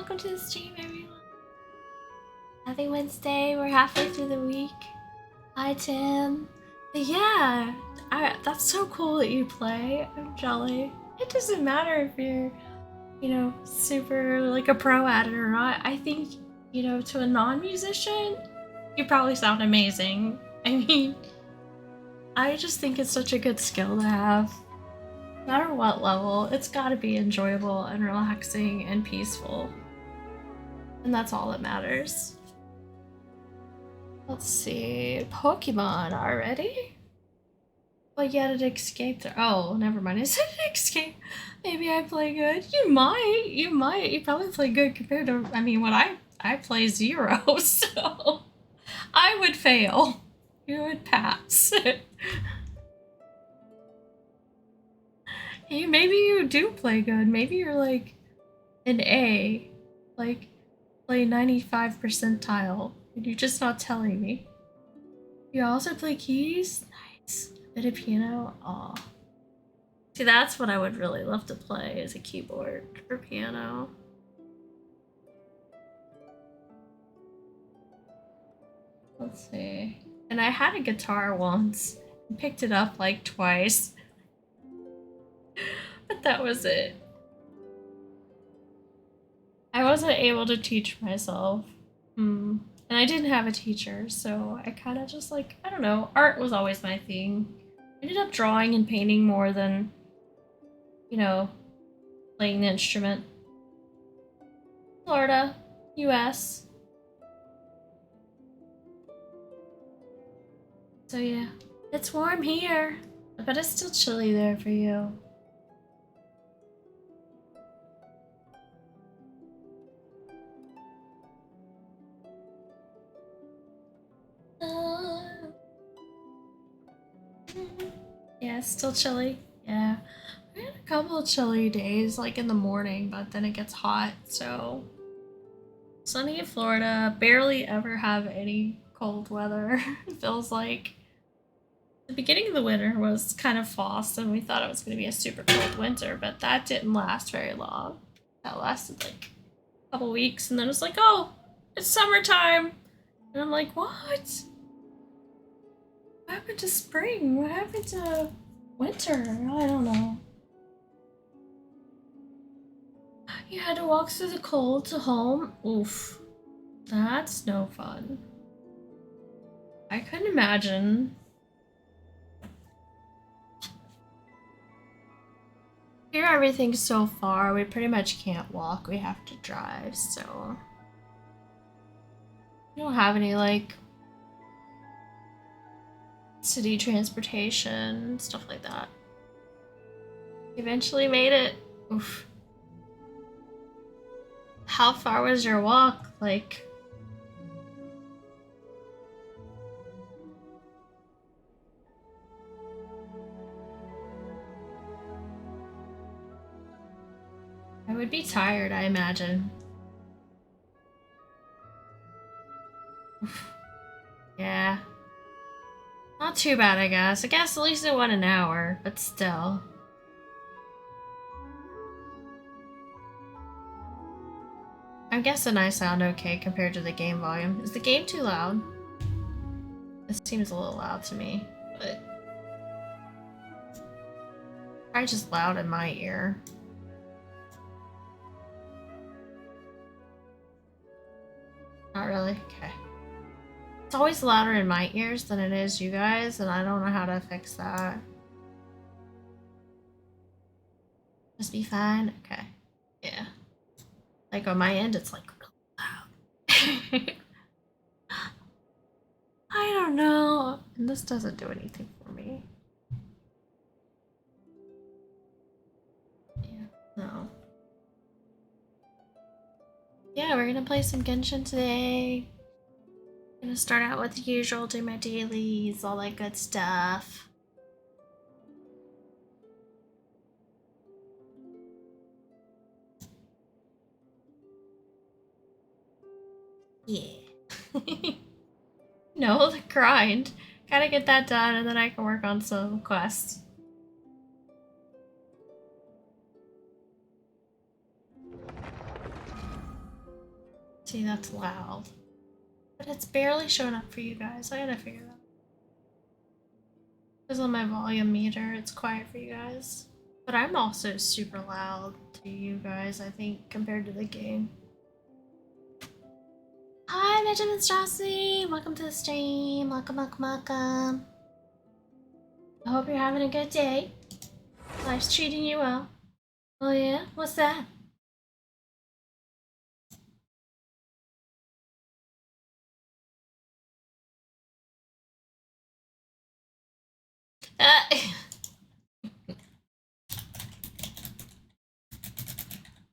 welcome to the stream, everyone. Happy Wednesday. We're halfway through the week. Hi, Tim. But yeah, that's so cool that you play. I'm jelly. It doesn't matter if you're, you know, super like a pro at it or not. I think, you know, to a non-musician, you probably sound amazing. I mean, I just think it's such a good skill to have. No matter what level, it's gotta be enjoyable and relaxing and peaceful. And that's all that matters. Let's see. Pokemon already? But yet it escaped. Oh, never mind. Is it an escape? Maybe I play good. You might. You might. You probably play good compared to. I mean, what I play 0, so I would fail. You would pass. Maybe you do play good. Maybe you're like an A, like play 95 percentile, and you're just not telling me. You also play keys? Nice. A bit of piano? Aw. See, that's what I would really love to play, is a keyboard or piano. Let's see. And I had a guitar once and picked it up like twice. But that was it. I wasn't able to teach myself. And I didn't have a teacher, so I kind of just like, I don't know, art was always my thing. I ended up drawing and painting more than, you know, playing the instrument. Florida, US. So yeah, it's warm here, but it's still chilly there for you. Yeah, it's still chilly. Yeah. We had a couple of chilly days, like in the morning, but then it gets hot, so. Sunny in Florida, barely ever have any cold weather. It feels like. The beginning of the winter was kind of false, and we thought it was going to be a super cold winter, but that didn't last very long. That lasted like a couple weeks, and then it was like, oh, it's summertime. And I'm like, what? What happened to spring? What happened to winter? I don't know. You had to walk through the cold to home? Oof. That's no fun. I couldn't imagine. Here everything's so far, we pretty much can't walk, we have to drive, so. We don't have any, like, city transportation, stuff like that. Eventually made it. Oof. How far was your walk? Like, I would be tired, I imagine. Oof. Yeah. Not too bad, I guess. I guess at least it went an hour, but still. I'm guessing I sound okay compared to the game volume. Is the game too loud? It seems a little loud to me, but probably just loud in my ear. Not really? Okay. It's always louder in my ears than it is you guys, and I don't know how to fix that. Must be fine? Okay. Yeah. Like on my end, it's like really loud. I don't know. And this doesn't do anything for me. Yeah, no. Yeah, we're gonna play some Genshin today. Gonna start out with the usual, do my dailies, all that good stuff. Yeah. No, the grind. Gotta get that done and then I can work on some quests. See, that's loud. But it's barely showing up for you guys. I gotta figure that out. Because on my volume meter, it's quiet for you guys. But I'm also super loud to you guys, I think, compared to the game. Hi, Benjamin Strassi! Welcome to the stream. Welcome, welcome, welcome. I hope you're having a good day. Life's treating you well. Oh yeah? What's that?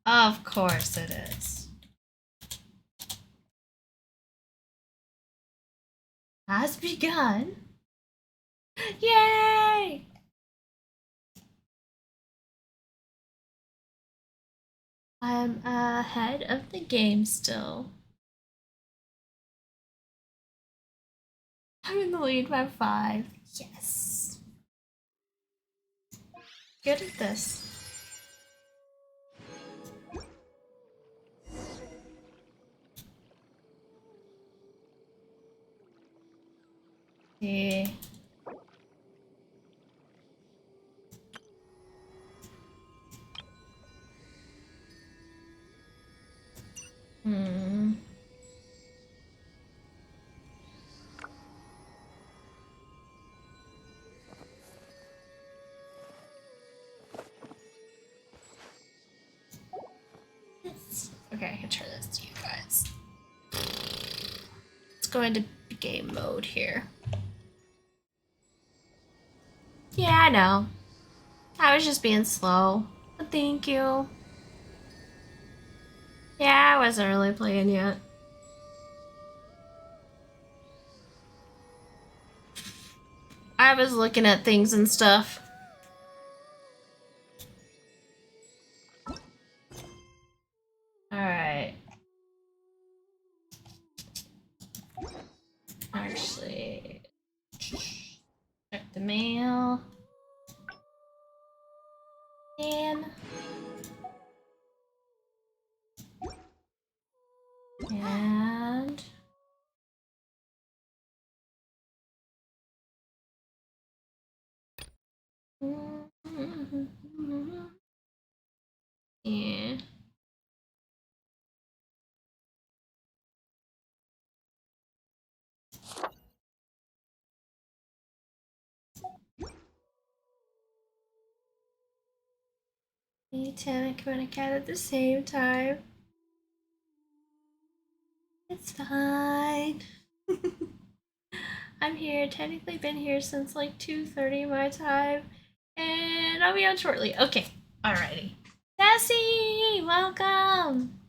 Of course it is. Has begun. Yay! I'm ahead of the game still. I'm in the lead by 5. Yes. Good at this. Yeah. Hmm. Okay, I can turn this to you guys. Let's go into game mode here. Yeah, I know. I was just being slow. But thank you. Yeah, I wasn't really playing yet. I was looking at things and stuff. Alright. Actually, check the mail. And yeah. Ten and KimonoKat at the same time. It's fine. I'm here. Technically been here since like 2:30 my time. And I'll be on shortly. Okay. Alrighty. Sassy! Welcome!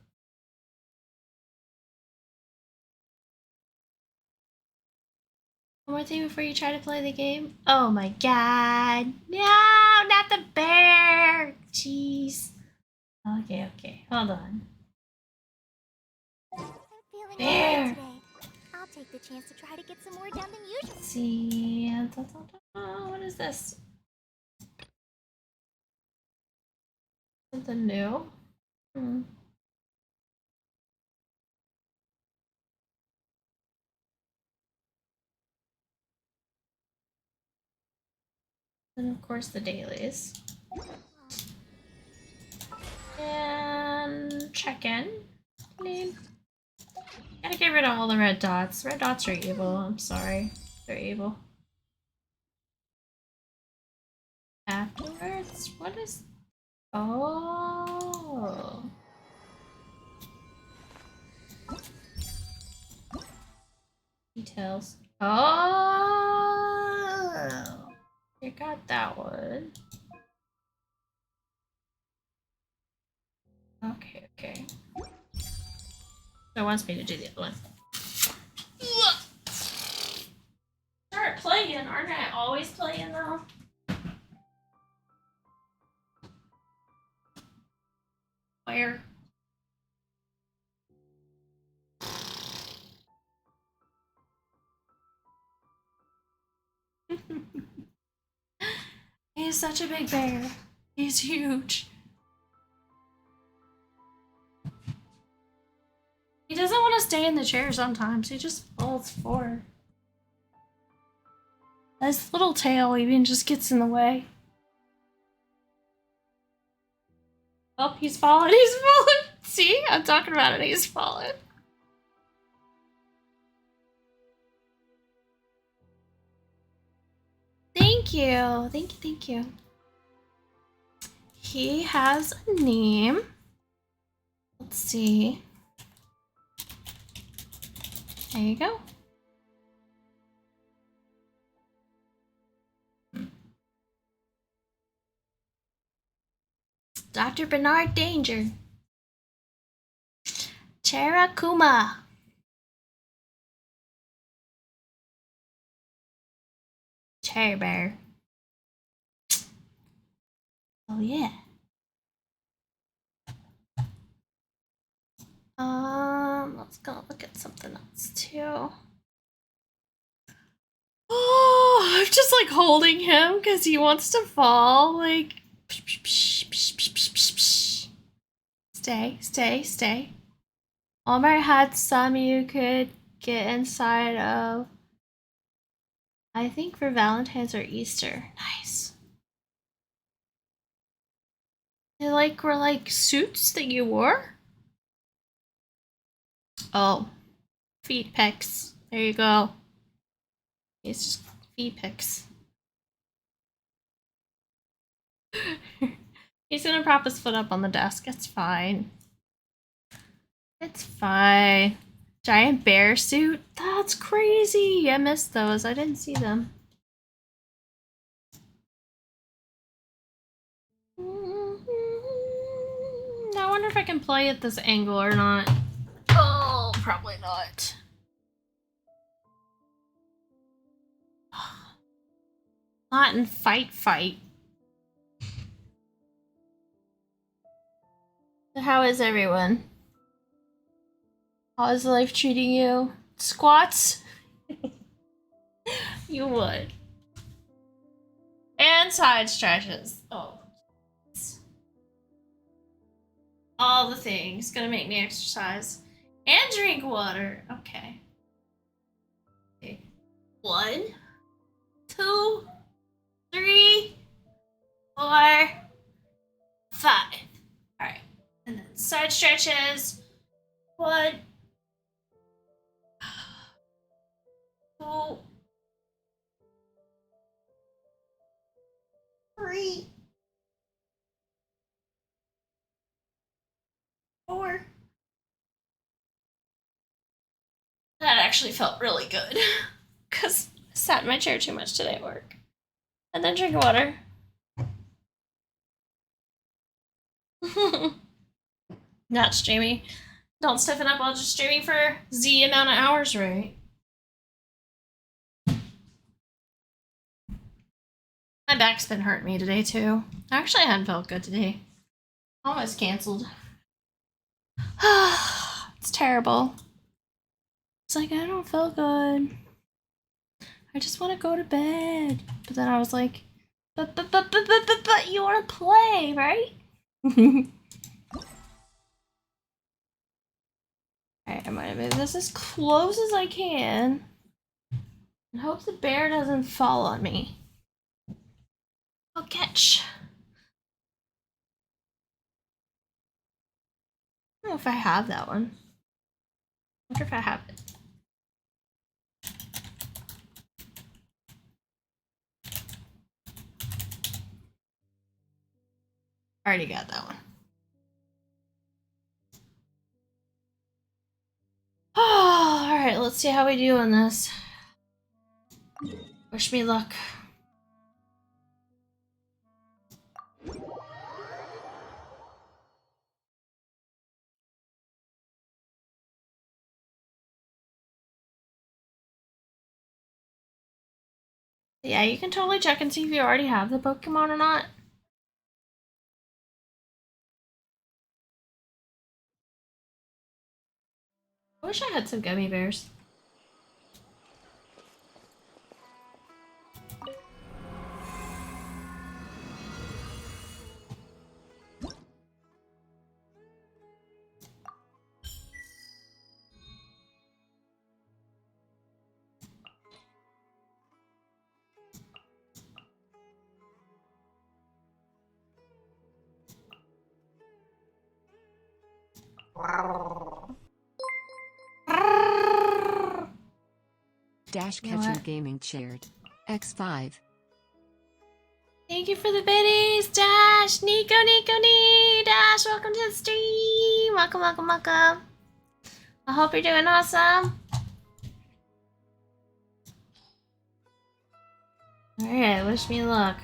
One more thing before you try to play the game. Oh my god. No, not the bear! Jeez. Okay, okay. Hold on. Bear! I'll take the chance to try to get some more done than usual. See. What is this? Something new? Hmm. And of course the dailies. And check in. Name. Gotta get rid of all the red dots. Red dots are evil. I'm sorry. They're evil. Afterwards? What is... Oh. Details. Oh. You got that one. Okay, okay. So it wants me to do the other one. Start playing. Aren't I always playing though? Where? He's such a big bear. He's huge. He doesn't want to stay in the chair sometimes. He just falls forward. His little tail even just gets in the way. Oh, he's fallen. He's fallen. See? I'm talking about it. He's fallen. Thank you. Thank you. Thank you. He has a name. Let's see. There you go. Dr. Bernard Danger. Cherakuma. Cherry Bear. Oh yeah. Let's go look at something else too. Oh, I'm just like holding him because he wants to fall. Like, stay, stay, stay. Omar had some you could get inside of, I think, for Valentine's or Easter. Nice. They like were like suits that you wore. Oh, feet pics. There you go. It's just feet pics. He's gonna prop his foot up on the desk. It's fine. It's fine. Giant bear suit? That's crazy. I missed those. I didn't see them. I wonder if I can play at this angle or not. Oh, probably not. Not in fight. So how is everyone? How is life treating you? Squats? You would. And side stretches. Oh. All the things. Gonna make me exercise. And drink water. Okay. 1, 2, 3, 4, 5. Alright. And then side stretches. 1, 2, 3, 4. That actually felt really good. Because I sat in my chair too much today at work. And then drink water. Not streaming. Don't stiffen up while just streaming for Z amount of hours, right? My back's been hurting me today too. Actually, I hadn't felt good today. Almost canceled. It's terrible. It's like, I don't feel good. I just want to go to bed. But then I was like, but you want to play, right? Alright, I'm gonna move this as close as I can. And hope the bear doesn't fall on me. I'll catch. I don't know if I have that one. I wonder if I have it. I already got that one. Oh, alright, let's see how we do on this. Wish me luck. Yeah, you can totally check and see if you already have the Pokemon or not. I wish I had some gummy bears. Dash You know Catcher what? Gaming shared. X5. Thank you for the biddies, Dash, Nico, Dash. Welcome to the stream. Welcome, welcome, welcome. I hope you're doing awesome. Alright, wish me luck.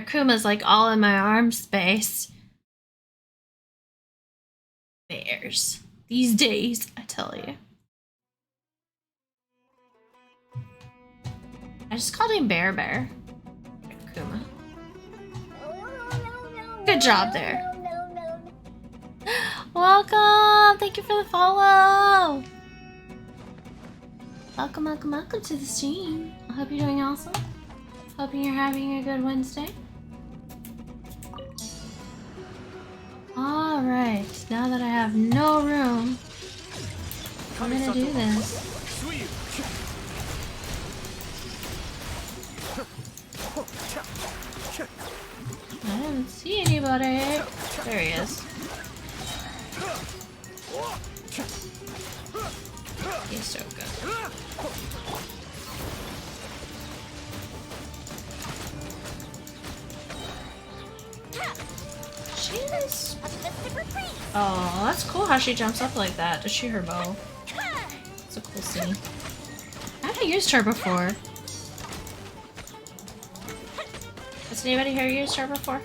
Kuma's like all in my arm space. Bears. These days, I tell you. I just called him Bear. Kuma. Good job there. Welcome! Thank you for the follow! Welcome, welcome, welcome to the stream. I hope you're doing awesome. Hoping you're having a good Wednesday. Alright, now that I have no room, I'm gonna do this. I don't see anybody. There he is. He's so good. She's... Oh, that's cool how she jumps up like that to shoot her bow. It's a cool scene. I haven't used her before. Has anybody here used her before?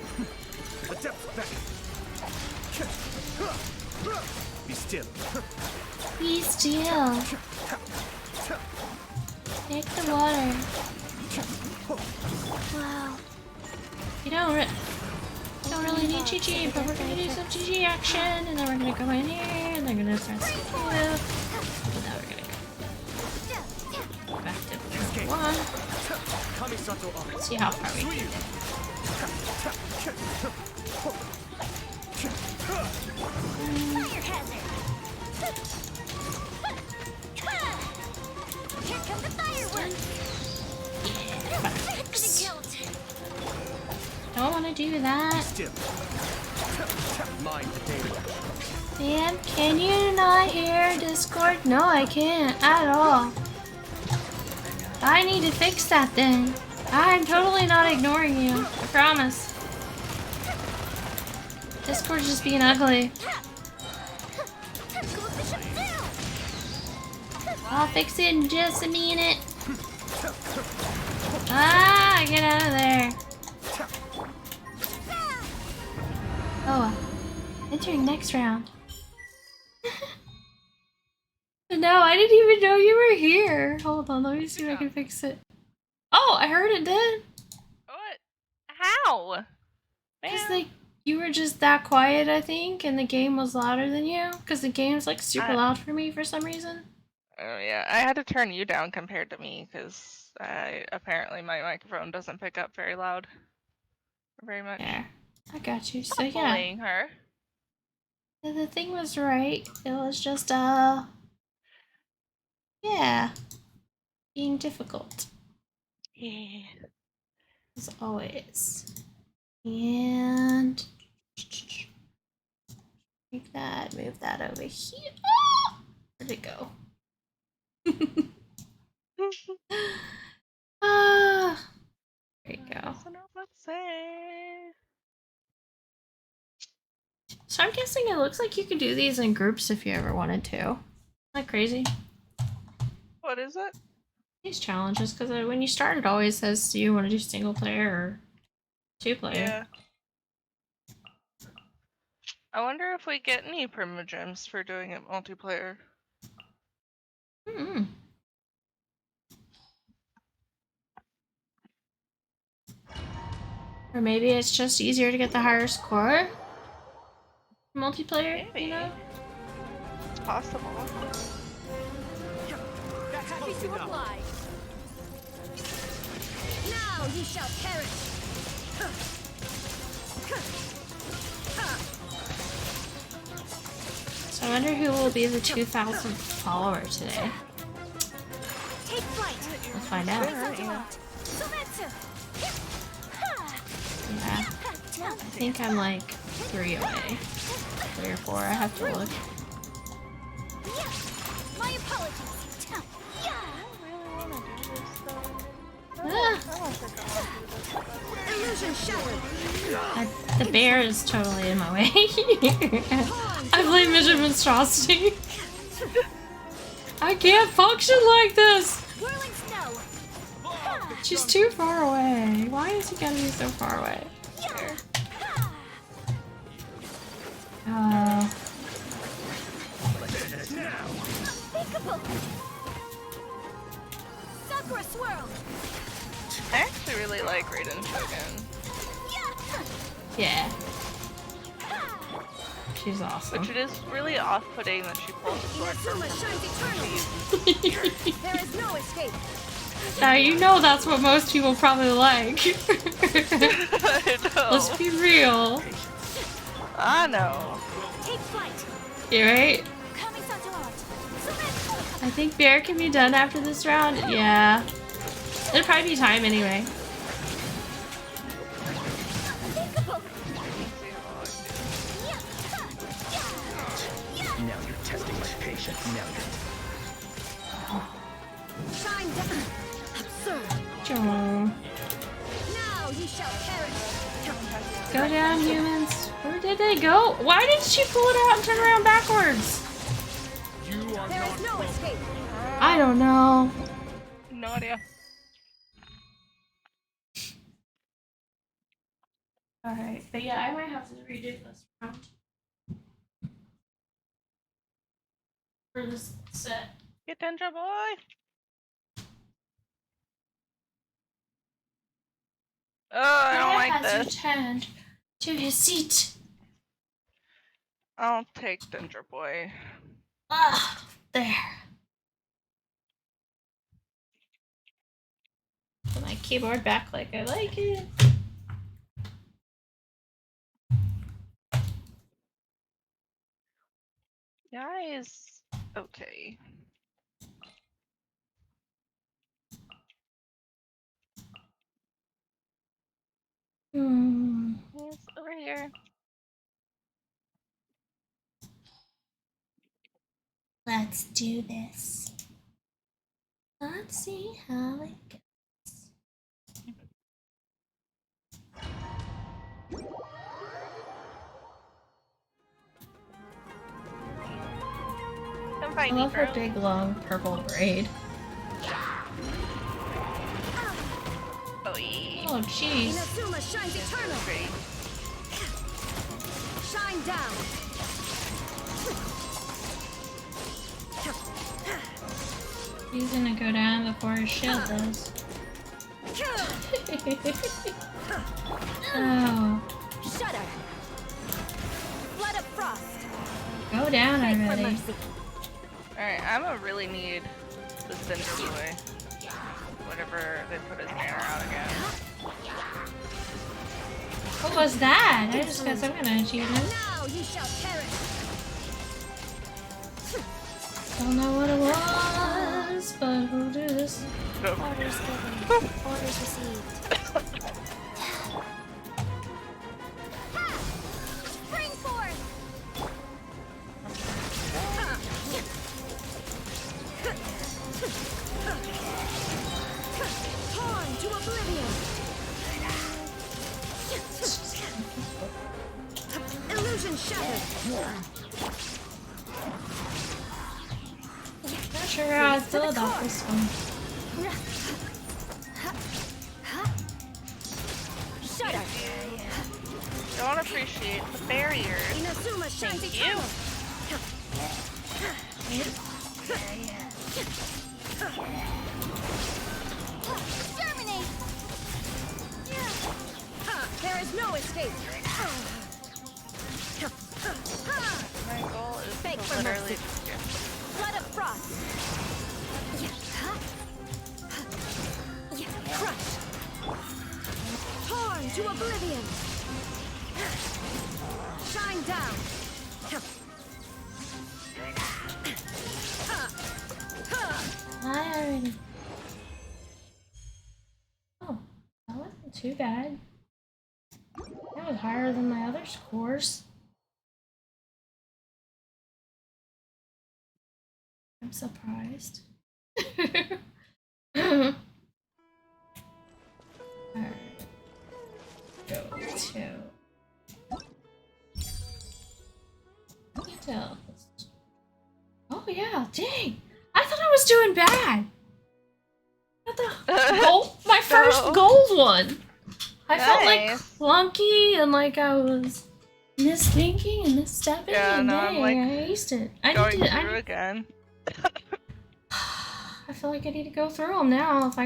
Be still. Be still. Take the water. Wow. You don't really need GG, but we're gonna do some GG action, and then we're gonna go in here, and they're gonna start skill. And now we're gonna go back to point one. Let's see how far we can get. Here come the fireworks! Yeah, fireworks. Don't want to do that. Sam, can you not hear Discord? No, I can't at all. I need to fix that then. I'm totally not ignoring you. I promise. Discord's just being ugly. I'll fix it in just a minute. Ah, get out of there. Oh, entering next round. No, I didn't even know you were here. Hold on, let me see if I can fix it. Oh, I heard it did. What? How? Because like you were just that quiet, I think, and the game was louder than you. Because the game's like super loud for me for some reason. Oh yeah, I had to turn you down compared to me because apparently my microphone doesn't pick up very loud, very much. Yeah, I got you. So I'm yeah, bullying her. the thing was right. It was just yeah, being difficult. Yeah. As always. And move that over here. Oh! Where'd it go? Ah, there you go. So I'm guessing it looks like you could do these in groups if you ever wanted to. Isn't that crazy? What is it? These challenges, because when you start it always says, do you want to do single player or two player? Yeah. I wonder if we get any primogems for doing it multiplayer. Mm-hmm. Or maybe it's just easier to get the higher score? Multiplayer, Maybe. you know? It's possible. Happy to apply. Now you shall perish. So I wonder who will be the 2,000th follower today. Take flight. Let's find out. Yeah. I think I'm like 3 away. 3 or 4, I have to look. The bear is totally in my way. I blame Mission Monstrosity. I can't function like this! Whirling snow. She's too far away. Why is he gotta be so far away? Sakura swirl. I actually really like Raiden Shogun, Yeah. She's awesome. which it is really off-putting that she pulls a sword from Inazuma her. shines eternal. There is no escape. Now you know that's what most people probably like. I know. Let's be real. I know. Take flight. You right? Coming to art. I think Bear can be done after this round. Yeah. It'll probably be time anyway. Now you're testing my patience. Now Shine down. Absurd. Aw. Now you shall perish. Go down, humans. Where did they go? Why did she pull it out and turn around backwards? There is no escape. I don't know. No idea. Alright, but yeah, I might have to redo this round. For this set. Get Dendra boy. Oh, I don't like has this. returned to his seat. I'll take Dendra boy. Ah, there. Put my keyboard back like I like it. Guys, okay. He's over here. Let's do this. Let's see how it goes. Come I find me, love her bro. big long purple braid. Boy. Oh jeez. Inazuma shines eternal. Great. Shine down. He's gonna go down before his shield does. Oh. Shudder. Flood of frost. Go down Beg for already. mercy. Alright, I'ma really need this Dendra boy. Whatever they put his banner out again. What was that? I just got some kind of achievement. Now you shall perish. Don't know what it was, but we'll do this. No. Orders given. Orders received. Spring forth. Torn to oblivion. Illusion shattered. Not sure how I feel about this one. Shudder. Don't appreciate the barriers. Inazuma shines Thank you. eternal. Germinate. There is no escape. My goal is Beg to for literally mercy. just get Flood of frost. Crush. Torn to oblivion. Shine down. I already. Oh, that wasn't too bad. That was higher than my other scores. I'm surprised. Alright. Go to Oh yeah, dang. I thought I was doing bad. Got the gold, my first No. gold one. I felt like Nice. clunky and like I was misthinking and misstepping, Yeah, and no, I'm, dang, like, I aced it. I Going need to. through again. I feel like I need to go through them now. If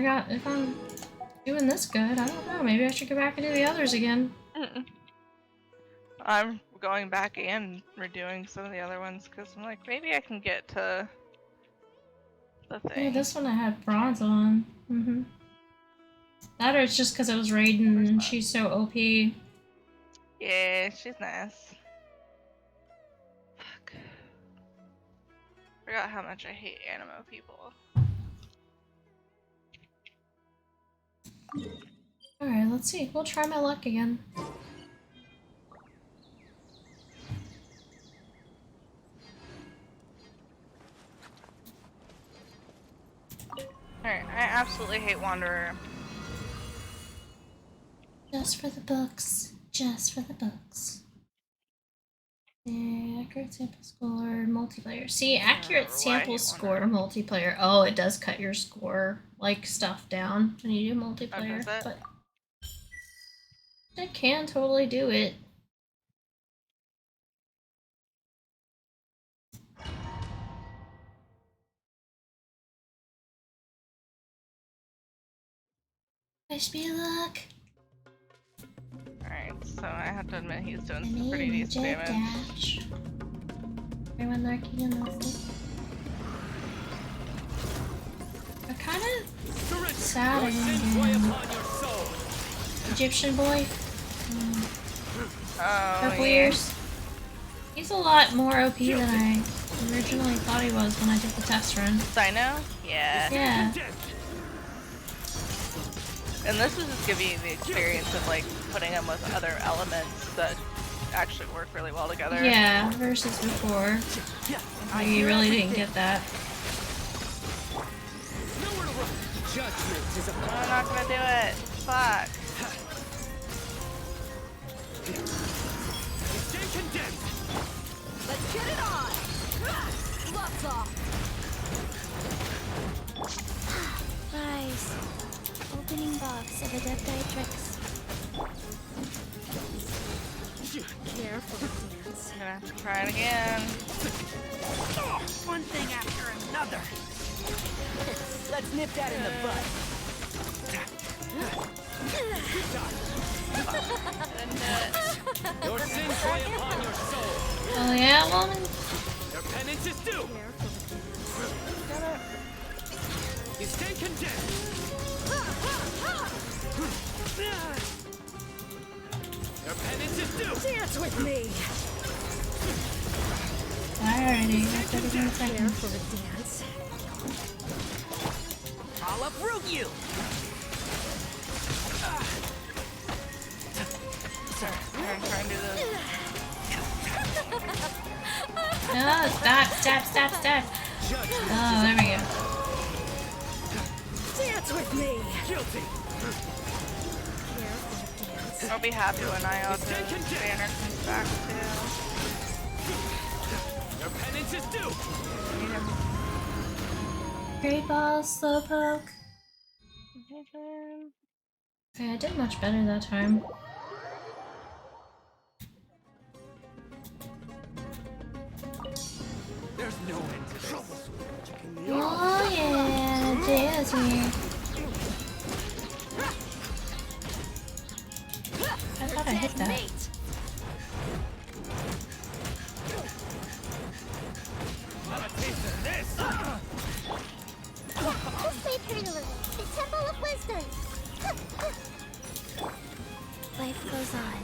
I'm doing this good, I don't know. Maybe I should go back and do the others again. I'm going back and redoing some of the other ones because I'm like, maybe I can get to the thing. Yeah, this one I had bronze on. That or it's just because I was raiding and she's so OP. Yeah, she's nice. Fuck. Forgot how much I hate animo people. Alright, let's see. We'll try my luck again. Alright, I absolutely hate Wanderer. Just for the books. Just for the books. Yeah, accurate sample score, multiplayer. See, accurate sample score, multiplayer. Oh, it does cut your score, like, stuff down when you do multiplayer. does it? But it can totally do it. Wish me luck. Alright, so I have to admit he's doing some Any pretty decent ninja damage. dash. Everyone lurking in those. I'm kind of sad I didn't get Egyptian boy. Oh, Couple yeah. years. He's a lot more OP than I originally thought he was when I did the test run. Sino? Yeah. Yeah. And this is just giving you the experience of like putting them with other elements that actually work really well together. Yeah, versus before. You really didn't get that. I'm not gonna do it. Fuck. Let's get it on! Lots off! Nice. Opening box of Adepti-Trix. Careful, dance. I'm gonna have to try it again. One thing after another. Let's nip that in the bud. Your sins weigh upon your soul. Oh yeah, woman? Your penance is due. You stay condemned. Your penance is due. Dance with me. Alrighty, got 31 seconds. For the dance. I'll uproot you. Sorry, I'm gonna try and do this. No, stop. Oh, there we go. Dance with me. Guilty. I'll be happy when Iota banner comes back too. Your penance is due. Great ball, slowpoke. Okay, I did much better that time. There's no end to this. Oh yeah, Jay's here. I thought I hit that. Have a taste of this. This way, Turtle. The Temple of Wisdom. Life goes on.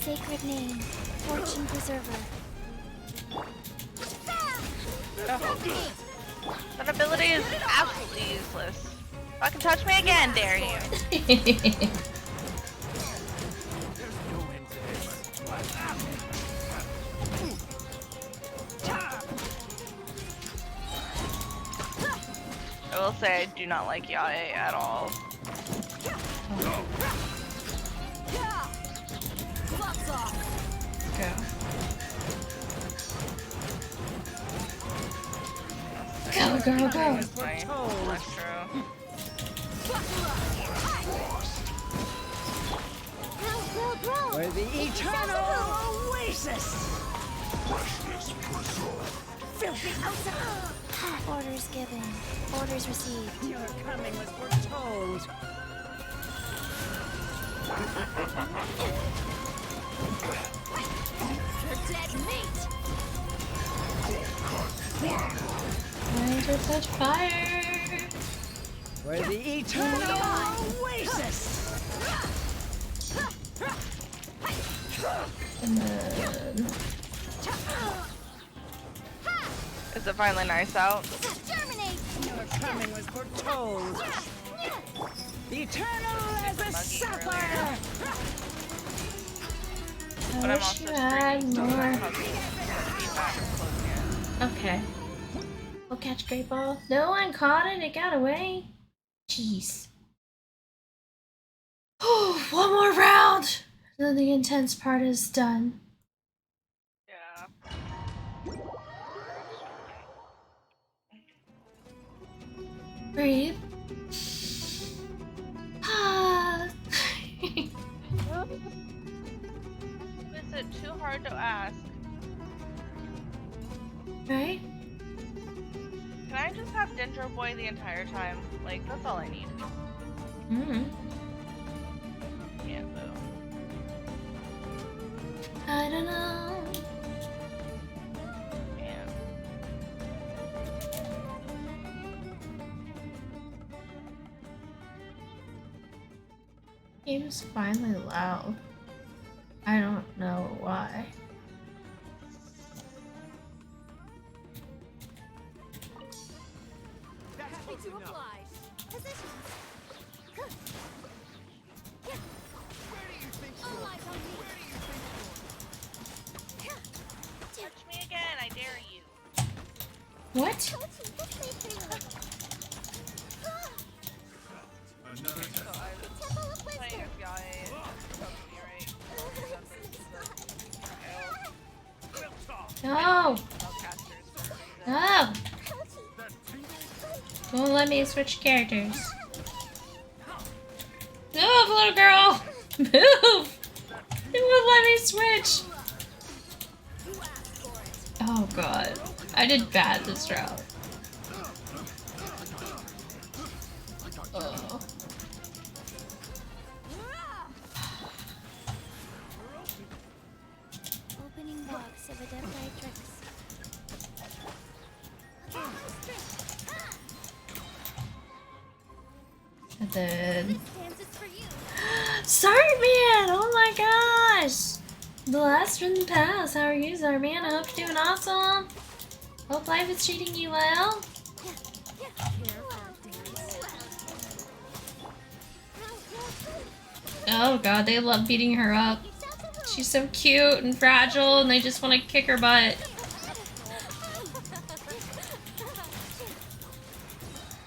Sacred name. Fortune preserver. That ability is absolutely useless. Fucking touch me again, dare you. There's no end to this. I will say I do not like Yae at all. Go. Go, girl, go. That's my Destro. Grow. For the eternal oasis! Orders given. Orders received. Your coming was foretold. You're dead meat. Trying to touch fire. For the eternal oasis! And then... Is it finally nice out? Terminate. Your coming was foretold. Eternal as a Muggy sapphire! I But I'm wish also you had streaming, so more. my puppy feedback is closing in. Okay. We'll catch Great Ball. No one caught it, it got away. Jeez. One more round! Then the intense part is done. Yeah. Breathe. Is it too hard to ask? Right? Can I just have Dendro Boy the entire time? Like, that's all I need. Mm-hmm. Yeah, though. I don't know. Yeah. Game's finally loud. I don't know why. Happy to oblige. Positions. All eyes on me. Touch me again, I dare you. What? So I was playing a guy and somebody, right? No! Spellcasters. No! Won't let me switch characters. Move, little girl! Move! It won't let me switch! Oh god. I did bad this round. Oh. Opening box of Adeptitrix. And then... This dance is for you. Start man! Oh my gosh! The last from the past. How are you, Zarman? I hope you're doing awesome. Hope life is treating you well. Oh god, they love beating her up. She's so cute and fragile and they just want to kick her butt.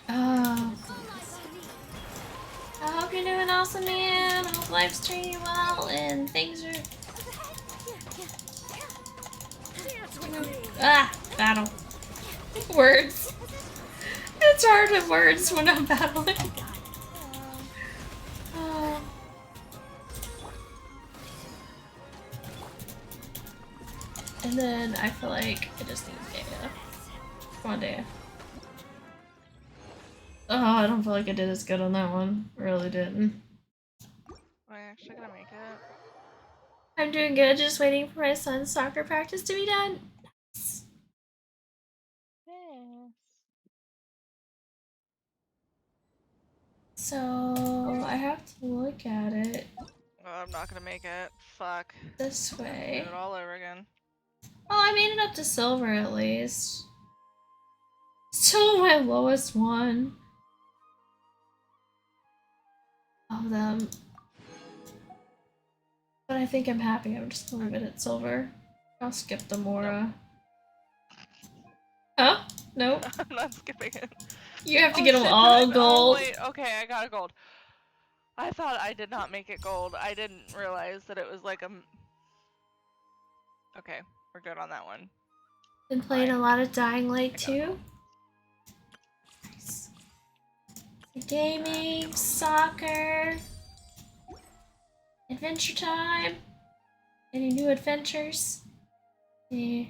Oh. I hope you're doing awesome, man. I hope life's treating you well and things are... Ah! Battle. Words. It's hard with words when I'm battling. Oh. And then I feel like I just need Daya. Come on, Daya. Oh, I don't feel like I did as good on that one. I really didn't. Am I actually gonna make it? I'm doing good, just waiting for my son's soccer practice to be done. Yes. So I have to look at it Oh, I'm not gonna make it. Fuck. this Do way. it all over again. Oh, I made it up to silver at least. Still my lowest one of them. But I think I'm happy. I'm just gonna leave it at silver. I'll skip the Mora. Huh? Nope. I'm not skipping it. You have to Oh, get them shit, all did I- gold. Oh, wait, okay, I got a gold. I thought I did not make it gold. I didn't realize that it was like a... Okay, we're good on that one. Been playing a Fine. lot of Dying Light I got 2. Gaming, soccer, adventure time. Any new adventures? The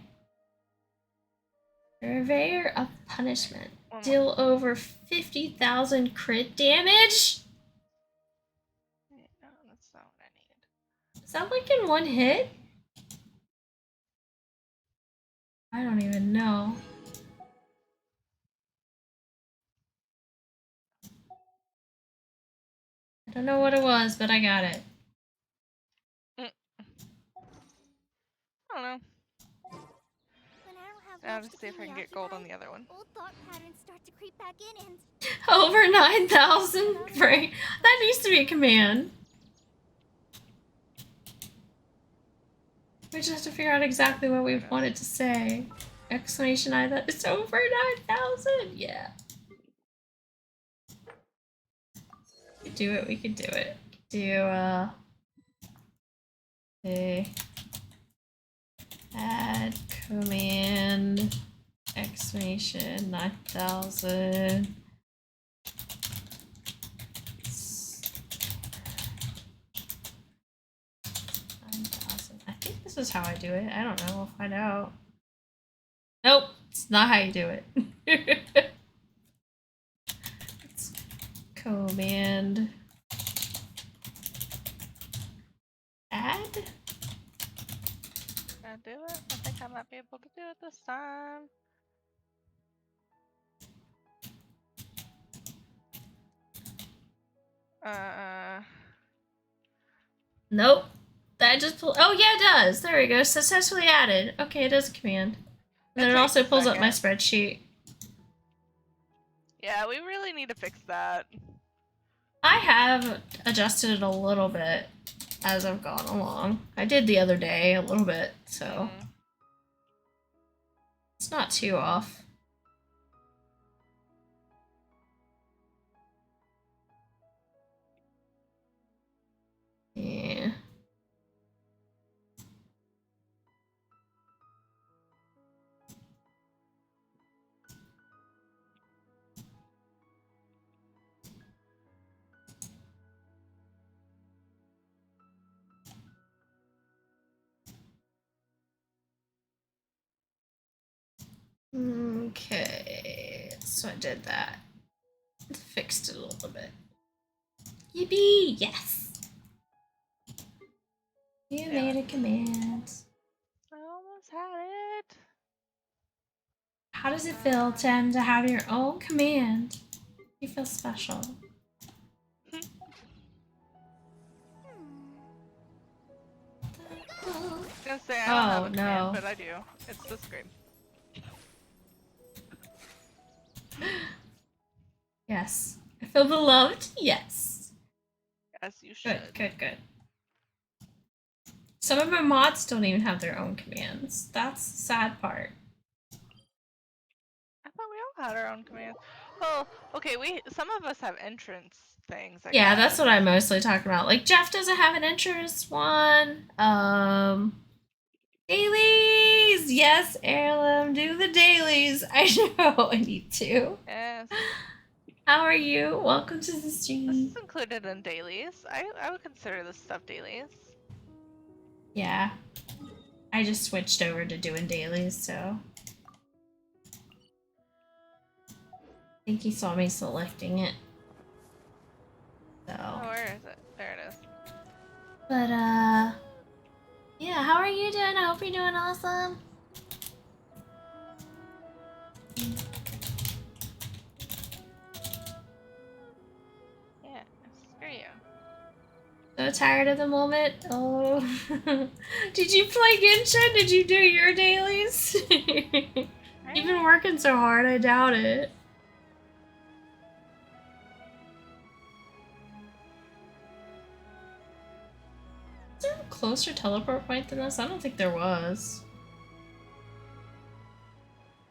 Purveyor of Punishment. Deal over 50,000 crit damage? No, that's not what I need. Is that like in one hit? I don't even know. I don't know what it was, but I got it. I don't know. When I don't have Now much to see if I can get gold on the other one. old thought patterns start to creep back in and Over 9,000 brain. That needs to be a command. We just have to figure out exactly what we wanted to say. Exclamation I that it's over 9,000. Yeah. We could do it. We could do it. Do a add command exclamation 9,000. 9,000. I think this is how I do it. I don't know. We'll find out. Nope, it's not how you do it. It's command add. Can I do it? I think I might be able to do it this time. Nope. That just pulled. Oh yeah, it does. There we go. Successfully added. Okay, it does a command. And then it also pulls up my spreadsheet. Yeah, we really need to fix that. I have adjusted it a little bit as I've gone along. I did the other day a little bit, so it's not too off. Yeah. Okay, so I did that. Fixed it a little bit. Yippee! Yes! You made a command. I almost had it. How does it feel, Jen, to have your own command? You feel special. I was gonna say I don't have a command, but I do. It's this grade. Yes. I feel beloved? Yes. As you should. Good. Some of my mods don't even have their own commands. That's the sad part. I thought we all had our own commands. Well, okay, some of us have entrance things. I Yeah, guess. that's what I'm mostly talking about. Like Jeff doesn't have an entrance one. Dailies! Yes, Heirloom, do the dailies. I know I need to. Yes. How are you? Welcome to the stream. This is included in dailies. I would consider this stuff dailies. Yeah. I just switched over to doing dailies, so. I think he saw me selecting it. So. Oh, where is it? There it is. But, yeah, how are you doing? I hope you're doing awesome. Yeah, screw you. So tired of the moment. Oh. Did you play Genshin? Did you do your dailies? You've been working so hard, I doubt it. Is there a closer teleport point than this? I don't think there was.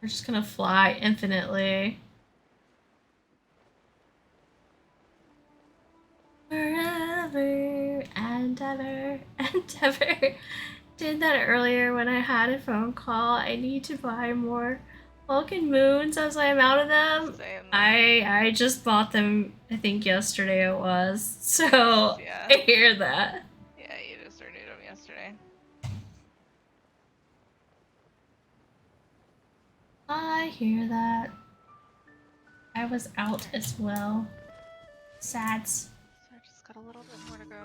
We're just gonna fly infinitely. Forever and ever and ever. Did that earlier when I had a phone call. I need to buy more Falcon Moons as I'm out of them. Same. I just bought them, I think yesterday it was. So Yeah. I hear that. Yeah, you just renewed them yesterday. I hear that. I was out as well. Sads. So I just got a little bit more to go.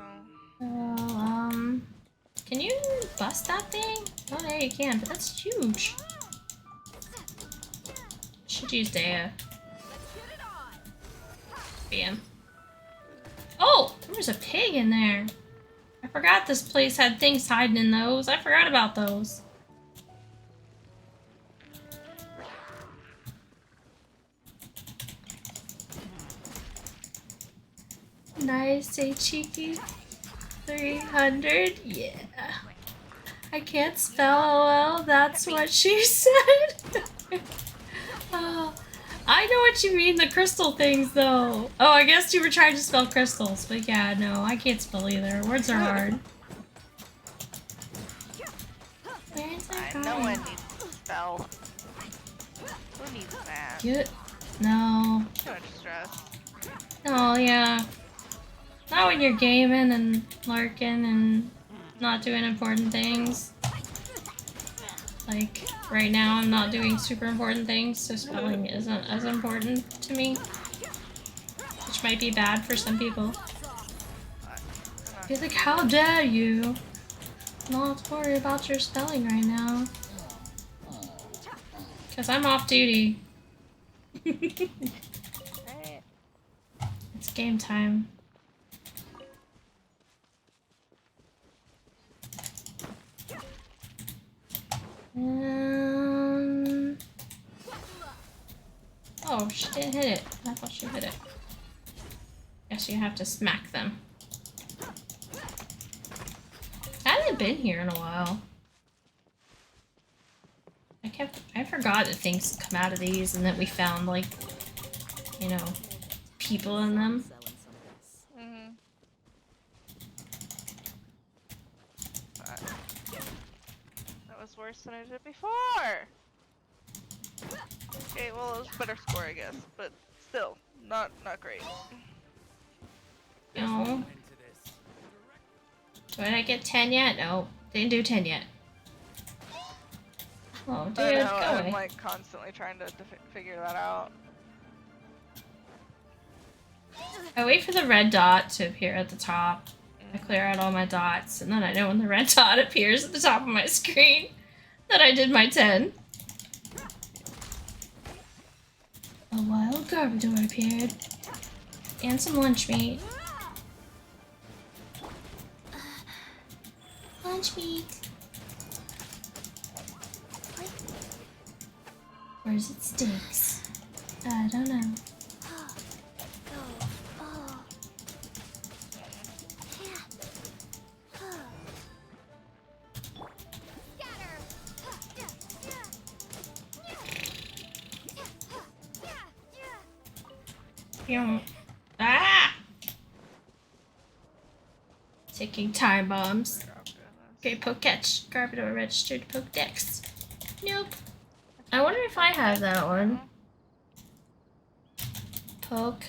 So, can you bust that thing? Oh, yeah, you can, but that's huge. Should use Dea. Bam. Oh, there was a pig in there. I forgot this place had things hiding in those. I forgot about those. Nice, a cheeky 300. Yeah. I can't spell well. That's what she said. Oh, I know what you mean, the crystal things, though. Oh, I guess you were trying to spell crystals, but yeah, no, I can't spell either. Words are hard. Where's that I know one needs to spell. Who needs that? Get no. Too much stress. Oh yeah. Not when you're gaming and lurking and not doing important things. Like, right now I'm not doing super important things, so spelling isn't as important to me. Which might be bad for some people. You're like, how dare you not worry about your spelling right now? Because I'm off duty. Right. It's game time. Oh, she didn't hit it. I thought she hit it. Guess you have to smack them. I haven't been here in a while. I forgot that things come out of these and that we found, like, you know, people in them. Mm-hmm. That was worse than I did before! Okay, well, it was a better score, I guess, but still, not great. No. Did I get 10 yet? No, didn't do 10 yet. Oh, dude, I know, go I'm away. like constantly trying to figure that out. I wait for the red dot to appear at the top. I clear out all my dots, and then I know when the red dot appears at the top of my screen that I did my 10. A wild Garbodor appeared. And some lunch meat. Lunch meat. Or is it steaks? I don't know. Ah! Taking time bombs. Okay, poke catch. Garbodor registered Pokedex. Nope. I wonder if I have that one. Poke.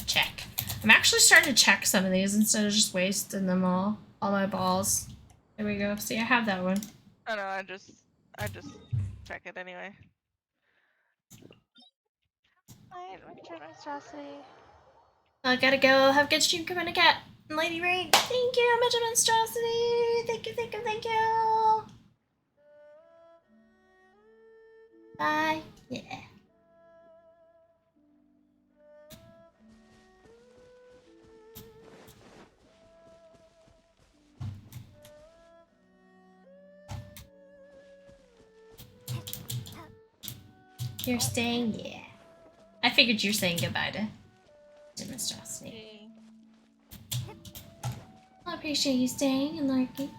Check. I'm actually starting to check some of these instead of just wasting them all my balls. There we go. See, I have that one. Oh no, I just check it anyway. Alright, monstrosity. I gotta go. Have a good stream, KimonoKat and Lady Rain. Thank you, Metro Monstrosity. Thank you, thank you, thank you. Bye. Yeah. You're staying? Yeah. I figured you're saying goodbye to Monstrosity. I appreciate you staying and lurking.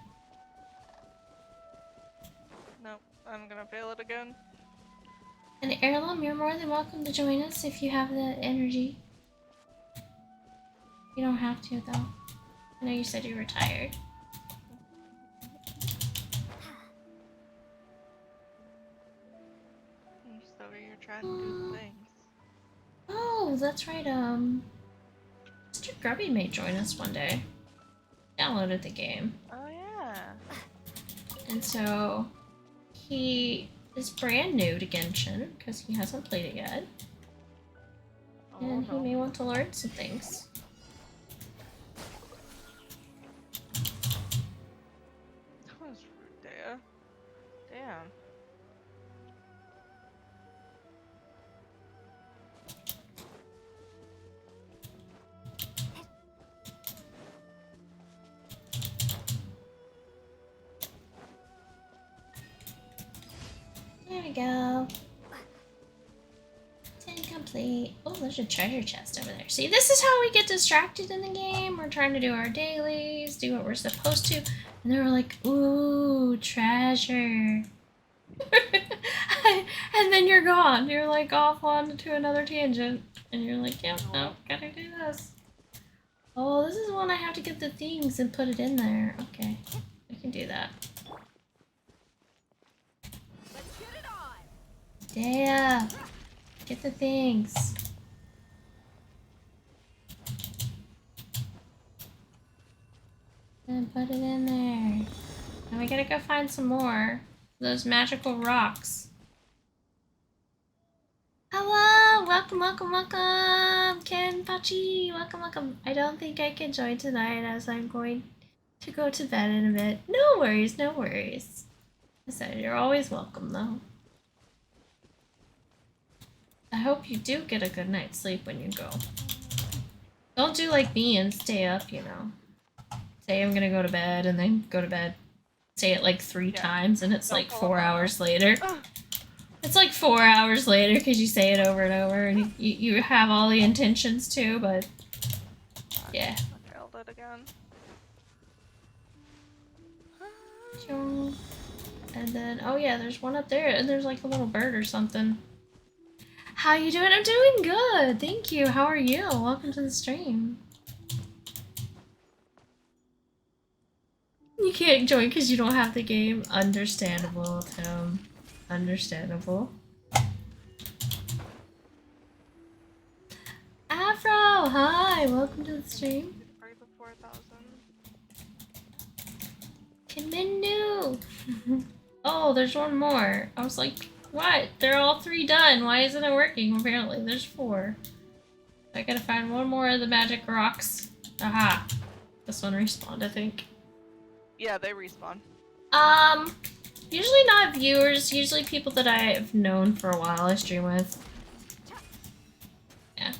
Nope, I'm gonna fail it again. And Heirloom, you're more than welcome to join us if you have the energy. You don't have to, though. I know you said you were tired. You you're trying to do things. Oh, that's right. Mr. Grubby may join us one day. Downloaded the game. Oh yeah. And so he is brand new to Genshin because he hasn't played it yet. And he may want to learn some things. That was rude, Dea. Damn. There we go. 10 complete. Oh, there's a treasure chest over there. See, this is how we get distracted in the game. We're trying to do our dailies, do what we're supposed to. And then we're like, ooh, treasure. And then you're gone. You're like off on to another tangent. And you're like, yep, no, gotta do this. Oh, this is when I have to get the things and put it in there. Okay, I can do that. Dea, get the things. And put it in there. And we gotta go find some more. Those magical rocks. Hello! Welcome, welcome, welcome! Kenpachi! Welcome, welcome. I don't think I can join tonight as I'm going to go to bed in a bit. No worries, no worries. I said you're always welcome though. I hope you do get a good night's sleep when you go. Don't do like me and stay up, you know. Say I'm gonna go to bed and then go to bed. Say it like 3 times and it's like 4 hours later. It's like 4 hours later because you say it over and over and you have all the intentions to, but yeah. I failed it again. And then, oh yeah, there's one up there and there's like a little bird or something. How you doing? I'm doing good. Thank you. How are you? Welcome to the stream. You can't join because you don't have the game. Understandable, Tim. Understandable. Afro, hi. Welcome to the stream. Right before 1,000. Kaminu. Oh, there's one more. I was like, what? They're all 3 done. Why isn't it working? Apparently, there's 4. I gotta find one more of the magic rocks. Aha. This one respawned, I think. Yeah, they respawn. Usually not viewers, usually people that I've known for a while I stream with. Yeah.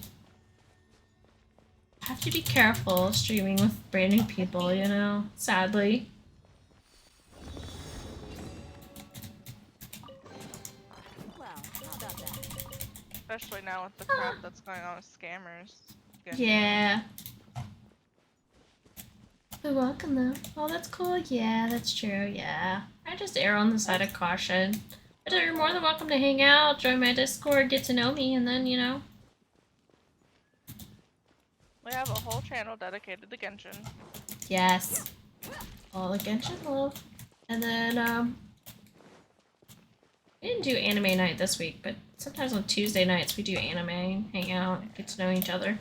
Have to be careful streaming with brand new people, you know, sadly. Especially now with the crap that's going on with scammers. Yeah. You're welcome though. Oh, that's cool. Yeah, that's true. Yeah. I just err on the side of caution. But you're more than welcome to hang out, join my Discord, get to know me, and then, you know. We have a whole channel dedicated to Genshin. Yes. All the Genshin love. And then, we didn't do anime night this week, but sometimes on Tuesday nights we do anime, hang out, get to know each other.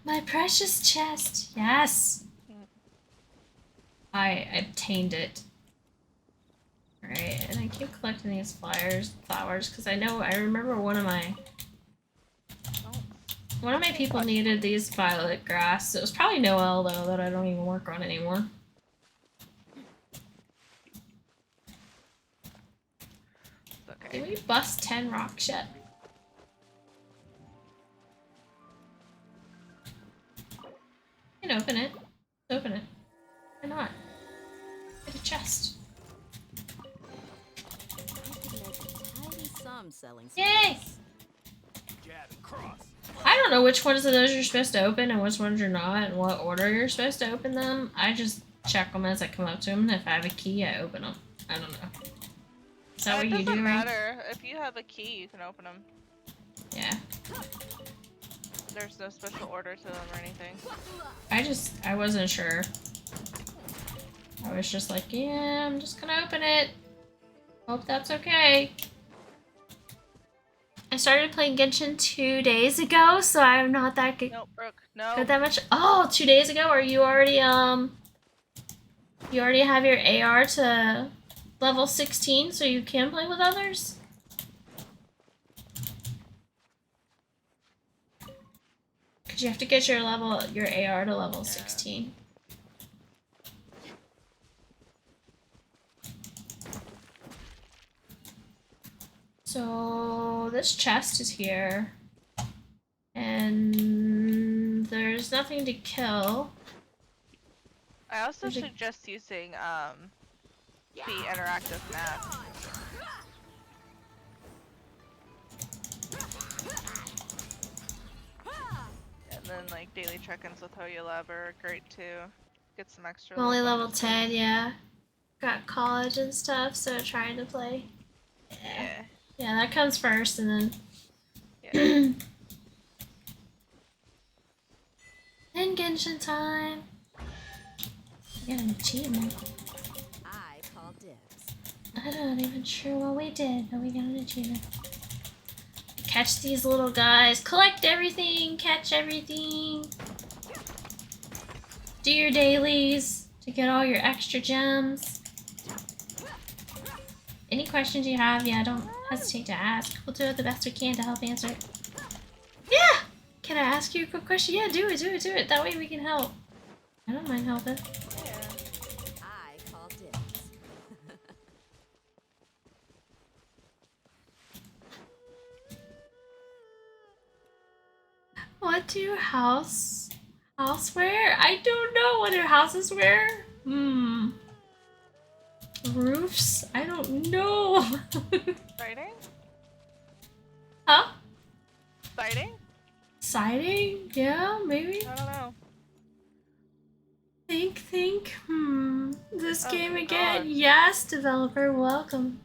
My precious chest, yes! I obtained it. Alright, and I keep collecting these flowers, because I remember one of my people needed these violet grass. It was probably Noelle though that I don't even work on anymore. Okay. Did we bust 10 rocks yet? I can open it. Open it. Why not? Get a chest. Yay! I don't know which ones of those you're supposed to open and which ones you're not, and what order you're supposed to open them. I just check them as I come up to them, and if I have a key, I open them. I don't know. Is that what you do, It doesn't right? matter. If you have a key, you can open them. Yeah. There's no special order to them or anything. I wasn't sure. I was just like, yeah, I'm just gonna open it. Hope that's okay. I started playing Genshin 2 days ago, so I'm not that good. Nope, Brooke. No. Good that much. Oh, 2 days ago. Are you already You already have your AR to level 16, so you can play with others? Cause you have to get your AR to level 16. So this chest is here, and there's nothing to kill. I also suggest using the interactive map. And then like daily check-ins with Hoya Lab are great too. Get some extra. I'm only level bonuses. 10, yeah. Got college and stuff, so trying to play. Yeah. Yeah, that comes first, and then. Yeah. And Genshin time. I got an achievement. I call dibs. I'm not even sure what we did, but we got an achievement. Catch these little guys. Collect everything. Catch everything. Do your dailies to get all your extra gems. Any questions you have, yeah, don't hesitate to ask. We'll do the best we can to help answer it. Yeah! Can I ask you a quick question? Yeah, do it. That way we can help. I don't mind helping. I call dibs. What do houseware? I don't know. What do houses wear? Roofs? I don't know. Siding? Huh? Siding? Siding? Yeah, maybe. I don't know. Think. This Oh, game God. again. Yes, developer, welcome.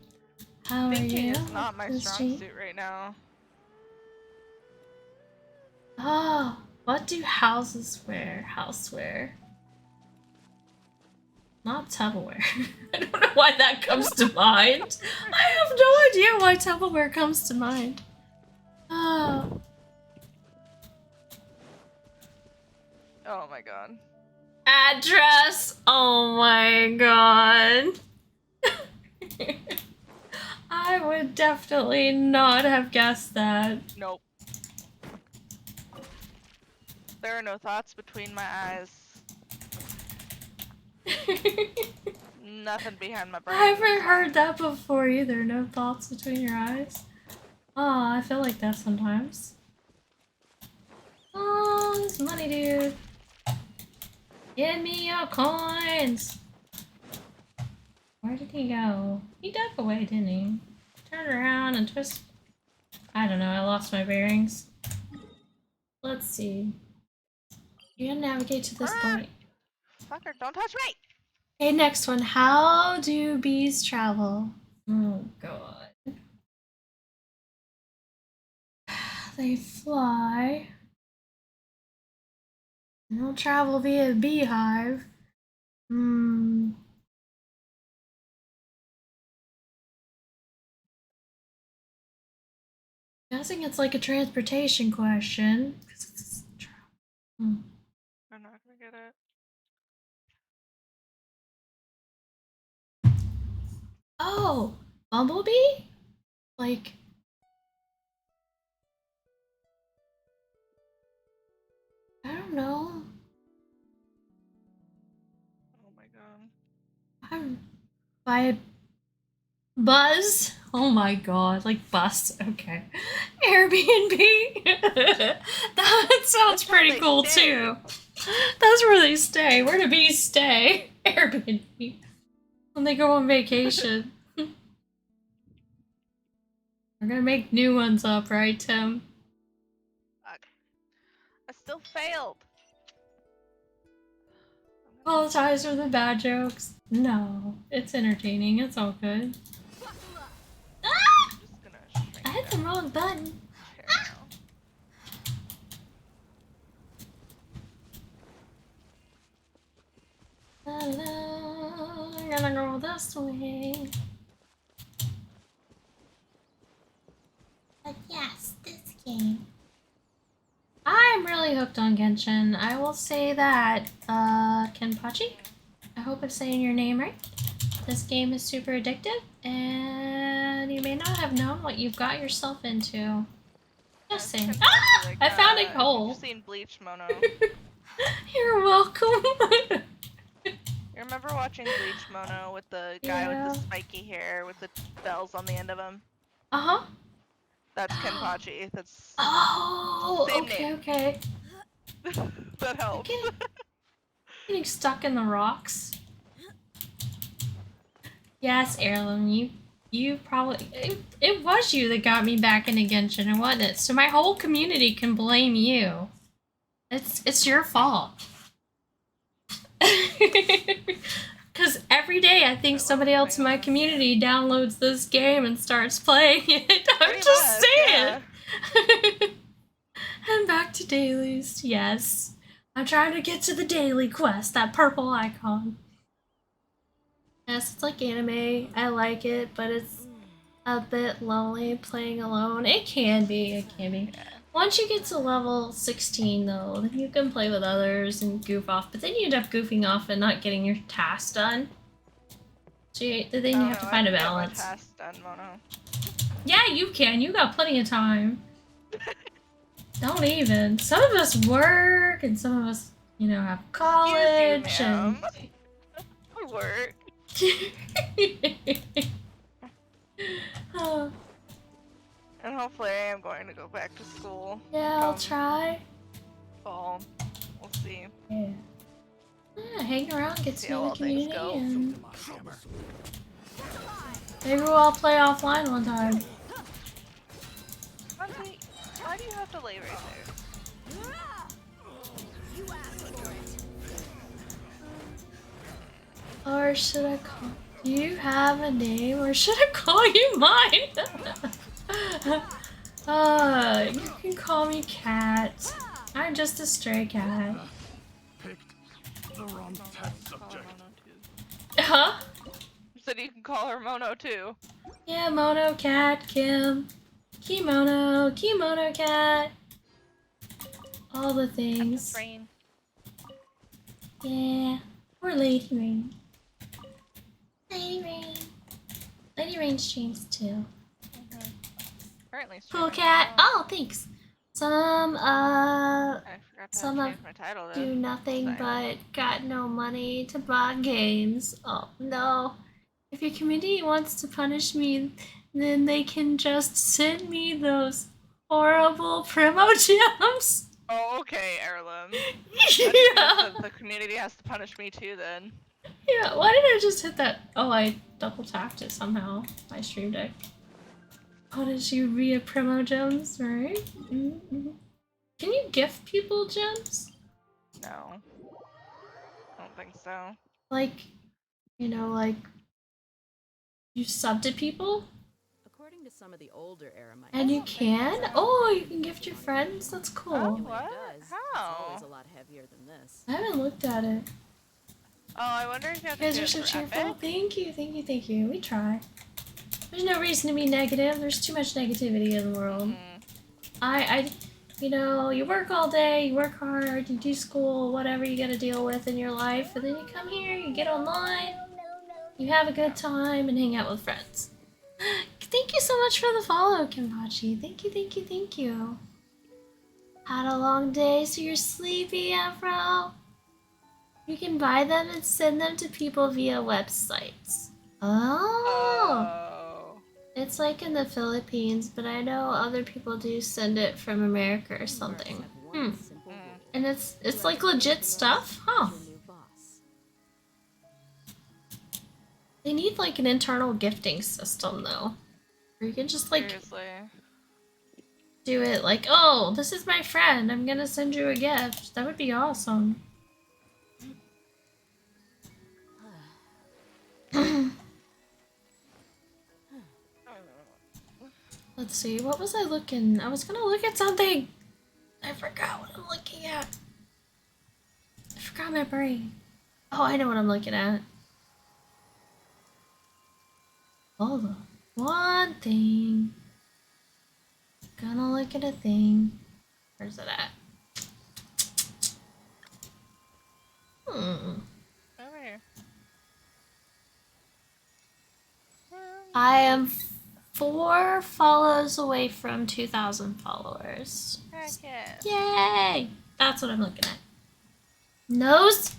How are Thinking you? is not my This strong cheat? suit right now. Oh, what do houses wear? Houseware. Not Tupperware. I don't know why that comes to mind. I have no idea why Tupperware comes to mind. Oh. Oh my god. Address. Oh my god. I would definitely not have guessed that. Nope. There are no thoughts between my eyes. Nothing behind my brain. I haven't heard that before either. No thoughts between your eyes. Oh, I feel like that sometimes. Oh, this money dude. Give me your coins. Where did he go? He ducked away, didn't he? Turn around and twist. I don't know, I lost my bearings. Let's see. You gotta navigate to this point. Fucker, don't touch me! Okay, next one. How do bees travel? Oh, God. They fly. They'll travel via beehive. Guessing it's like a transportation question. I'm not gonna get it. Oh, bumblebee? Like, I don't know. Oh my god. By Buzz? Oh my god, like bus. Okay. Airbnb? That sounds pretty cool too. That's where they stay. Where do bees stay? Airbnb. When they go on vacation. We're gonna make new ones up, right, Tim? Fuck. I still failed. Apologize for the bad jokes. No, it's entertaining. It's all good. Ah! Just gonna I hit the wrong button. La, la. gonna go this way. But yes, this game. I'm really hooked on Genshin. I will say that. Kenpachi? I hope I'm saying your name right. This game is super addictive, and you may not have known what you've got yourself into. Just saying. Kenpachi, Ah! like, I found a if hole. you've seen Bleach, Mono. You're welcome. You remember watching Bleach, Mono, with the guy with the spiky hair with the bells on the end of him? Uh-huh. That's Kenpachi. That's Oh, same okay, name. okay. That helps. Getting stuck in the rocks. Yes, Heirloom, you probably it was you that got me back into Genshin, wasn't it? So my whole community can blame you. It's your fault. Because every day I think somebody else in my community downloads this game and starts playing it. I'm just saying. Yeah. And back to dailies. Yes. I'm trying to get to the daily quest, that purple icon. Yes, it's like anime. I like it, but it's a bit lonely playing alone. It can be. Once you get to level 16, though, then you can play with others and goof off. But then you end up goofing off and not getting your tasks done. So then you have to find a balance. I can get my tasks done, Mono. Yeah, you can. You got plenty of time. Don't even. Some of us work, and some of us, have college. Excuse you, ma'am. I work. Oh. And hopefully I am going to go back to school. Yeah, I'll try. Fall. We'll see. Yeah. Hang around, get to know the community, and maybe we'll all play offline one time. Honestly, why do you have to lay right there? Or should I call? Do you have a name, or should I call you mine? You can call me Cat. I'm just a stray cat. Picked the wrong test subject. Huh? You said you can call her Mono too. Yeah, Mono, Cat, Kim, KimonoKat. All the things. Rain. Yeah, or Lady Rain. Lady Rain streams too. Currently Cool streaming Cat. now. Oh, thanks. Some I forgot to some change of my title to do nothing Simon. but got no money to buy games. Oh no. If your community wants to punish me, then they can just send me those horrible Primo gems. Oh, okay, Heirloom. Yeah. The community has to punish me too then. Yeah, why did I just hit that? Oh, I double tapped it somehow. My stream deck. Punish you via Primo gems, right? Mm-hmm. Can you gift people gems? No. I don't think so. Like, like you sub to people? According to some of the older era, And you can? Oh, you can gift your friends? That's cool. Oh, It what? does. It's How? always a lot heavier than this. I haven't looked at it. Oh, I wonder if you have You to guys do are it so for cheerful. Epic? Thank you. We try. There's no reason to be negative. There's too much negativity in the world. You work all day, you work hard, you do school, whatever you gotta deal with in your life, and then you come here, you get online, you have a good time, and hang out with friends. Thank you so much for the follow, Kenpachi. Thank you. Had a long day, so you're sleepy, Afro? You can buy them and send them to people via websites. Oh! It's like in the Philippines, but I know other people do send it from America or something. And it's like legit stuff? Huh. They need like an internal gifting system though. Where you can just like Seriously. do it like, oh, this is my friend, I'm gonna send you a gift. That would be awesome. Let's see, what was I looking? I was gonna look at something! I forgot what I'm looking at. I forgot my brain. Oh, I know what I'm looking at. Hold on. One thing. Gonna look at a thing. Where's it at? Over here. I am 4 follows away from 2,000 followers. Heck yeah. Yay! That's what I'm looking at. Nose?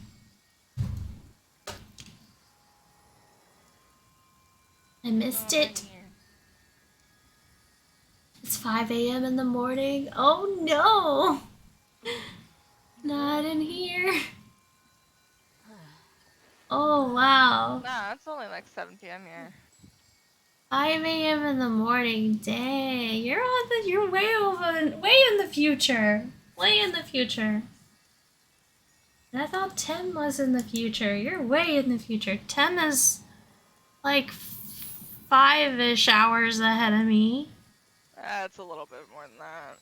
I missed Over it. here. It's 5 a.m. in the morning. Oh no! Not in here. Oh wow. Nah, it's only like 7 p.m. here. 5 a.m. in the morning. Dang, you're way in the future. Way in the future. And I thought 10 was in the future. You're way in the future. 10 is like 5-ish hours ahead of me. It's a little bit more than that.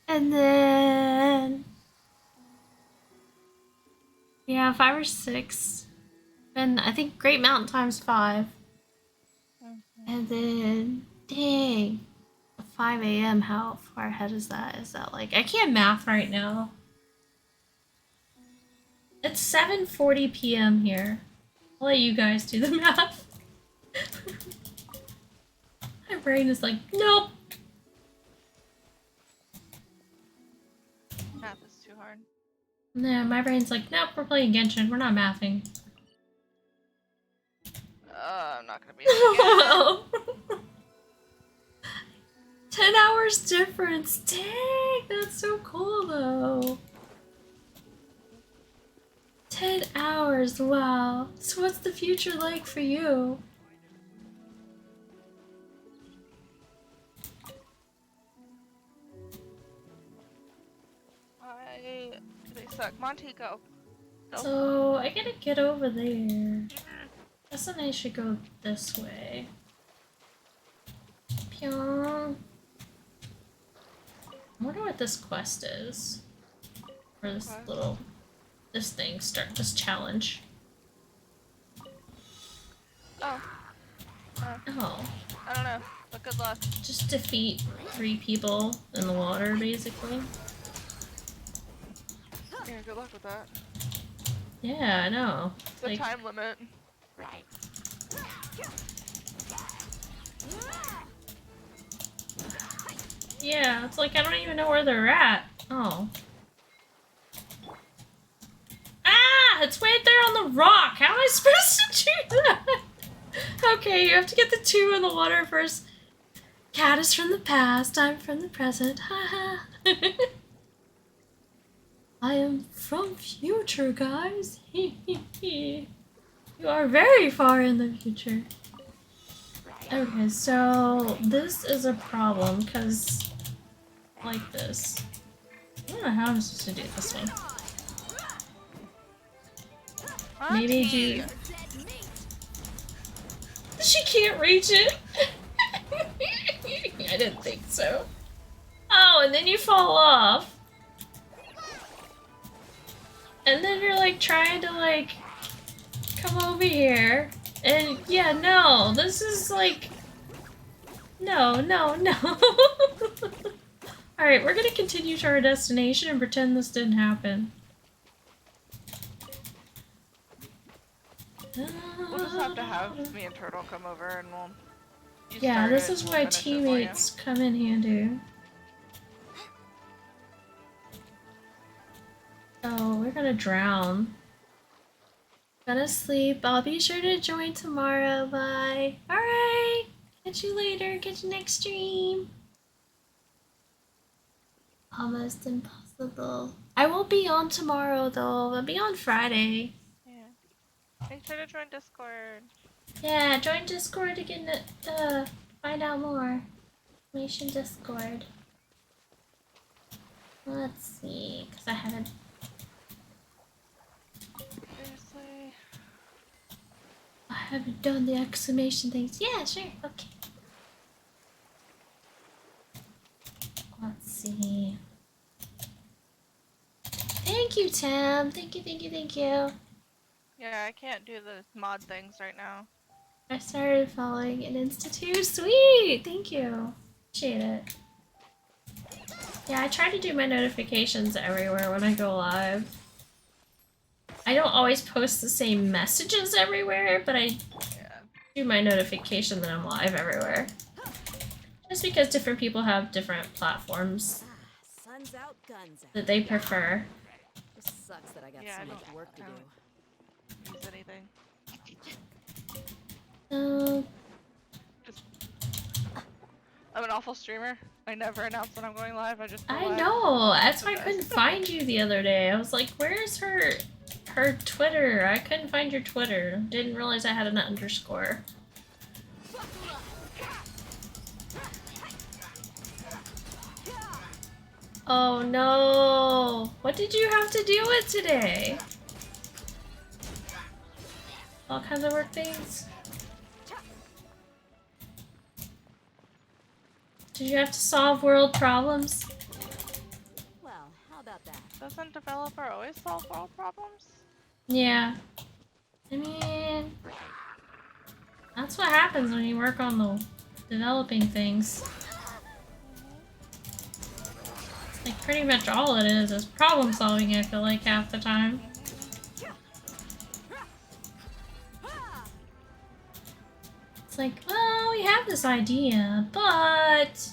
And then yeah, 5 or 6. And I think Great Mountain times 5. And then dang. 5 a.m. How far ahead is that? Is that like I can't math right now. It's 7:40 p.m. here. I'll let you guys do the math. My brain is like, nope. Math is too hard. Nah, my brain's like, nope, we're playing Genshin. We're not mathing. I'm not gonna be able to get 10 hours difference. Dang, that's so cool though. 10 hours, wow. So what's the future like for you? They suck. Monty, go. Go. So I gotta get over there. Guess then I should go this way. Pyong. I wonder what this quest is. Or this this challenge. Oh. Oh. I don't know, but good luck. Just defeat 3 people in the water, basically. Yeah, good luck with that. Yeah, I know. It's a time limit. Yeah, it's like I don't even know where they're at. Oh. Ah! It's right there on the rock! How am I supposed to do that? Okay, you have to get the 2 in the water first. Cat is from the past, I'm from the present. Haha. I am from future, guys. You are very far in the future. Okay, so this is a problem because like this. I don't know how I'm supposed to do it this way. Maybe do. She can't reach it. I didn't think so. Oh, and then you fall off. And then you're like trying to like come over here. And yeah, no, this is like no. Alright, we're gonna continue to our destination and pretend this didn't happen. We'll just have to have me and Turtle come over and we'll... Yeah, this is why teammates come in handy. Oh, we're gonna drown. Gonna sleep. I'll be sure to join tomorrow. Bye. Alright. Catch you later. Catch you next stream. Almost impossible. I won't be on tomorrow though. I'll be on Friday. Yeah. Make sure to join Discord. Yeah, join Discord to get find out more. Information Discord. Let's see, because I haven't. Seriously? I haven't done the exclamation things. Yeah, sure. Okay. Let's see. Thank you, Tim. Thank you. Yeah, I can't do the mod things right now. I started following an Insta too. Sweet! Thank you. Appreciate it. Yeah, I try to do my notifications everywhere when I go live. I don't always post the same messages everywhere, but I do my notification that I'm live everywhere. Just because different people have different platforms Sun's out, guns out. that they prefer. Just sucks that I got Yeah, so I much don't- work to I do. don't use anything. I'm an awful streamer. I never announce when I'm going live. I just go I live. know. That's why I The couldn't best. find you the other day. I was like, "Where's her Twitter?" I couldn't find your Twitter. Didn't realize I had an underscore. Oh no! What did you have to deal with today? All kinds of work things? Did you have to solve world problems? Well, how about that? Doesn't developer always solve world problems? Yeah. I mean, that's what happens when you work on the developing things. It's like pretty much all it is problem solving, I feel like, half the time. It's like, well, we have this idea, but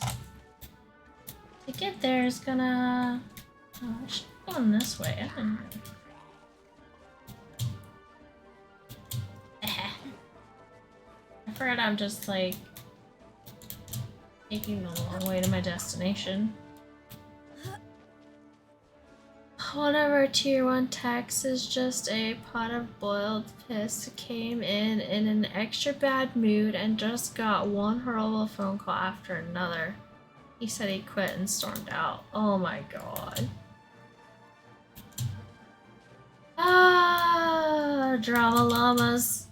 to get there is gonna... Oh, I should have gone this way. I didn't... I forgot I'm just, like, taking the long way to my destination. One of our tier 1 techs is just a pot of boiled piss, came in an extra bad mood and just got one horrible phone call after another. He said he quit and stormed out. Oh my god. Ah, drama llamas.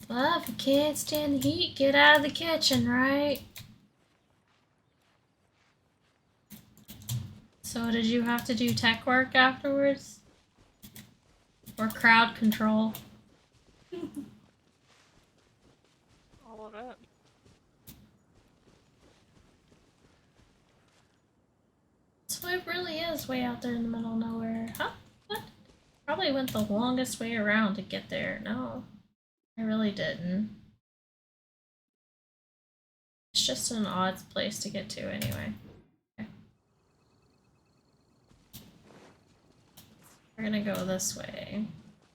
Well, if you can't stand the heat, get out of the kitchen, right? So did you have to do tech work afterwards? Or crowd control? All of it. So it really is way out there in the middle of nowhere. Huh? What? Probably went the longest way around to get there. No, I really didn't. It's just an odd place to get to anyway. Okay. We're gonna go this way.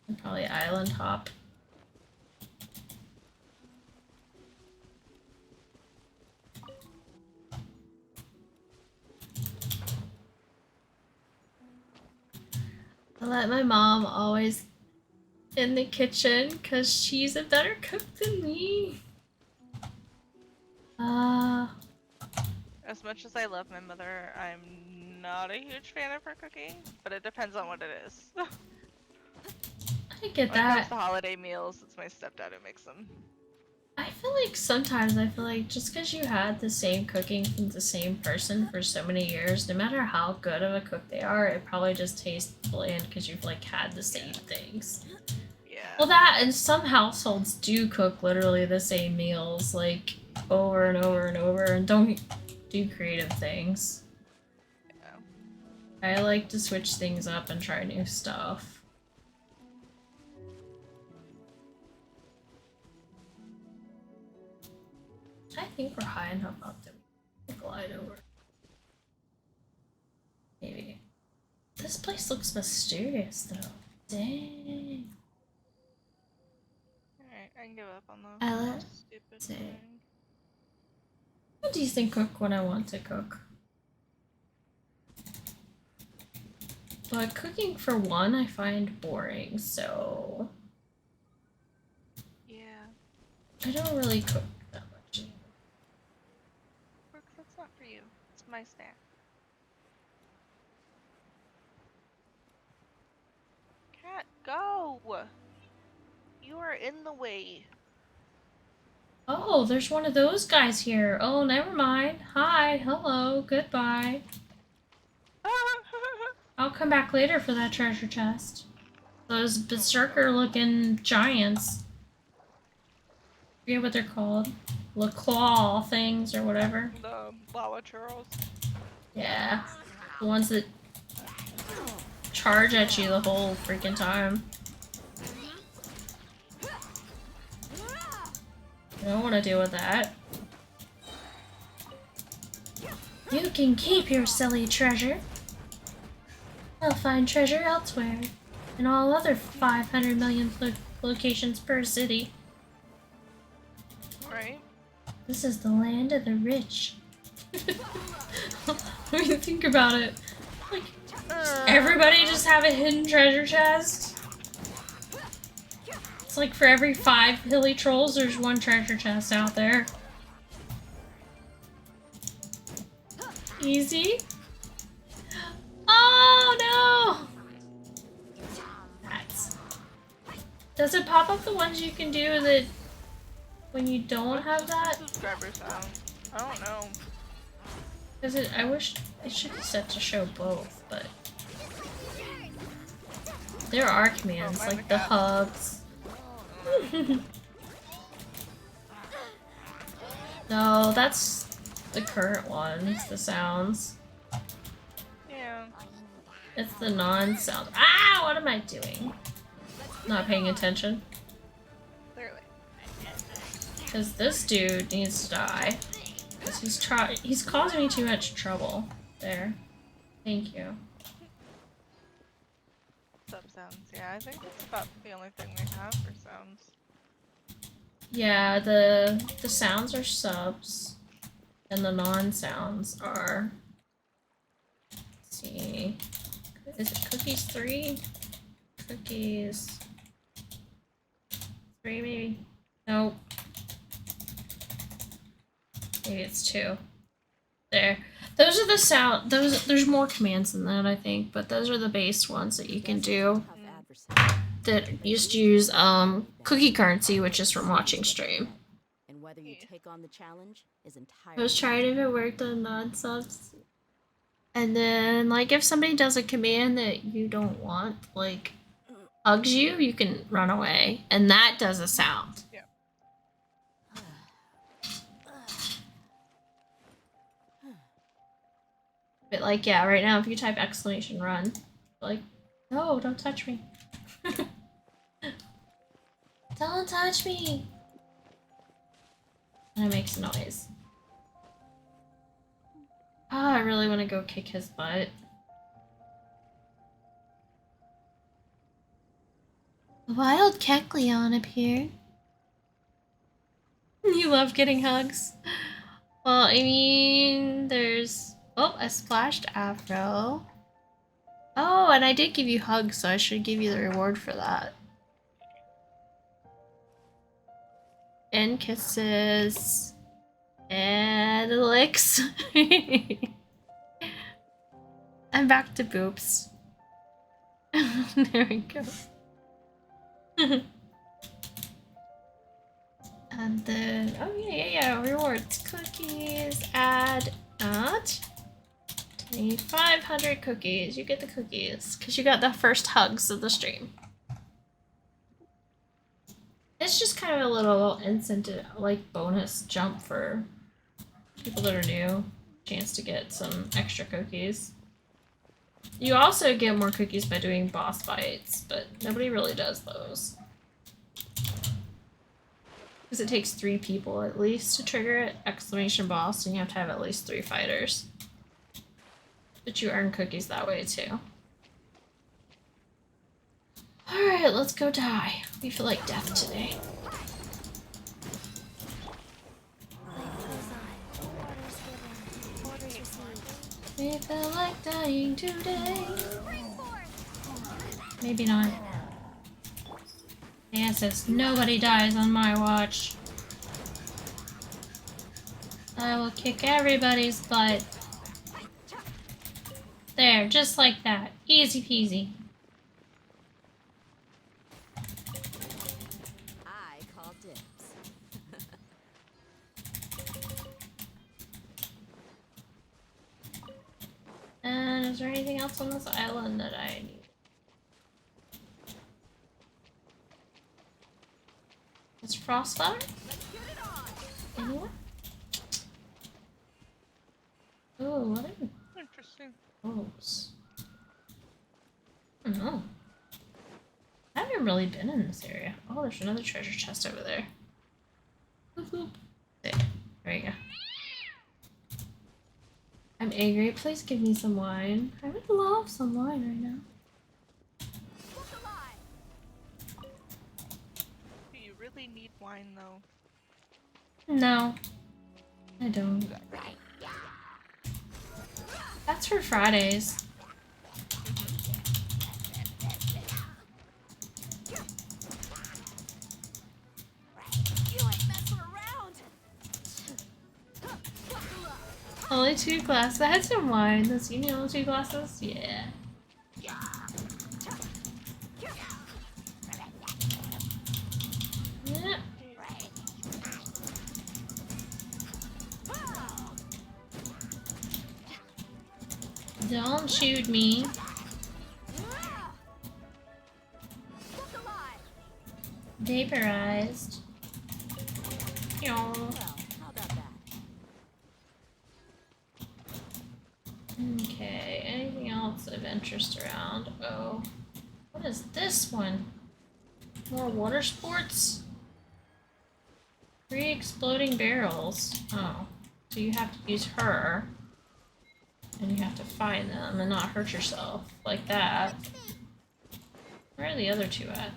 And probably island hop. I let my mom always in the kitchen because she's a better cook than me. As much as I love my mother, I'm not a huge fan of her cooking, but it depends on what it is. I get When it comes that. to holiday meals, it's my stepdad who makes them. I feel like sometimes just because you had the same cooking from the same person for so many years, no matter how good of a cook they are, it probably just tastes bland because you've like had the same things. Yeah. Well, that and some households do cook literally the same meals like over and over and over and don't do creative things. Yeah. I like to switch things up and try new stuff. I think we're high enough up that we can glide over. Maybe. This place looks mysterious though. Dang. Alright, I can give up on the Ella, stupid say. thing. I'm a decent cook when I want to cook. But cooking for one I find boring, so Yeah. I don't really cook that much. Brooks, that's not for you. It's my snack. Cat, go! You are in the way. Oh, there's one of those guys here. Oh, never mind. Hi, hello, goodbye. I'll come back later for that treasure chest. Those berserker-looking giants. I forget what they're called. La claw things or whatever. The lava churros. Yeah. The ones that charge at you the whole freaking time. I don't want to deal with that. You can keep your silly treasure. I'll find treasure elsewhere. In all other 500 million locations per city. Right? This is the land of the rich. When you think about it, like, everybody just have a hidden treasure chest? It's like for every 5 hilly trolls, there's 1 treasure chest out there. Easy? Oh no! That's... Does it pop up the ones you can do that when you don't have that? Subscriber sound. I don't know. Cause I wish it should be set to show both, but there are commands like the hugs. No, that's the current one. It's the sounds. Yeah. It's the non-sound. Ah! What am I doing? Not paying attention. Clearly. Cause this dude needs to die. Cause he's causing me too much trouble. There. Thank you. Sub sounds. Yeah, I think that's about the only thing they have for sounds. Yeah, the sounds are subs, and the non-sounds are. Let's see, is it cookies 3? Cookies 3 maybe? Nope. Maybe it's 2. There. Those are the sound. There's more commands than that, I think, but those are the base ones that you can do. That used to use cookie currency, which is from watching stream. And whether you take on the challenge is entirely. I was trying if it worked on non-subs. And then, like, if somebody does a command that you don't want, like, hugs you, you can run away. And that does a sound. Yeah. But, like, yeah, right now, if you type exclamation run, like, no, don't touch me. Don't touch me! And it makes a noise. Ah, I really want to go kick his butt. Wild Kecleon appeared. You love getting hugs. Well, I mean, there's... Oh, a splashed afro. Oh, and I did give you hugs, so I should give you the reward for that. And kisses. And licks. I'm back to boobs. There we go. And then, oh yeah, rewards. Cookies, add. 500 cookies. You get the cookies because you got the first hugs of the stream. It's just kind of a little incentive, like bonus jump for people that are new. Chance to get some extra cookies. You also get more cookies by doing boss fights, but nobody really does those. Because it takes 3 people at least to trigger it. Exclamation boss, and you have to have at least 3 fighters. But you earn cookies that way too. Alright, let's go die. We feel like death today. We feel like dying today. Maybe not. Yeah, it says nobody dies on my watch. I will kick everybody's butt. There, just like that. Easy peasy. I call dibs. And is there anything else on this island that I need? Is Frostfire? Anyone? Oh, what are Interesting. those? I don't know. I haven't really been in this area. Oh, there's another treasure chest over there. Whoop. There you go. I'm angry. Please give me some wine. I would love some wine right now. Do you really need wine though? No, I don't. That's for Fridays. You ain't messing around. Only 2 glasses. I had some wine. Does you need only 2 glasses? Yeah. Yeah. Don't shoot me. Vaporized. Yo. Well, how about that? Okay, anything else of interest around? Oh. What is this one? More water sports? 3 exploding barrels. Oh. So you have to use her. And you have to find them and not hurt yourself like that. Where are the other 2 at?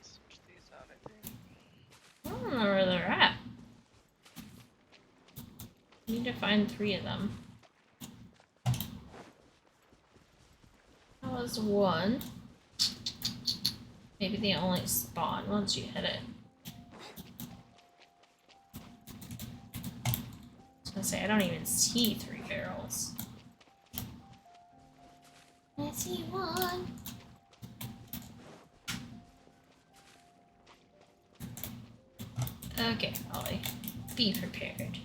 Switch these out, I think. I don't know where they're at. You need to find 3 of them. That was 1. Maybe they only spawn once you hit it. I was gonna say, I don't even see 3 barrels. I see 1. Okay, Ollie. Be prepared.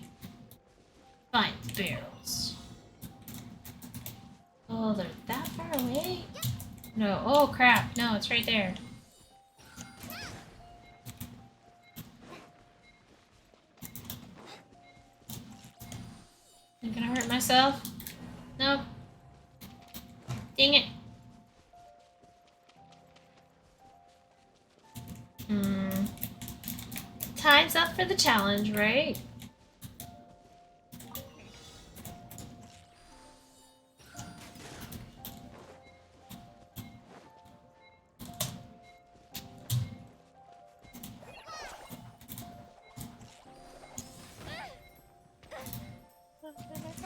Find the barrels. Oh, they're that far away? No. Oh, crap. No, it's right there. I'm gonna hurt myself. Nope. Dang it. Time's up for the challenge, right?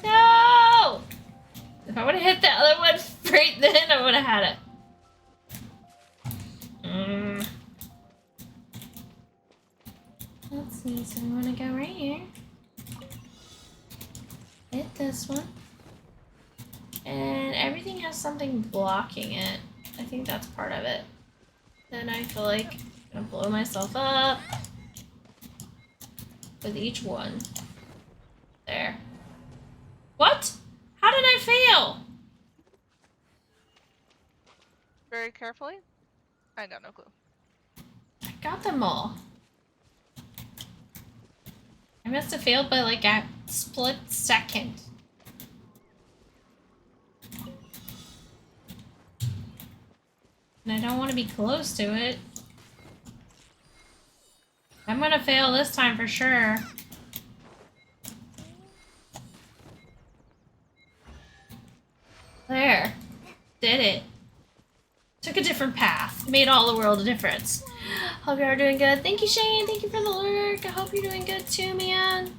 No! If I would have hit the other one right then, I would have had it. Let's see, so we want to go right here. Hit this one. And everything has something blocking it. I think that's part of it. Then I feel like I'm gonna blow myself up with each one. There. What? How did I fail? Very carefully. I got no clue. I got them all. I must have failed by like a split second. And I don't want to be close to it. I'm gonna fail this time for sure. There. Did it. Took a different path. Made all the world a difference. Hope you are doing good. Thank you, Shane. Thank you for the lurk. I hope you're doing good too, man.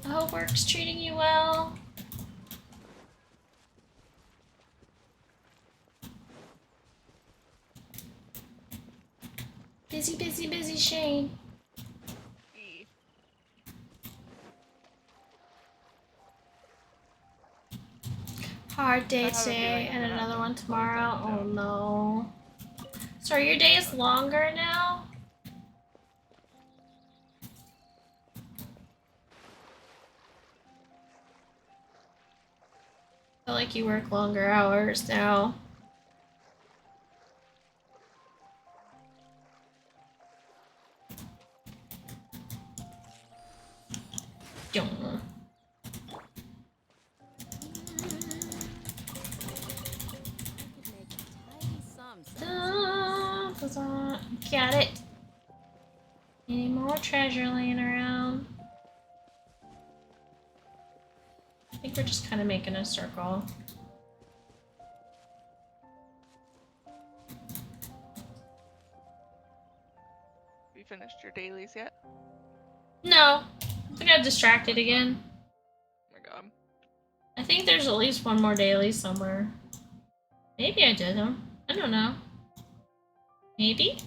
I hope work's treating you well. Busy, busy, busy, Shane. Hard day today and another one tomorrow. Oh no. So are your days longer now? I feel like you work longer hours now. Don't. Got it. Any more treasure laying around? I think we're just kind of making a circle. Have you finished your dailies yet? No, I got distracted again. Oh my god. I think there's at least one more daily somewhere. Maybe I did them. I don't know. Maybe?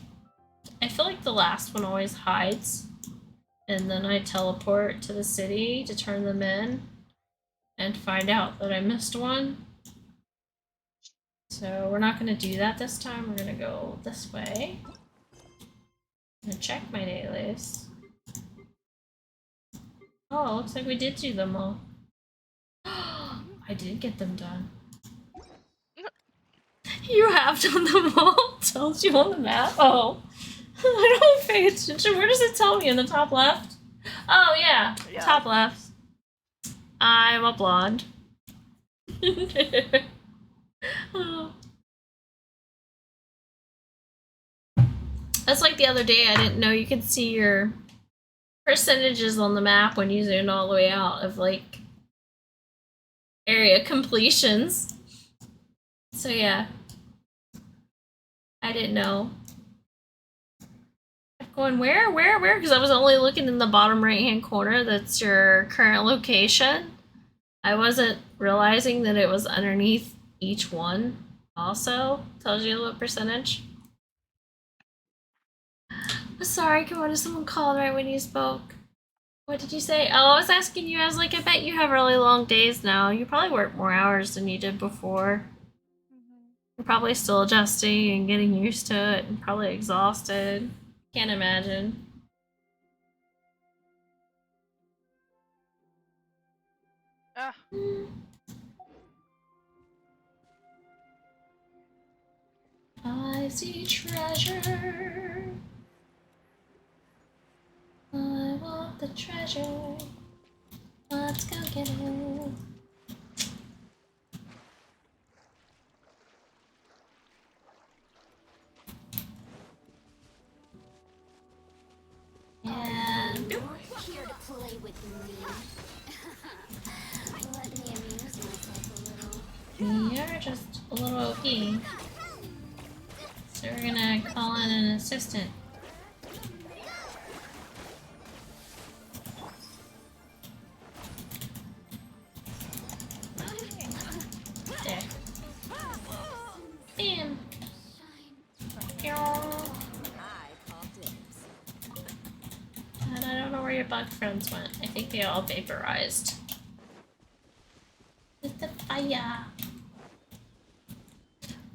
I feel like the last one always hides. And then I teleport to the city to turn them in. And find out that I missed one. So we're not going to do that this time. We're going to go this way. I'm going to check my dailies. Oh, looks like we did do them all. I did get them done. You have done them all? Tells you on the map? Oh. I don't pay attention. Where does it tell me? In the top left? Oh, yeah. Top left. I'm a blonde. Oh. That's like the other day, I didn't know you could see your percentages on the map when you zoomed all the way out of like area completions. So yeah. I didn't know. I'm going where? Because I was only looking in the bottom right hand corner. That's your current location. I wasn't realizing that it was underneath each one. Also tells you what percentage. Sorry, Kimono, someone called right when you spoke. What did you say? Oh, I was asking you, I was like, I bet you have really long days now. You probably work more hours than you did before. You're probably still adjusting and getting used to it and probably exhausted. Can't imagine. Ah. I see treasure. I want the treasure. Let's go get it. Yeah. Here to play with me. Let me amuse myself a little. You're just a little OP. So we're gonna call in an assistant. There. Bam. And I don't know where your bug friends went. I think they all vaporized. With the fire.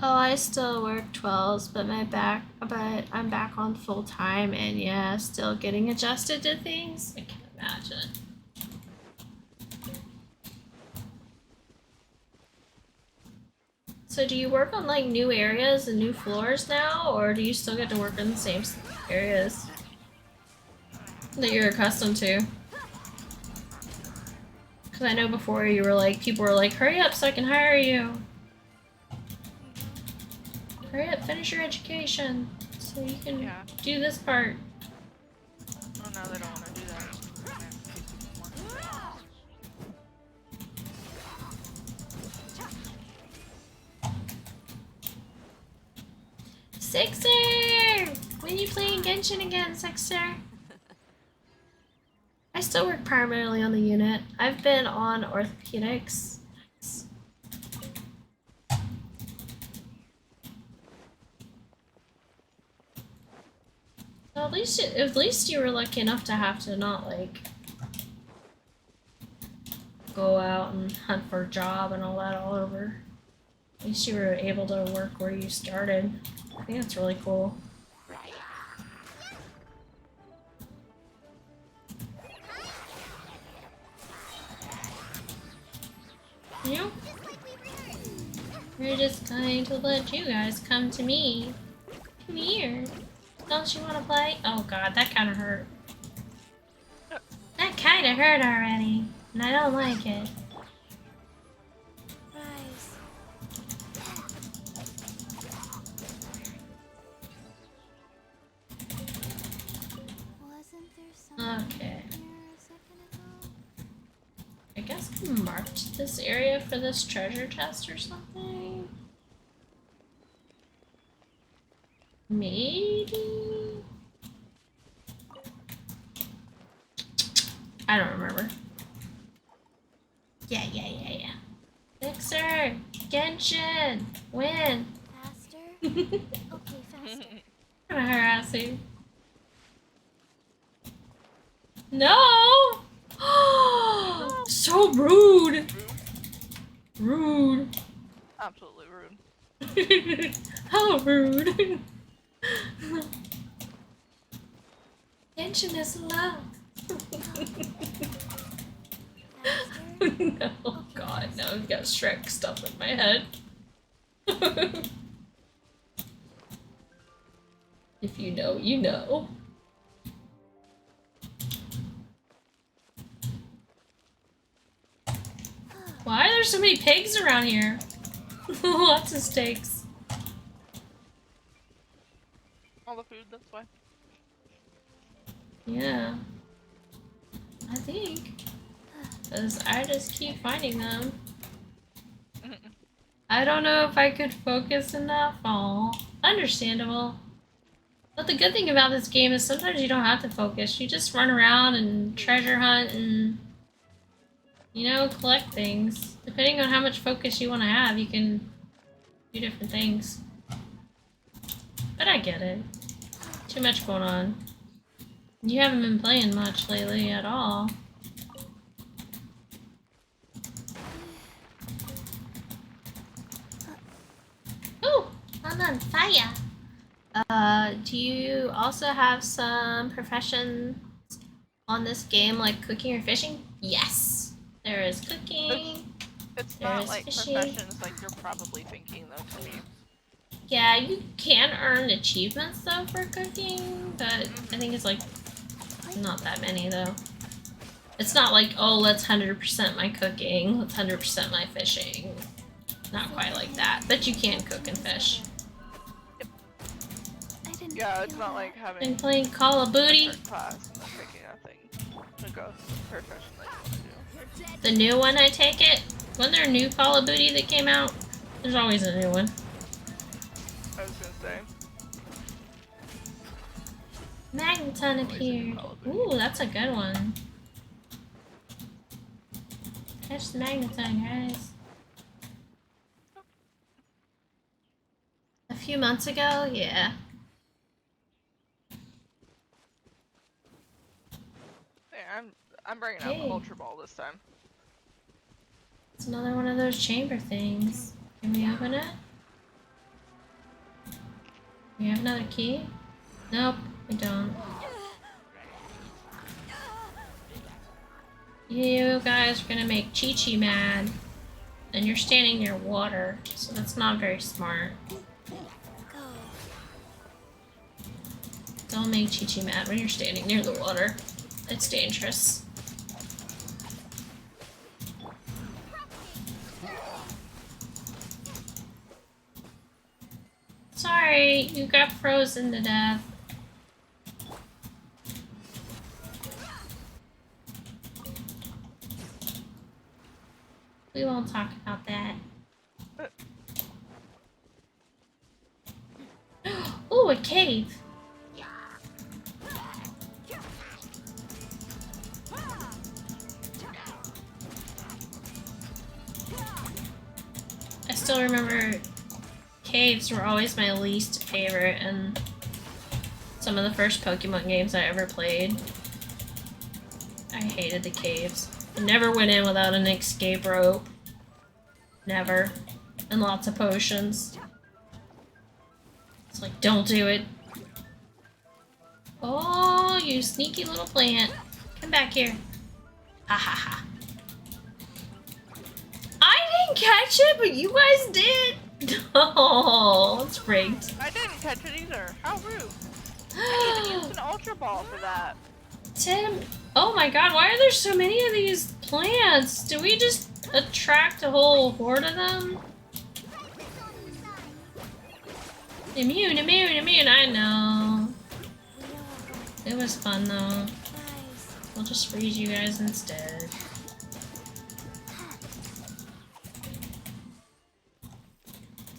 Oh, I still work 12s, but I'm back on full time, and yeah, still getting adjusted to things. I can imagine. So do you work on like new areas and new floors now, or do you still get to work in the same areas that you're accustomed to? Because I know before you were like, people were like, hurry up so I can hire you. Hurry up, finish your education so you can do this part. Oh no, they don't want to do that. 6er! When are you playing Genshin again, 6er? I still work primarily on the unit. I've been on orthopedics. Nice. Well, at least you were lucky enough to have to not like go out and hunt for a job and all that all over. At least you were able to work where you started. I think that's really cool. You? We're just going to let you guys come to me. Come here. Don't you want to play? Oh god, that kind of hurt. That kind kinda hurt already, and I don't like it. Rise. Wasn't there something Okay. here a second ago? I guess I marked this area for this treasure chest or something. Maybe? I don't remember. Yeah. Fixer! Genshin! Win! Faster? I'm Okay, faster. gonna harass you. No! So rude! Rude. Absolutely rude. How rude. Genshin is love. Faster? No, God, now I've got Shrek stuff in my head. If you know, you know. Why are there so many pigs around here? Lots of steaks. All the food, that's why. Yeah. I think. Because I just keep finding them. I don't know if I could focus enough. Aw. Understandable. But the good thing about this game is sometimes you don't have to focus. You just run around and treasure hunt and, you know, collect things. Depending on how much focus you want to have, you can do different things. But I get it. Too much going on. You haven't been playing much lately at all. Ooh, I'm on fire. Do you also have some professions on this game, like cooking or fishing? Yes. There is cooking. It's There not is like fishing. professions like you're probably thinking though to me. Yeah, you can earn achievements though for cooking, but I think it's like not that many though. It's not like, oh, let's 100% my cooking, let's 100% my fishing. Not quite like that, but you can cook and fish. I didn't Yeah, it's feel not that. like having Been playing Call of Booty. a class and then picking a thing to go profession that you want to do. The new one, I take it. Wasn't there a new Call of Booty that came out? There's always a new one. I was gonna say. Magneton appeared. Ooh, that's a good one. Catch the Magneton, guys. A few months ago, yeah. Yeah, I'm bringing out Hey. the Ultra Ball this time. It's another one of those chamber things. Can we open it? We have another key? Nope, we don't. You guys are gonna make Chi-Chi mad. And you're standing near water, so that's not very smart. Go. Don't make Chi-Chi mad when you're standing near the water. It's dangerous. Sorry, you got frozen to death. We won't talk about that. Ooh, a cave. I still remember caves were always my least favorite in some of the first Pokemon games I ever played. I hated the caves. I never went in without an escape rope. Never. And lots of potions. It's like, don't do it. Oh, you sneaky little plant. Come back here. Ha ha ha. I didn't catch it, but you guys did. Oh, it's rigged. I didn't catch it either. How rude. I even used an Ultra Ball for that. Tim. Oh my god, why are there so many of these plants? Do we just attract a whole horde of them? Immune, immune, immune, I know. It was fun though. We'll just freeze you guys instead.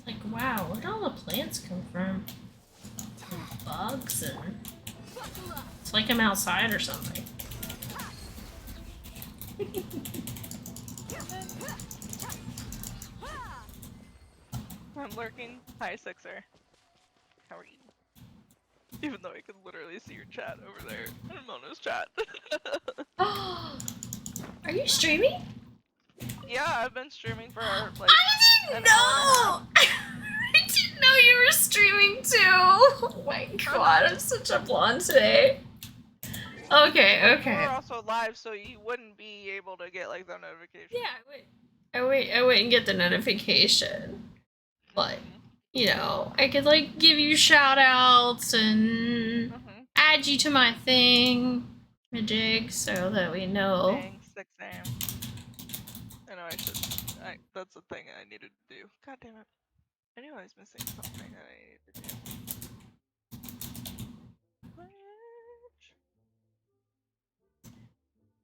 Like, wow, where'd all the plants come from? And bugs and... It's like I'm outside or something. I'm lurking. Hi, Sixer. How are you? Even though I can literally see your chat over there in Mono's chat. Are you streaming? Yeah, I've been streaming for like I didn't know! I didn't know you were streaming too! Oh my god, I'm such a blonde today. Okay, okay. We're also live, so you wouldn't be able to get like the notification. Yeah, I wouldn't get the notification. But, you know, I could like give you shout outs and add you to my thing, a jig, so that we know. Dang, 6 a.m. I know I should. That's the thing I needed to do. God damn it. I knew I was missing something that I needed to do.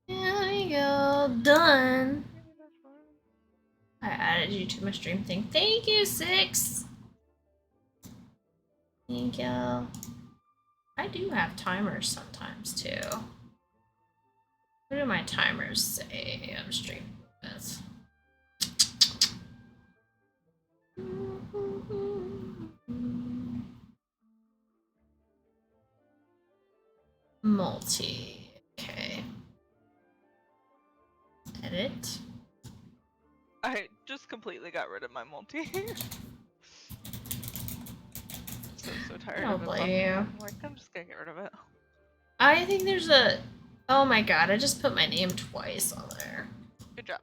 There we go, done. I added you to my stream thing. Thank you, 6. Thank you. I do have timers sometimes too. What do my timers say I'm streaming with? Multi. Okay. Edit. I just completely got rid of my multi. so tired I don't of it. blame you. I'm like, I'm just gonna get rid of it. I think there's a... Oh my god, I just put my name twice on there. Good job.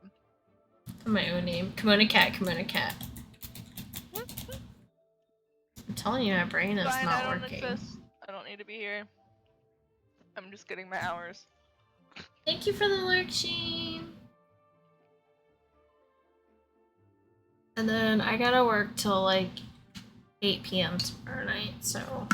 Put my own name. KimonoKat, KimonoKat. I'm telling you, my brain is Fine, not I don't working. exist. I don't need to be here. I'm just getting my hours. Thank you for the lurk, Sheen. And then I gotta work till like 8 p.m. tomorrow night, so...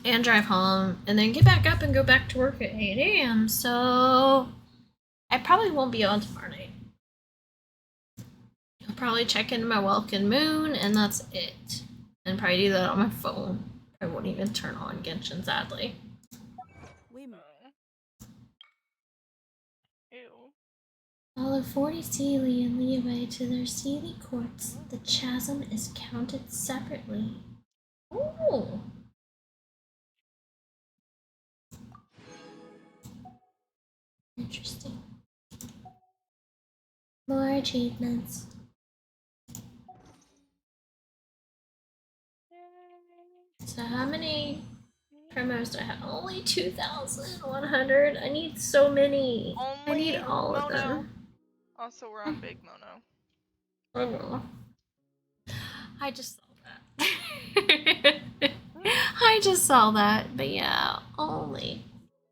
And drive home, and then get back up and go back to work at 8 a.m. So I probably won't be on tomorrow night. I'll probably check into my Welkin Moon, and that's it. And probably do that on my phone. I won't even turn on Genshin, sadly. Ew. All of 40 Seelie and leeway to their Seelie courts. The chasm is counted separately. Ooh. Interesting. More achievements. So how many promos do I have? Only 2,100. I need so many. I need all of them. Also, we're on Big Mono. I know. I just saw that. I just saw that, but yeah, only.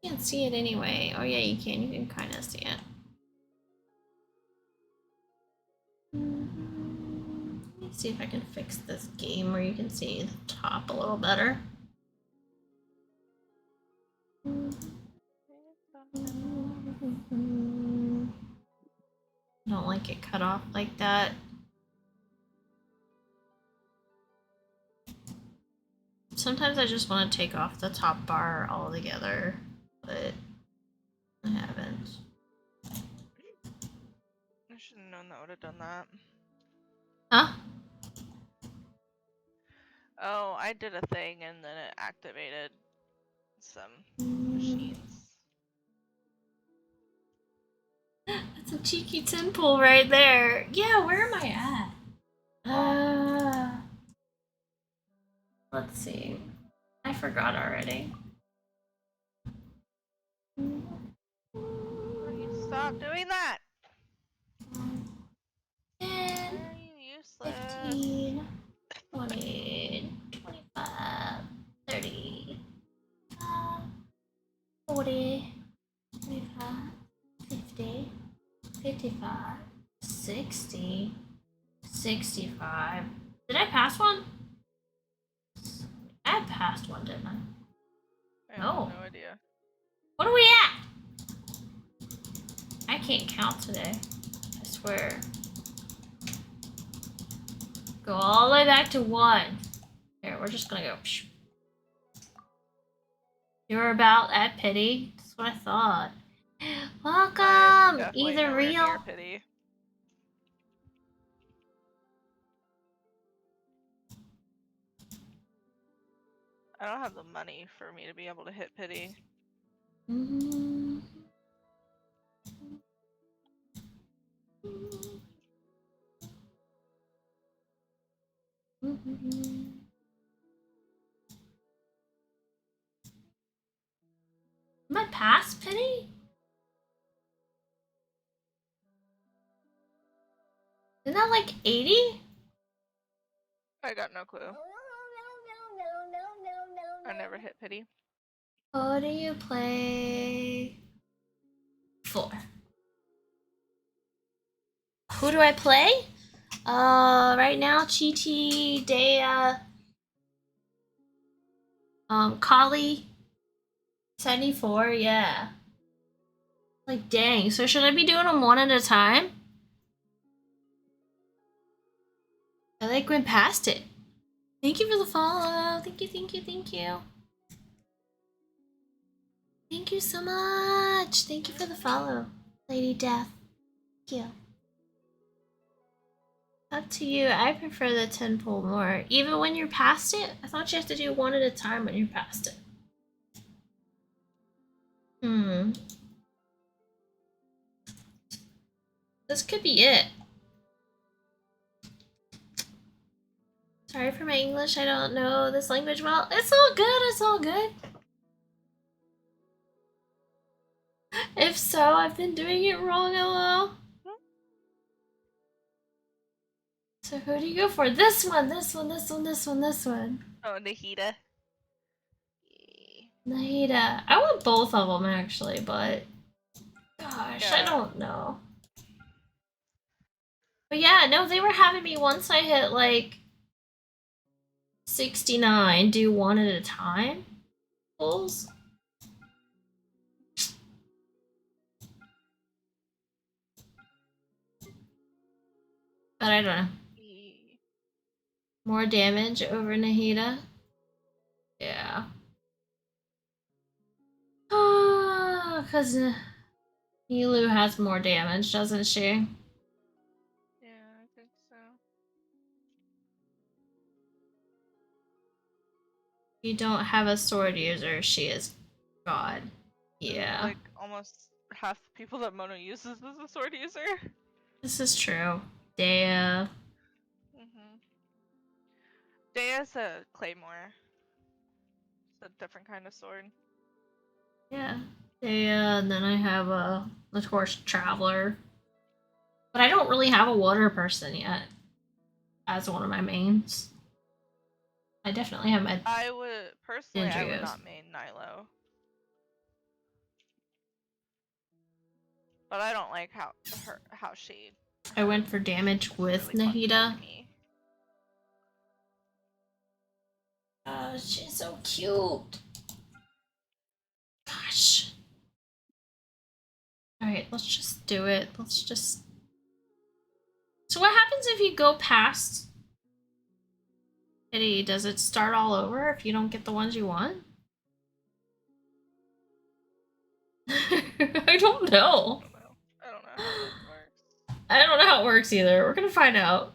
You can't see it anyway. Oh yeah, you can. You can kind of see it. Let me see if I can fix this game where you can see the top a little better. I don't like it cut off like that. Sometimes I just want to take off the top bar altogether, but I haven't. I should have known that would have done that. Huh? Oh, I did a thing and then it activated some machines. That's a cheeky temple right there. Yeah, where am I at? Let's see. I forgot already. Stop doing that! 10, Are you useless? 15, 20. 55, 60, 65. Did I pass one? I passed one, didn't I? I have No. no idea. What are we at? I can't count today. I swear. Go all the way back to 1. Here, we're just gonna go. Psh. You're about at pity. That's what I thought. I'm Welcome! definitely Either nowhere real. near pity. I don't have the money for me to be able to hit pity. Mm-hmm. Am I past pity? Isn't that like 80? I got no clue. I never hit pity. What do you play for? Who do I play? Right now, Chi-Chi, Dea, Kali, 74, yeah. Like, dang, so should I be doing them one at a time? I like went past it. Thank you for the follow. Thank you, thank you, thank you. Thank you so much. Thank you for the follow, Lady Death. Thank you. Up to you. I prefer the 10 pull more. Even when you're past it? I thought you have to do one at a time when you're past it. This could be it. Sorry for my English. I don't know this language well. It's all good. It's all good. If so, I've been doing it wrong, lol. So who do you go for? This one, this one, this one, this one, this one. Oh, Nahida. Nahida. I want both of them actually, but gosh, Yeah. I don't know. But yeah, no, they were having me once I hit like 69, do one at a time. Pulls. But I don't know. More damage over Nahida. Yeah. Because Nilu has more damage, doesn't she? Yeah, I think so. You don't have a sword user, she is God. Yeah. Like almost half the people that Mono uses is a sword user. This is true. Dea. Dea's a claymore. It's a different kind of sword. Yeah. Dea, and then I have of course, Traveler. But I don't really have a water person yet as one of my mains. I definitely have my. I would personally, I would Ninjas. not main Nilo, but I don't like how she. I went for damage with really Nahida. me. Oh, she's so cute. Gosh. Alright, let's just do it. Let's just. So, what happens if you go past Pity? Does it start all over if you don't get the ones you want? I don't know. I don't know how it works. I don't know how it works either. We're gonna find out.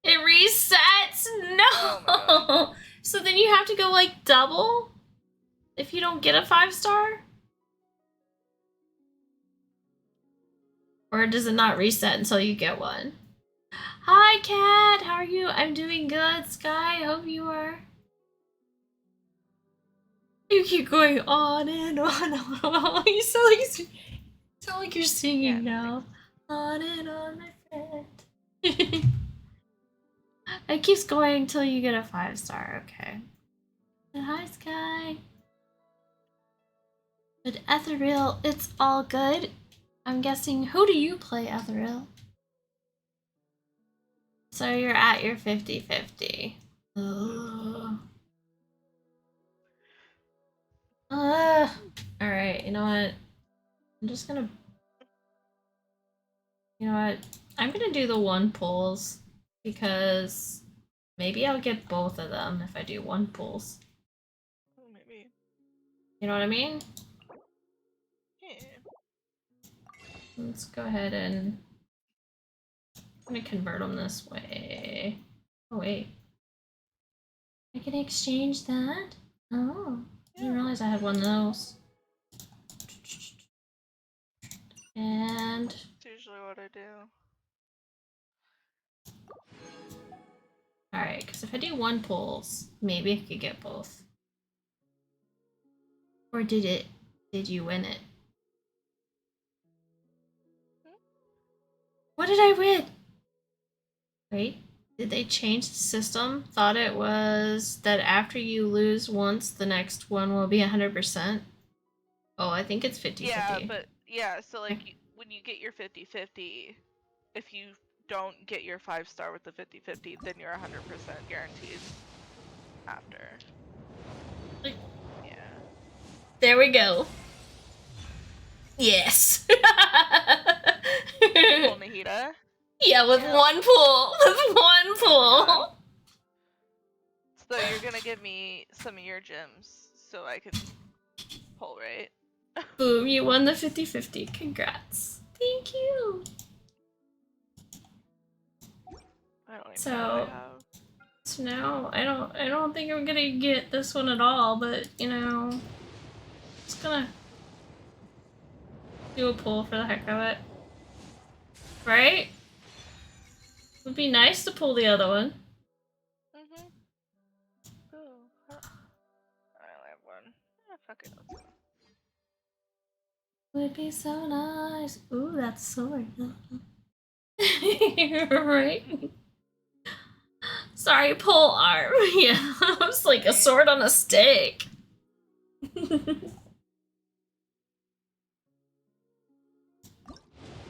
It resets? No! Oh so then you have to go like double? If you don't get a 5-star? Or does it not reset until you get one? Hi, Kat! How are you? I'm doing good, Sky. I hope you are. You keep going on and on and on. You sound like you're singing now. On and on, my friend. It keeps going until you get a 5-star. Okay. Hi, Sky. But Ethereal, it's all good. I'm guessing, who do you play, Etheril? So you're at your 50-50. Alright, you know what? I'm just gonna... You know what? I'm gonna do the 1 pulls, because maybe I'll get both of them if I do 1 pulls. Maybe. You know what I mean? Yeah. Let's go ahead and... I'm gonna convert them this way. Oh wait. I can exchange that? Oh. I didn't realize I had one of those. And... That's usually what I do. Alright, because if I do 1 pulls, maybe I could get both. Or did you win it? What did I win? Wait, did they change the system? Thought it was that after you lose once, the next one will be 100%. Oh, I think it's 50-50. Yeah, but yeah, so like when you get your 50-50, if you don't get your 5-star with the 50-50, then you're 100% guaranteed after. Like, yeah. There we go. Yes. Pull Nahida. Yeah, with 1 pull. With 1 pull. Yeah. So you're gonna give me some of your gems so I can pull, right? Boom, you won the 50-50. Congrats. Thank you. I don't even So- know what I have. So now I don't think I'm gonna get this one at all, but you know, just gonna do a pull for the heck of it. Right? Would be nice to pull the other one. Mhm. Ooh, huh. I only have 1. Fuck it, let's go. Would be so nice. Ooh, that's sword. Right? Sorry, pole arm. Yeah, it was like a sword on a stick.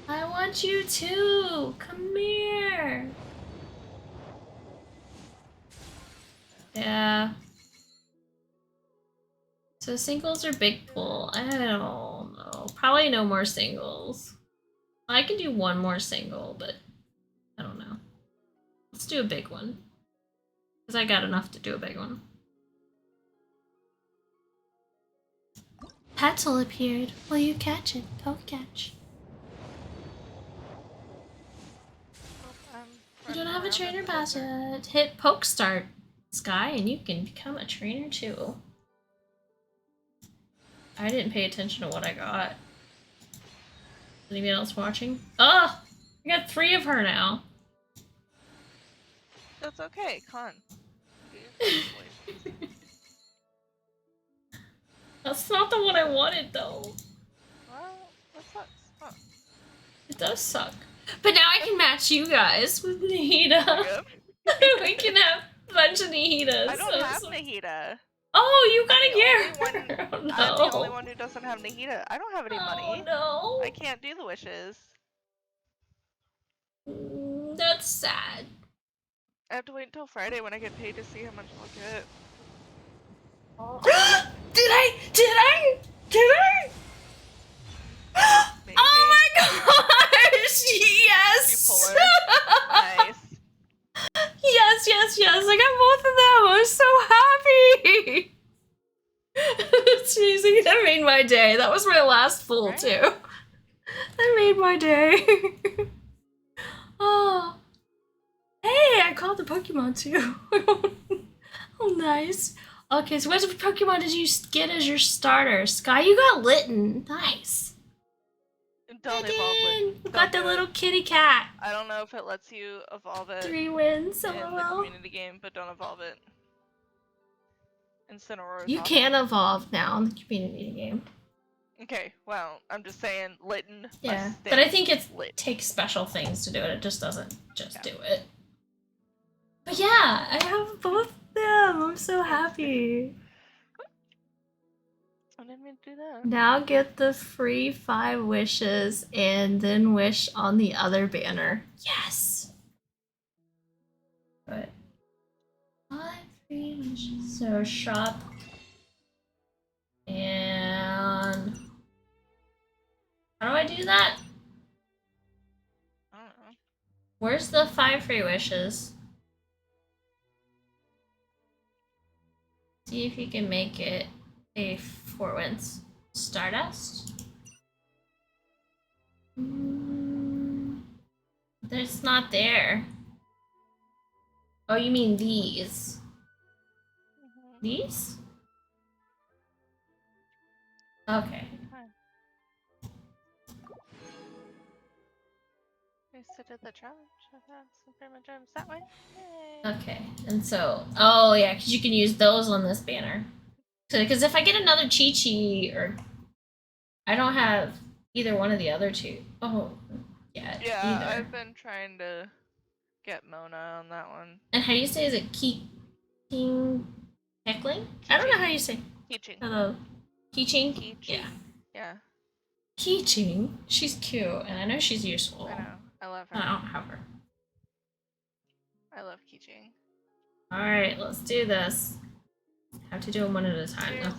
I want you too. Come here. Yeah. So singles or big pool? I don't know. Probably no more singles. I can do 1 more single, but I don't know. Let's do a big one. Because I got enough to do a big one. Petal appeared. Will you catch it? Poke catch. You don't have a trainer pass yet. Hit poke start, Sky, and you can become a trainer too. I didn't pay attention to what I got. Anybody else watching? Oh! I got 3 of her now. That's okay, Con. That's not the one I wanted though. Well, that sucks. Huh. It does suck. But now I can match you guys with Nahida. Yep. We can have a bunch of Nahidas. I don't have Nahida. Oh, you gotta I'm get her. Oh, no. I'm the only one who doesn't have Nahida. I don't have any Oh money. no. I can't do the wishes. That's sad. I have to wait until Friday when I get paid to see how much I'll get. Did I? Maybe. Oh my gosh! Yes! You pull her. Nice. Yes! I got both of them! I'm so happy! Jeez, that made my day. That was my last pull, Right. too. That made my day. Oh. Hey, I caught the Pokemon, too. Oh, nice. Okay, so what Pokemon did you get as your starter? Sky, you got Litten. Nice. Don't evolve it. We got the little kitty cat. I don't know if it lets you evolve it 3 wins, in the LOL. community game, but don't evolve it. Incineroar is You awesome. can evolve now in the community game. Okay, well, I'm just saying, Litten. Yeah, must but I stay think it lit. takes special things to do it. It just doesn't just Yeah. do it. But yeah, I have both of them. I'm so happy. wanted me to do that. Now get the free 5 wishes and then wish on the other banner. Yes! But 5 free wishes. So shop and how do I do that? I don't know. Where's the 5 free wishes? See if you can make it a 4 wins. Stardust? It's not there. Oh, you mean these? These? Okay. I said the challenge. That's some frame of gems that way. Yay. Okay, and so, oh yeah, because you can use those on this banner. Because if I get another Chi-Chi, or I don't have either one of the other two. Oh, yeah, Yeah, either. I've been trying to get Mona on that one. And how do you say, is it King Heckling? I don't know how you say. Teaching. Hello. Keychain? Keychain. Yeah. Yeah. Keychain? She's cute, and I know she's useful. I know. I love her. I don't have her. I love Keychain. Alright, let's do this. Have to do them one at a time, though.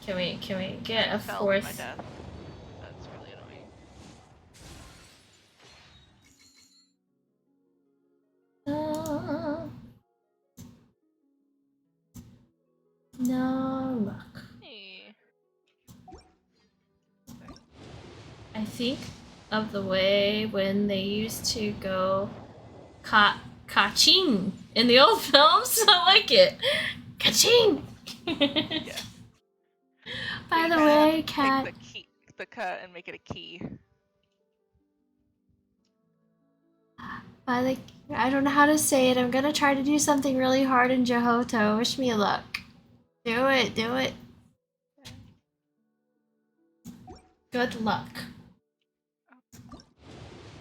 Seriously. Can we get a Fell to fourth? my death. That's really annoying. No luck. Hey. I think of the way when they used to go ka-ching in the old films. I like it. Ka-ching! Yeah. By You the gotta way, Kat. Take the cut and make it a key. I don't know how to say it. I'm gonna try to do something really hard in Johto. Wish me luck. Do it, do it. Good luck.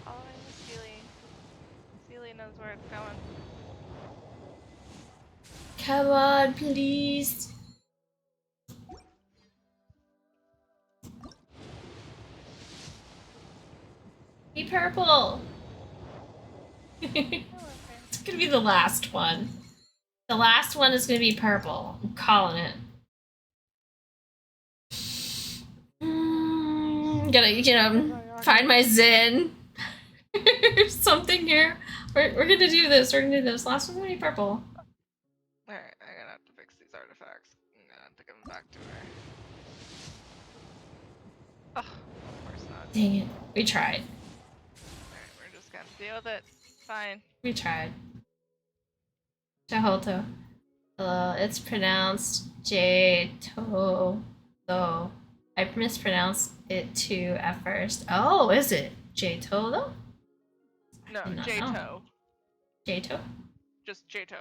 Following the Sealy. Sealy knows where it's going. Come on, please. Be purple. It's gonna be the last one. The last one is gonna be purple. I'm calling it. Gotta, find my Zen. or something here. We're gonna do this. We're gonna do this. Last one's gonna be purple. Alright, I'm gonna have to fix these artifacts. I'm gonna have to give them back to her. Oh, of course not. Dang it. We tried. Alright, we're just gonna deal with it. Fine. We tried. Johto. It's pronounced J-to. Though. I mispronounced it too at first. Oh, is it? J-to though? No, J-to. J-to? Just J-to.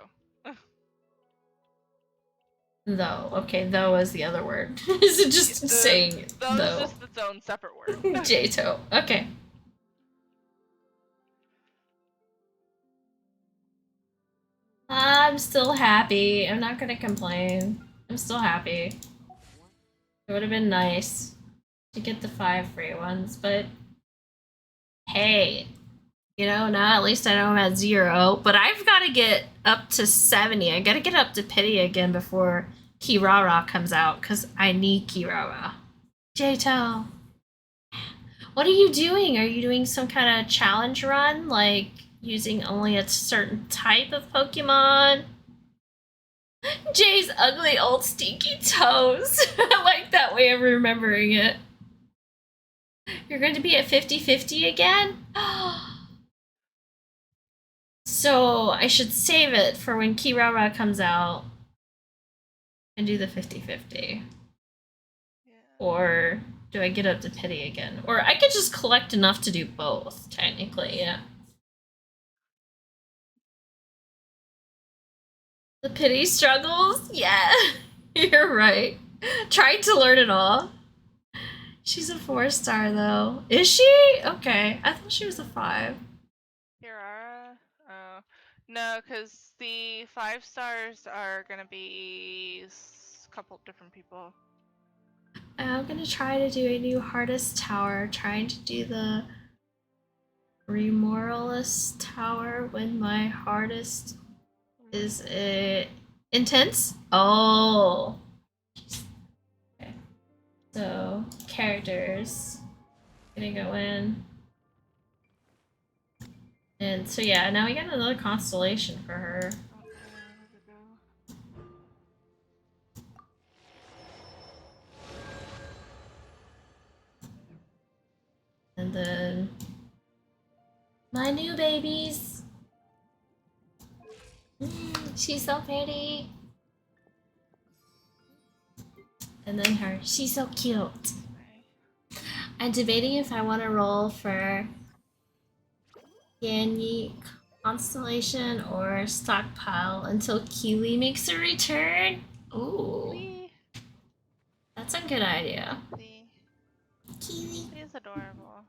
Though. Okay, though is the other word. Is it just saying it? Though Though. is just its own separate word. J-to. Okay. I'm still happy. I'm not gonna complain. I'm still happy. It would have been nice to get the 5 free ones, but hey, you know, now at least I know I'm at 0, but I've got to get up to 70. I got to get up to pity again before Kirara comes out, because I need Kirara. J-to. What are you doing? Are you doing some kind of challenge run? Like, using only a certain type of Pokemon? Jay's ugly old stinky toes. I like that way of remembering it. You're going to be at 50-50 again? So I should save it for when Kirara comes out and do the 50-50. Yeah. Or do I get up to pity again? Or I could just collect enough to do both, technically, yeah. The pity struggles? Yeah, you're right. Tried to learn it all. She's a 4-star though. Is she? Okay, I thought she was a 5. Kirara? Oh. No, because the 5 stars are gonna be a couple different people. I'm gonna try to do a new hardest tower, trying to do the Remoralist tower when my hardest is intense. Oh. Okay. So characters. Gonna go in. And so yeah, now we got another constellation for her. And then my new babies. She's so pretty. And then her, she's so cute. I'm debating if I want to roll for Yanyi Constellation or Stockpile until Kiwi makes a return. Ooh, that's a good idea. Kiwi. He's adorable.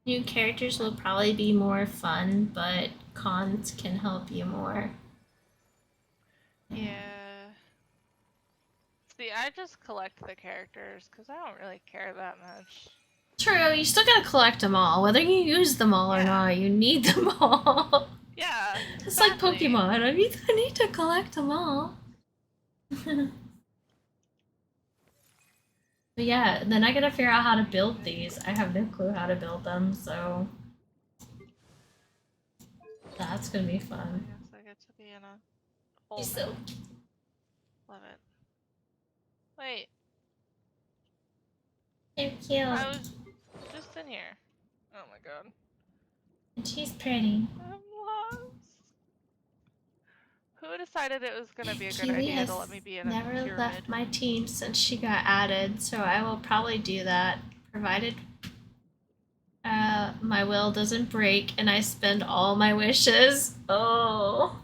New characters will probably be more fun, but cons can help you more. Yeah. See, I just collect the characters because I don't really care that much. True, you still gotta collect them all. Whether you use them all or not, you need them all. Yeah. It's like Pokemon. I need to collect them all. But yeah, then I gotta figure out how to build these. I have no clue how to build them, so that's gonna be fun. I guess I get to be in a hole. So Love it. Wait. they're cute. I was just in here. Oh my god. And she's pretty. I'm lost. Who decided it was gonna be a good Kiwi idea has to let me be in a never pyramid? left my team since she got added, so I will probably do that, provided my will doesn't break and I spend all my wishes. Oh.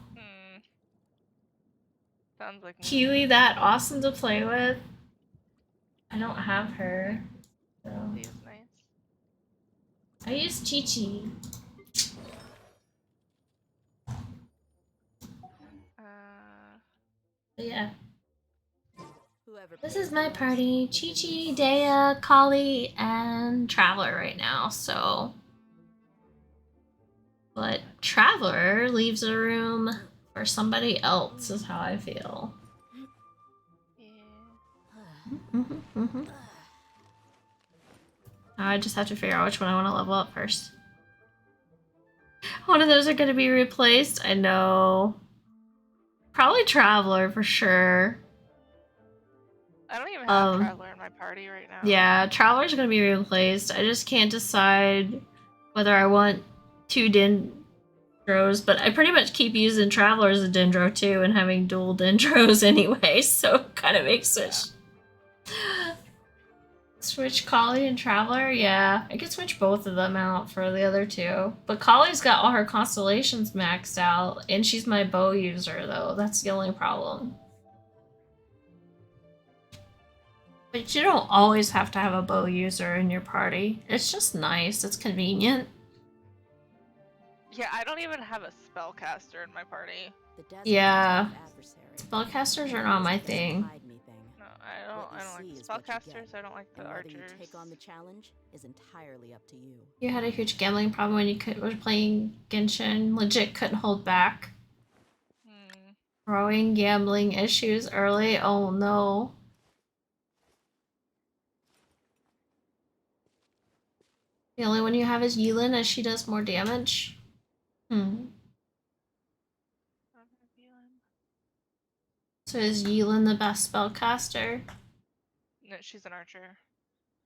Sounds like me. Kiwi that awesome to play with. I don't have her. So. She's nice. I use Chi-Chi. But yeah. This is my party. Chi-Chi, Dea, Kali, and Traveler right now, so... But Traveler leaves a room for somebody else, is how I feel. Now I just have to figure out which one I want to level up first. One of those are going to be replaced. I know. Probably Traveler for sure. I don't even have Traveler in my party right now. Yeah, Traveler's going to be replaced. I just can't decide whether I want 2 Dendros, but I pretty much keep using Traveler as a Dendro too and having dual Dendros anyway, so it kind of makes switch Kali and Traveler. Yeah, I could switch both of them out for the other 2. But Kali's got all her constellations maxed out, and she's my bow user though. That's the only problem. But you don't always have to have a bow user in your party. It's just nice. It's convenient. Yeah, I don't even have a spellcaster in my party. Yeah. Spellcasters are not my thing. No, I don't like the spellcasters. I don't like the archers. Whether you take on the challenge is entirely up to you. You had a huge gambling problem when you were playing Genshin. Legit couldn't hold back. Growing gambling issues early. Oh no. The only one you have is Yulin, as she does more damage. So is Yulin the best spellcaster? No, she's an archer.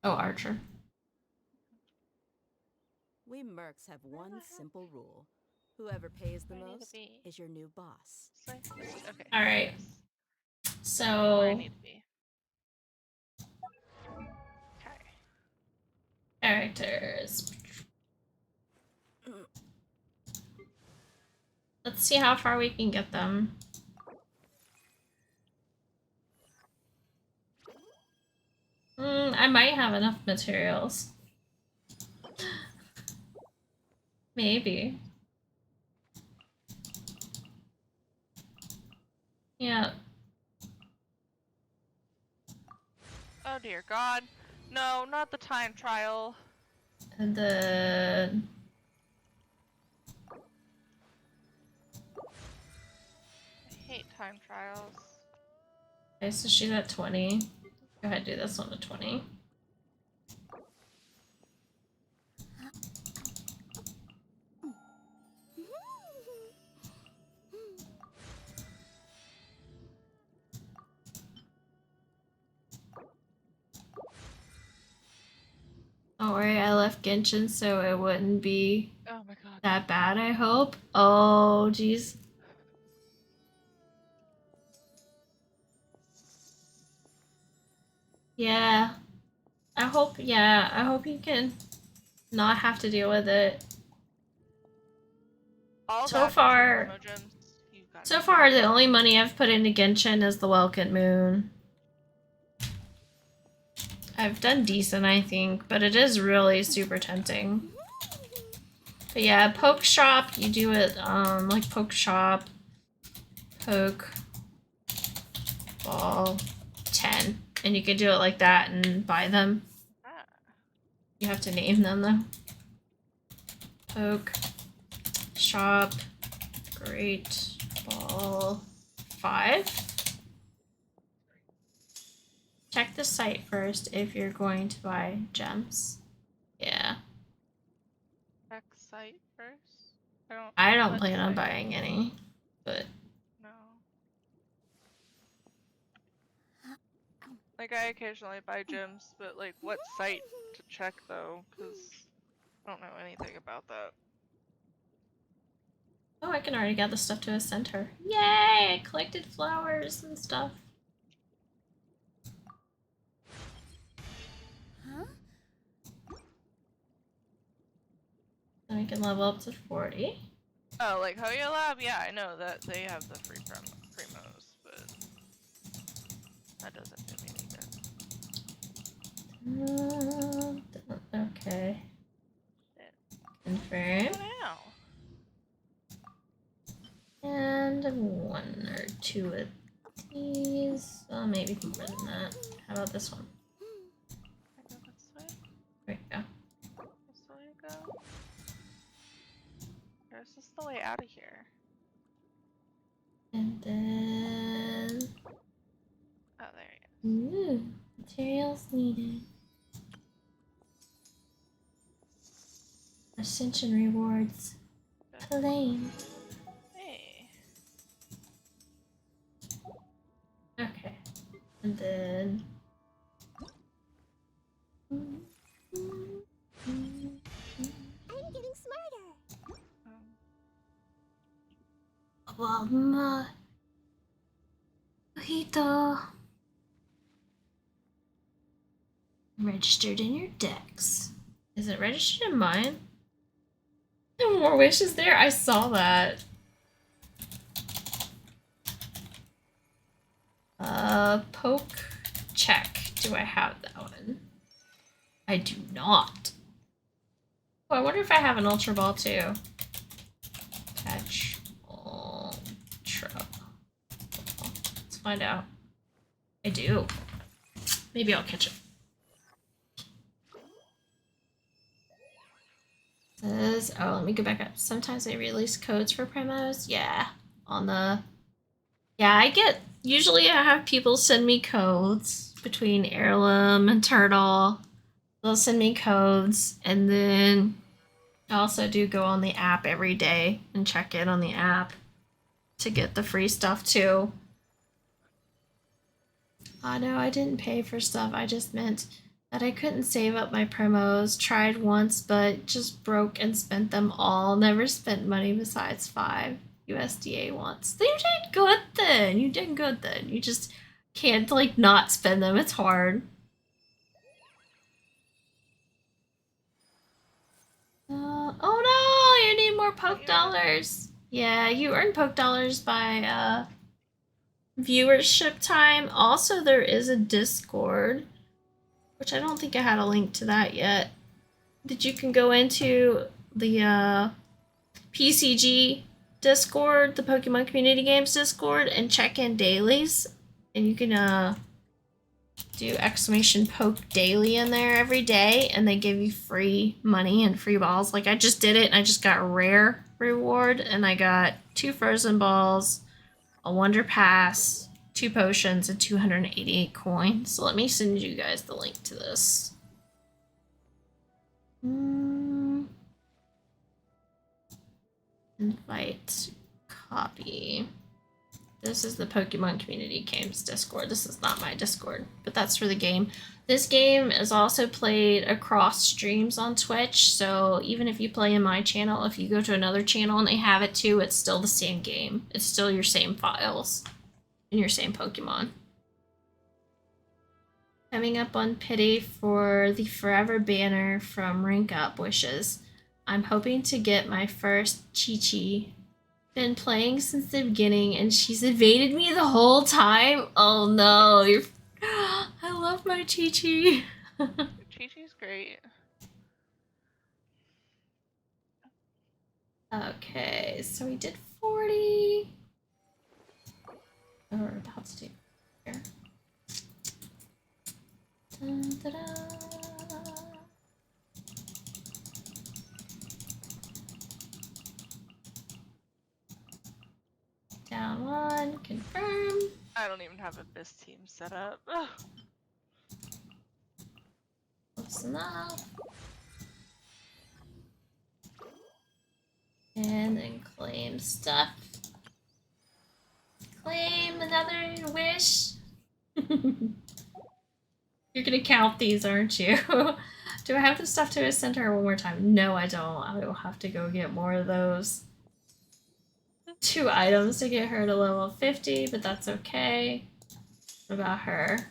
Oh, archer. We mercs have one simple rule. Whoever pays the most is your new boss. Okay. Alright. So... Where I need to be. Characters. Let's see how far we can get them. I might have enough materials. Maybe. Yeah. Oh Dear God. No, not the time trial. And then I hate time trials. okay, so she's at 20. Go ahead, do this one to 20. Don't worry, I left Genshin so it wouldn't be Oh my God. that bad, I hope. Oh, jeez. Yeah. I hope you can not have to deal with it. All So that for far- 2 promo gems, you got So it. far, the only money I've put into Genshin is the Welkin Moon. I've done decent, I think, but it is really super tempting. But yeah, poke shop, you do it like poke shop, poke, ball, 10. And you can do it like that and buy them. Ah. You have to name them though. Poke, shop, great, ball, 5. Check the site first if you're going to buy gems. Yeah. Check site first. I don't What plan on site? buying any, but No. Like, I occasionally buy gems, but like, what site to check though? Because I don't know anything about that. oh, I can already get the stuff to ascend her. Yay! I collected flowers and stuff. Huh? Then we can level up to 40. Oh, like Hoya Lab? Yeah, I know that they have the free promos, but that doesn't do me any good. Okay. Shit. Confirm. Oh, now. And 1 or 2 of these. Oh, maybe more than that. How about this one? I go this way. There we go. This way you go. Or is this the way out of here? And then... Oh, there you ooh, materials needed. Ascension rewards. Claim. Hey. Okay. And then... I'm getting smarter. Ojito. Registered in your decks. Is it registered in mine? There are more wishes there? I saw that. Poke check. Do I have that one? I do not. Oh, I wonder if I have an Ultra Ball too. Catch Ultra Ball. Let's find out. I do. Maybe I'll catch it. Says, oh, let me go back up. Sometimes they release codes for promos. Yeah, on the... Yeah, I get... Usually I have people send me codes between Heirloom and Turtle. They'll send me codes, and then I also do go on the app every day and check in on the app to get the free stuff too. Oh no, I didn't pay for stuff. I just meant that I couldn't save up my promos. Tried once, but just broke and spent them all. Never spent money besides 5 USDA once. You did good then. You did good then. You just can't like not spend them. It's hard. Oh no! You need more poke dollars. Yeah, you earn poke dollars by viewership time. Also, there is a Discord, which I don't think I had a link to that yet. That you can go into the PCG Discord, the Pokemon Community Games Discord, and check in dailies. And you can do exclamation poke daily in there every day, and they give you free money and free balls. Like I just did it and I just got a rare reward, and I got 2 frozen balls, a wonder pass, 2 potions, and 288 coins. So let me send you guys the link to this. Invite, copy. This is the Pokemon Community Games Discord. This is not my Discord, but that's for the game. This game is also played across streams on Twitch, so even if you play in my channel, if you go to another channel and they have it too, it's still the same game. It's still your same files and your same Pokemon. Coming up on Pity for the Forever banner from Rank Up Wishes. I'm hoping to get my first Chi-Chi. Been playing since the beginning and she's evaded me the whole time. Oh no, you're... I love my Chi-Chi. Chi-Chi's great. Okay, so we did 40. Oh, we're about to do here. Dun, da, da. Down 1, confirm. I don't even have a BIS team set up. Ugh. Close enough. And then claim stuff. Claim another wish. You're gonna count these, aren't you? Do I have the stuff to send her one more time? No, I don't. I will have to go get more of those. 2 items to get her to level 50, but that's okay. What about her?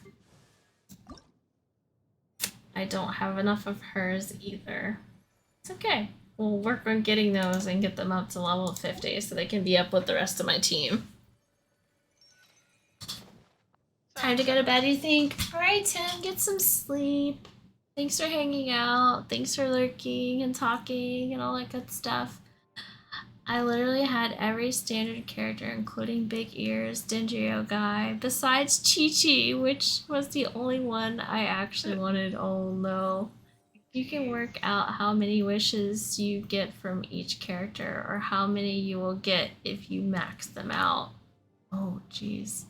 I don't have enough of hers either. It's okay. We'll work on getting those and get them up to level 50 so they can be up with the rest of my team. Time to go to bed, you think? Alright, Tim, get some sleep. Thanks for hanging out. Thanks for lurking and talking and all that good stuff. I literally had every standard character, including Big Ears, Dendrio guy, besides Chi-Chi, which was the only one I actually wanted. Oh no. You can work out how many wishes you get from each character, or how many you will get if you max them out. Oh jeez.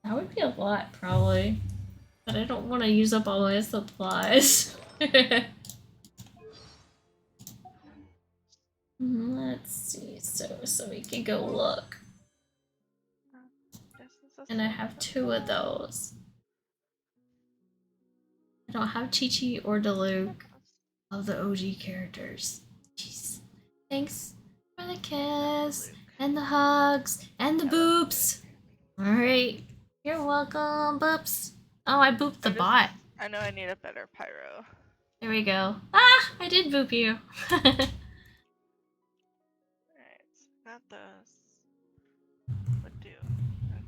That would be a lot, probably. But I don't want to use up all my supplies. Let's see, so we can go look. And I have 2 of those. I don't have Chi-Chi or Diluc of the OG characters. Jeez. Thanks for the kiss, and the hugs, and the boops. Alright. You're welcome, boops. Oh, I booped the bot. I know I need a better pyro. There we go. Ah, I did boop you. Alright, got those. What do?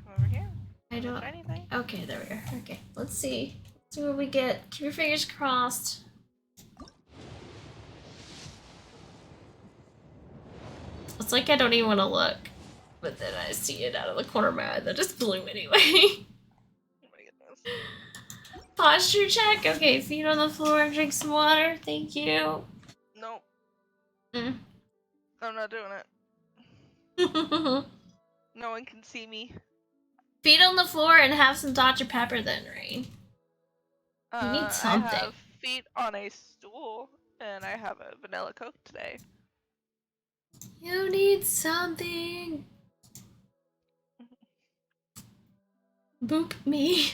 Come over here. I don't. Anything. Okay, there we are. Okay, let's see. Let's see what we get. Keep your fingers crossed. It's like I don't even want to look, but then I see it out of the corner of my eye that just blew anyway. Oh my goodness. Posture check. Okay, feet on the floor and drink some water. Thank you. Nope. Mm. I'm not doing it. No one can see me. Feet on the floor and have some Dr. Pepper then, Rain. You need something. I have feet on a stool, and I have a vanilla Coke today. You need something. Boop me.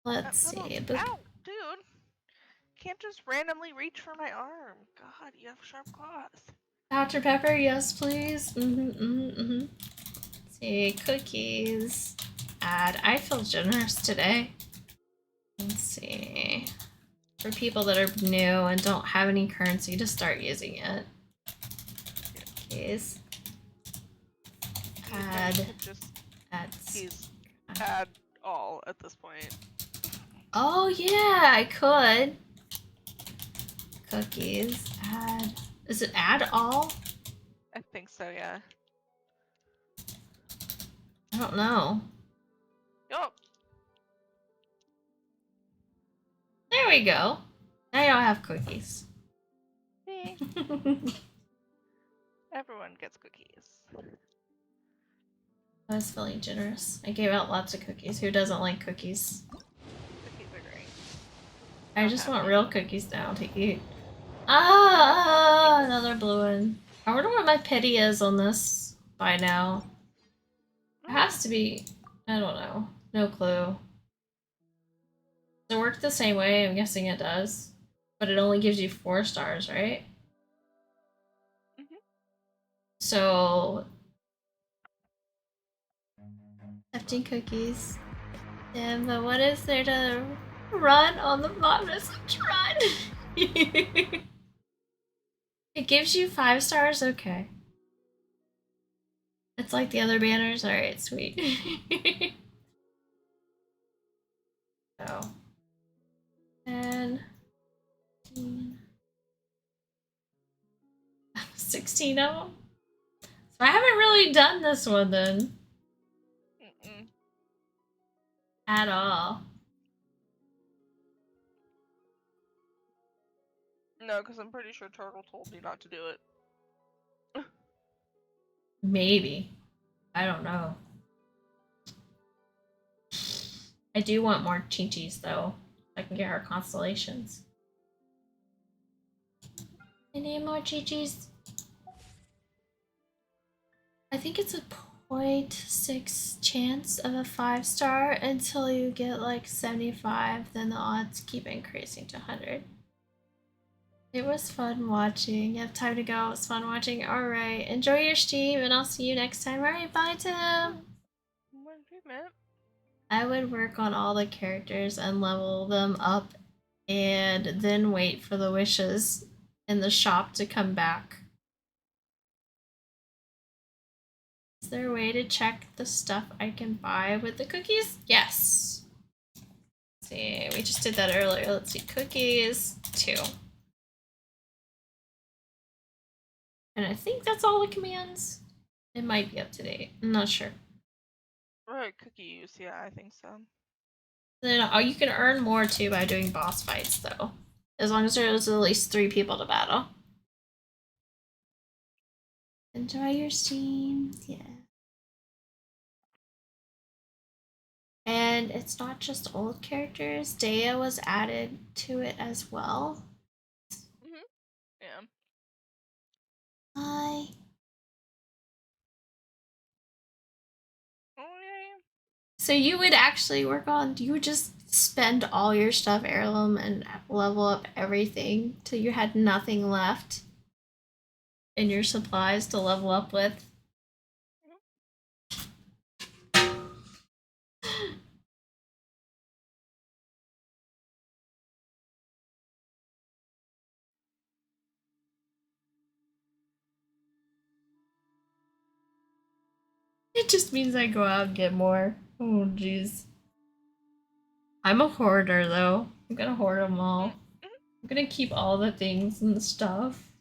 Let's see. Boop. Ow, dude! Can't just randomly reach for my arm. God, you have sharp claws. Dr. Pepper, yes, please. Let's see, cookies. Add. I feel generous today. Let's see. For people that are new and don't have any currency to start using it. Cookies. Add. He's add all at this point. Oh yeah, I could. Cookies. Add. Is it add all? I think so, yeah. I don't know. Yup. There we go. Now you don't have cookies. See? Everyone gets cookies. I was feeling generous. I gave out lots of cookies. Who doesn't like cookies? Cookies are great. I just want real cookies now to eat. Ah, another blue one. I wonder what my pity is on this by now. It has to be. I don't know. No clue. Does it work the same way? I'm guessing it does. But it only gives you 4 stars, right? Mm-hmm. So 15 cookies. Damn, but what is there to run on the bot message? Run! It gives you 5 stars? Okay. It's like the other banners? Alright, sweet. So. And 16 of them? So I haven't really done this one then. Mm-mm. At all. No, because I'm pretty sure Turtle told me not to do it. Maybe. I don't know. I do want more Chi-Chis though. I can get her constellations. I need more Chi-Chis. I think it's a 0.6 chance of a 5-star until you get like 75, then the odds keep increasing to 100. It was fun watching. You have time to go. It was fun watching. Alright. Enjoy your stream and I'll see you next time. Alright, bye Tim! What have you meant? I would work on all the characters and level them up and then wait for the wishes in the shop to come back. Is there a way to check the stuff I can buy with the cookies? Yes. Let's see, we just did that earlier. Let's see, cookies, 2. And I think that's all the commands. It might be up to date. I'm not sure. Right, cookie use, yeah, I think so. Then you can earn more too by doing boss fights though. As long as there's at least 3 people to battle. Enjoy your stream. Yeah. And it's not just old characters. Dea was added to it as well. Mm-hmm. Yeah. Hi. Oh, yeah. So you would actually work on, you would just spend all your stuff heirloom and level up everything till you had nothing left in your supplies to level up with. It just means I go out and get more. Oh, jeez. I'm a hoarder, though. I'm gonna hoard them all. I'm gonna keep all the things and the stuff.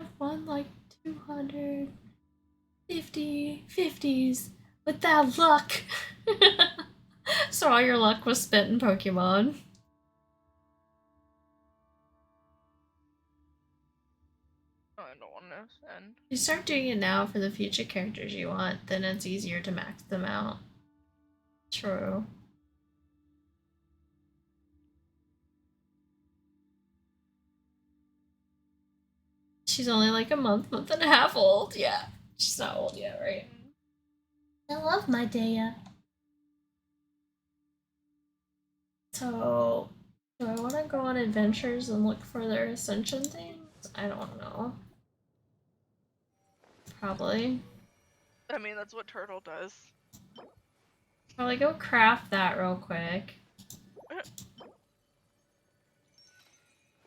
I've won like 250 50s with that luck. So all your luck was spent in Pokemon. Oh, I don't want to send. You start doing it now for the future characters you want, then it's easier to max them out. True. She's only like a month and a half old. Yeah. She's not old yet, right? I love my Dea. So, do I want to go on adventures and look for their ascension things? I don't know. Probably. I mean, that's what Turtle does. Probably go craft that real quick.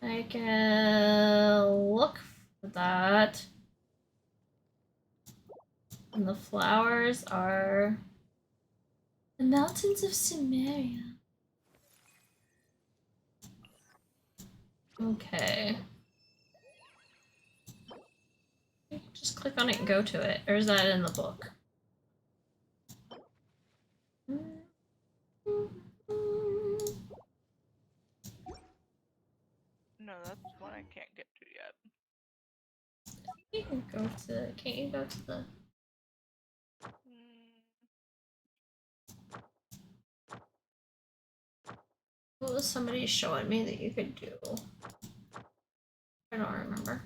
I can look for that. And the flowers are the mountains of Sumeria. Okay. Just click on it and go to it. Or is that in the book? No, that's one I can't get to yet. You can go to. Can't you go to the? What was somebody showing me that you could do? I don't remember.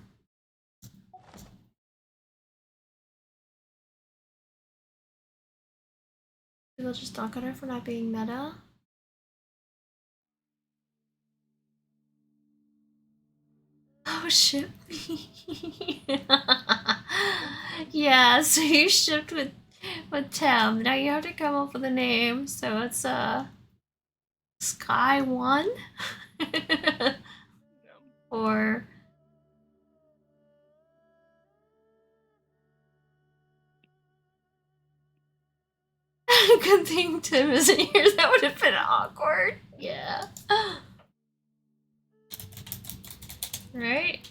People just talk on her for not being meta. Oh, ship me. Yeah, so you shipped with Tim. Now you have to come up with a name. So it's Sky One or good thing Tim isn't here. That would have been awkward. Yeah. Right?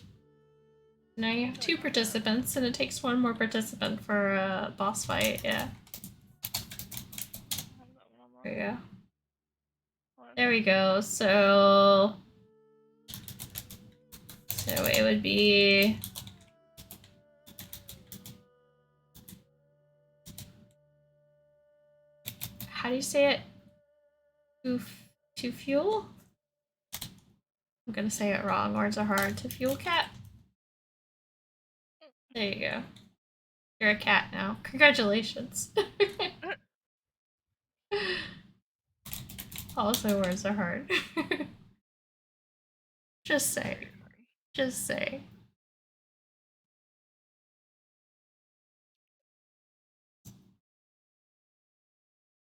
Now you have 2 participants, and it takes 1 more participant for a boss fight. Yeah. There we go. There we go. So it would be. How do you say it? To fuel? I'm gonna say it wrong. Words are hard. To fuel cat? There you go. You're a cat now. Congratulations. Also, words are hard. Just say. Just say.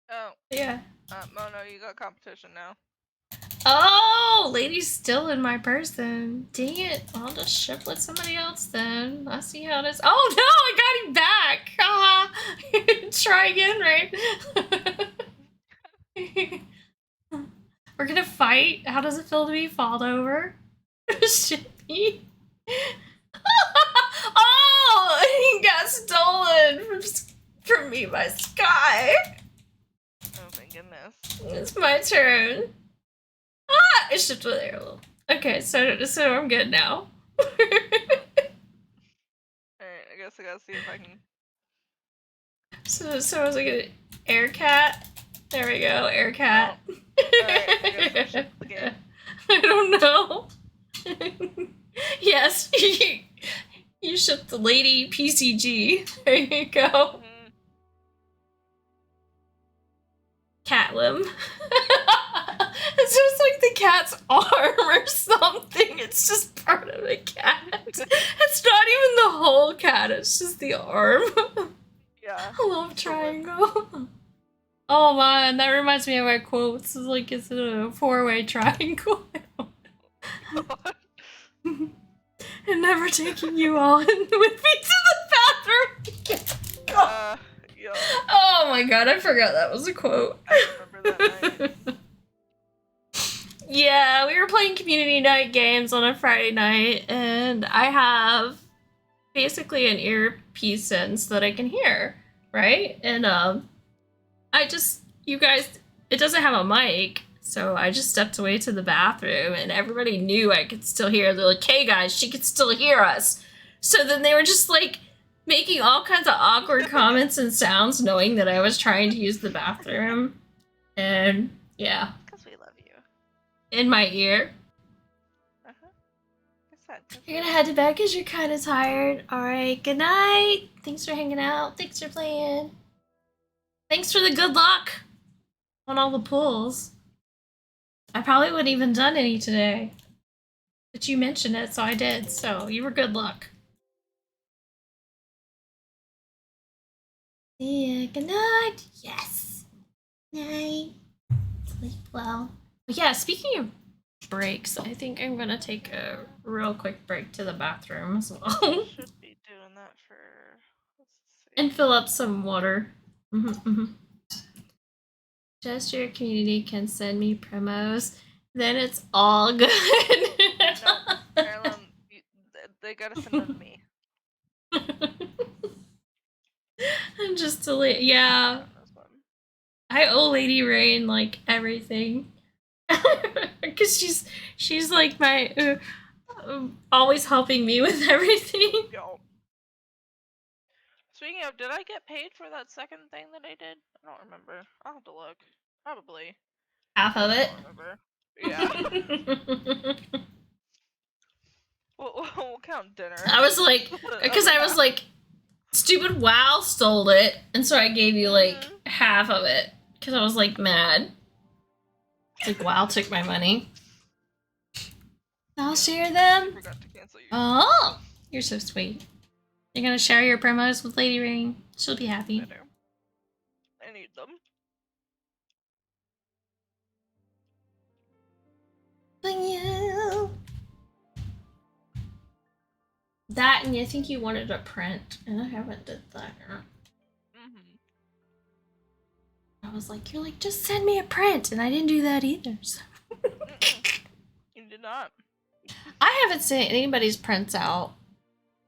Oh. Yeah. Mono, you got competition now. Oh, lady's still in my person. Dang it. I'll just ship with somebody else then. I see how it is. Oh no, I got him back. Try again, right? We're gonna fight. How does it feel to be falled over? Ship me. Oh, he got stolen from me by Sky. Oh my goodness. It's my turn. Ah, I shipped with Airloop. Okay, so I'm good now. Alright, I guess I gotta see if I can. So I was like Air Cat. There we go, Air Cat. Oh. Alright, I guess I shipped the game. I don't know. Yes, you shipped the lady PCG. There you go. Catlim. It's just like the cat's arm or something. It's just part of the cat. It's not even the whole cat, it's just the arm. Yeah. I love triangle. Oh man, that reminds me of my quotes. It's like, it's a 4-way triangle. And never taking you on with me to the bathroom. Yeah. Oh my god, I forgot that was a quote. I remember that night. Yeah, we were playing community night games on a Friday night, and I have basically an earpiece in so that I can hear, right? And you guys, it doesn't have a mic, so I just stepped away to the bathroom, and everybody knew I could still hear. They're like, "Hey guys, she could still hear us." So then they were just like making all kinds of awkward comments and sounds, knowing that I was trying to use the bathroom, and yeah. In my ear. You're gonna head to bed because you're kind of tired. Alright, good night. Thanks for hanging out. Thanks for playing. Thanks for the good luck on all the pulls. I probably wouldn't even done any today. But you mentioned it, so I did. So you were good luck. Yeah, good night. Yes. Night. Sleep well. But yeah, speaking of breaks, I think I'm gonna take a real quick break to the bathroom as well. Should be doing that for. Let's see. And fill up some water. Just your community can send me promos, then it's all good. No, they gotta send them to me. And just delete. Yeah. I owe Lady Rain like everything. Because she's like my always helping me with everything. Yo. Speaking of, did I get paid for that second thing that I did? I don't remember. I'll have to look. Probably. Half of it. I don't remember. Yeah. We'll count dinner. I was like, because I was like, stupid WoW stole it, and so I gave you like half of it because I was like mad. Like WoW took my money. I'll share them. Forgot to cancel you. Oh, you're so sweet. You're gonna share your promos with Lady Rain. She'll be happy. I need them. You. That, and I think you wanted a print, and I haven't did that yet. I was like, you're like, just send me a print, and I didn't do that either. So. You did not. I haven't seen anybody's prints out.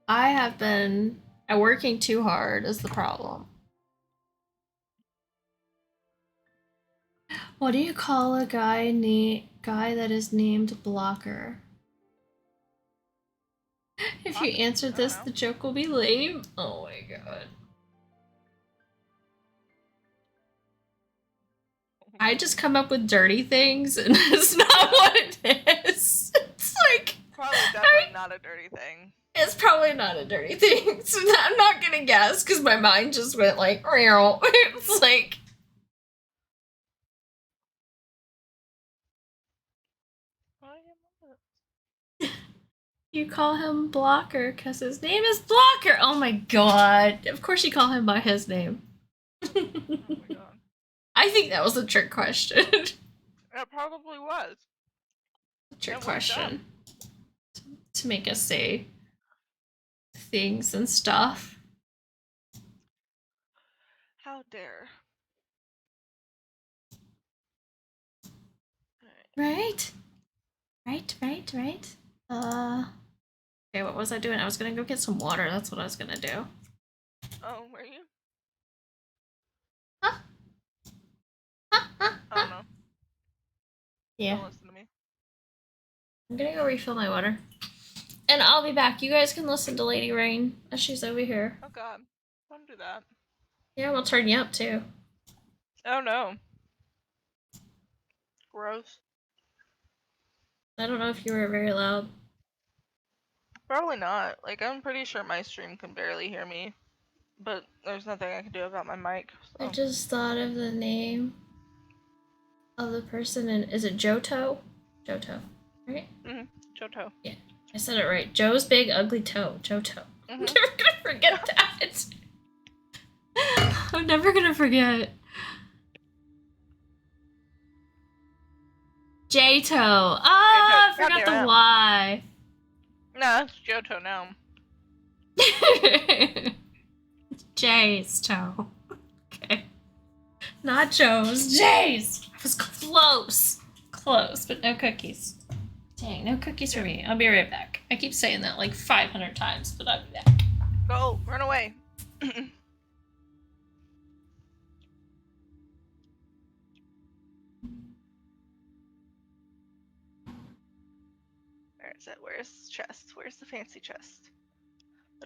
I have been working too hard is the problem. What do you call a guy that is named Blocker? If you answer this, the joke will be lame. Oh my god. I just come up with dirty things, and it's not what it is. It's like probably definitely not a dirty thing. It's probably not a dirty thing. So I'm not gonna guess because my mind just went like, it's like. You call him Blocker because his name is Blocker. Oh my god. Of course you call him by his name. Oh my god. I think that was a trick question. It probably was. A trick question. To make us say things and stuff. How dare. Right? Right. Okay, what was I doing? I was gonna go get some water. That's what I was gonna do. Oh, were you? Huh? I don't know. Yeah. Don't listen to me. I'm gonna go refill my water. And I'll be back. You guys can listen to Lady Rain as she's over here. Oh god. Don't do that. Yeah, we'll turn you up too. Oh no. Gross. I don't know if you were very loud. Probably not. Like, I'm pretty sure my stream can barely hear me. But there's nothing I can do about my mic. So. I just thought of the name of the person in... Is it Johto? Johto, right? Johto. Yeah, I said it right. Joe's big ugly toe. Johto. I'm never gonna forget that. I'm never gonna forget. J-Toe. I forgot the Y. No, it's Johto now. Jay's toe. Okay. Not Joe's. Jay's. I was close. Close, but no cookies. Dang, no cookies for me. I'll be right back. I keep saying that like 500 times, but I'll be back. Go, run away. Where is it? Where's the chest? Where's the fancy chest?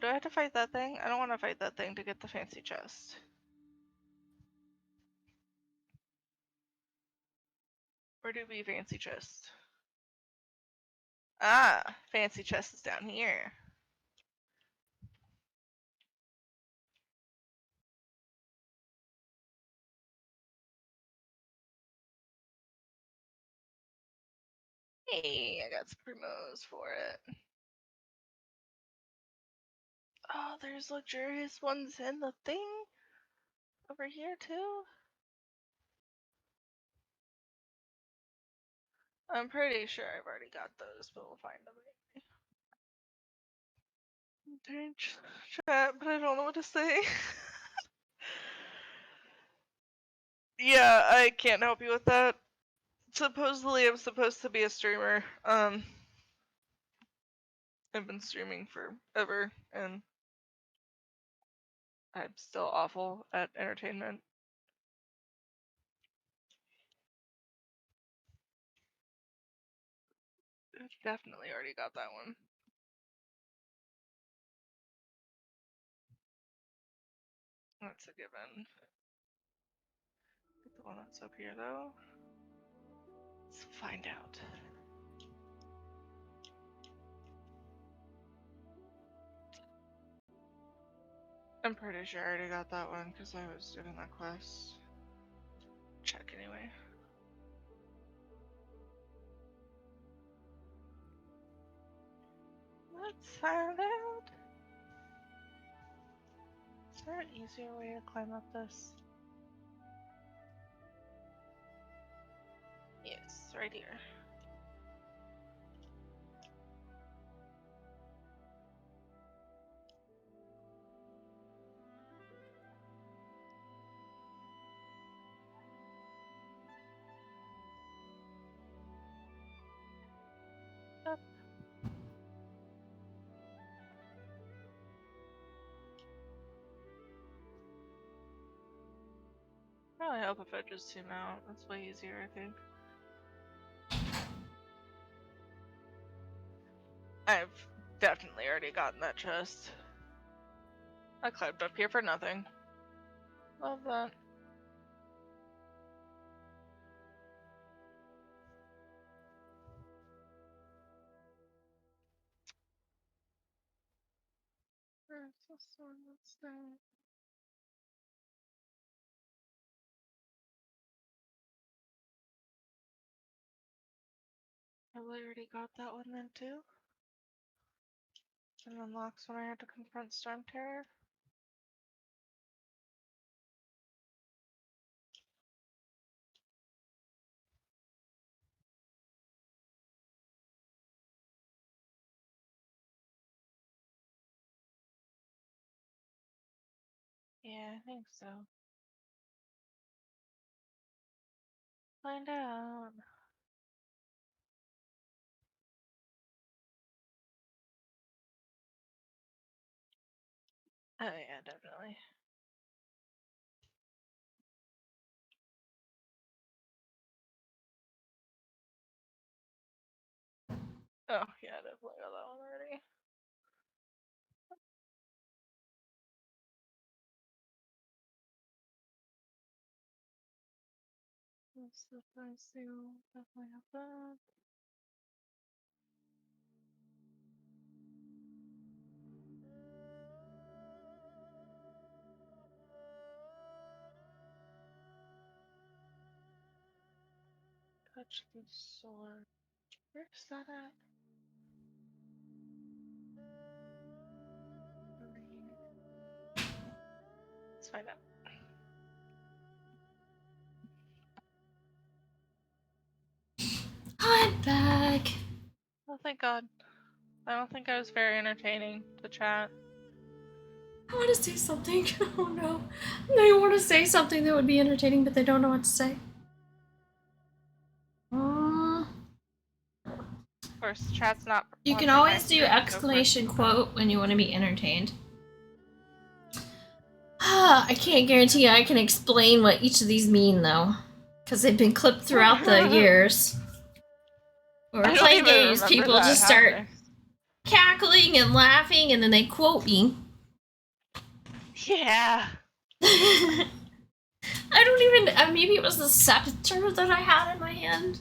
Do I have to fight that thing? I don't want to fight that thing to get the fancy chest. Where do we fancy chest? Ah, fancy chest is down here. Hey, I got some promos for it. Oh, there's luxurious ones in the thing over here too. I'm pretty sure I've already got those, but we'll find them. Change chat, but I don't know what to say. Yeah, I can't help you with that. Supposedly I'm supposed to be a streamer. I've been streaming forever, and I'm still awful at entertainment. I've definitely already got that one. That's a given. Get the one that's up here, though. Let's find out. I'm pretty sure I already got that one because I was doing that quest. Check anyway. Let's find out. Is there an easier way to climb up this? Yes, right here. Up. Probably help if I just zoom out. That's way easier, I think. I've definitely already gotten that chest. I climbed up here for nothing. Love that. Where's the sword that's there? I already got that one then too. And unlocks when I had to confront Storm Terror. Yeah, I think so. Find out. Oh yeah, definitely. Oh yeah, definitely got that one already. That's the first thing. Definitely have that. Touch the sword. Where's that at? Let's find out. I'm back. Oh, thank God. I don't think I was very entertaining to chat. I want to say something. Oh no. They want to say something that would be entertaining, but they don't know what to say. Of course, chat's not. You can watching my always do stream, so exclamation quote when you want to be entertained. I can't guarantee I can explain what each of these mean though, because they've been clipped throughout the years. When we're playing games, people just start cackling and laughing, and then they quote me. Yeah. I don't even. Maybe it was the scepter that I had in my hand,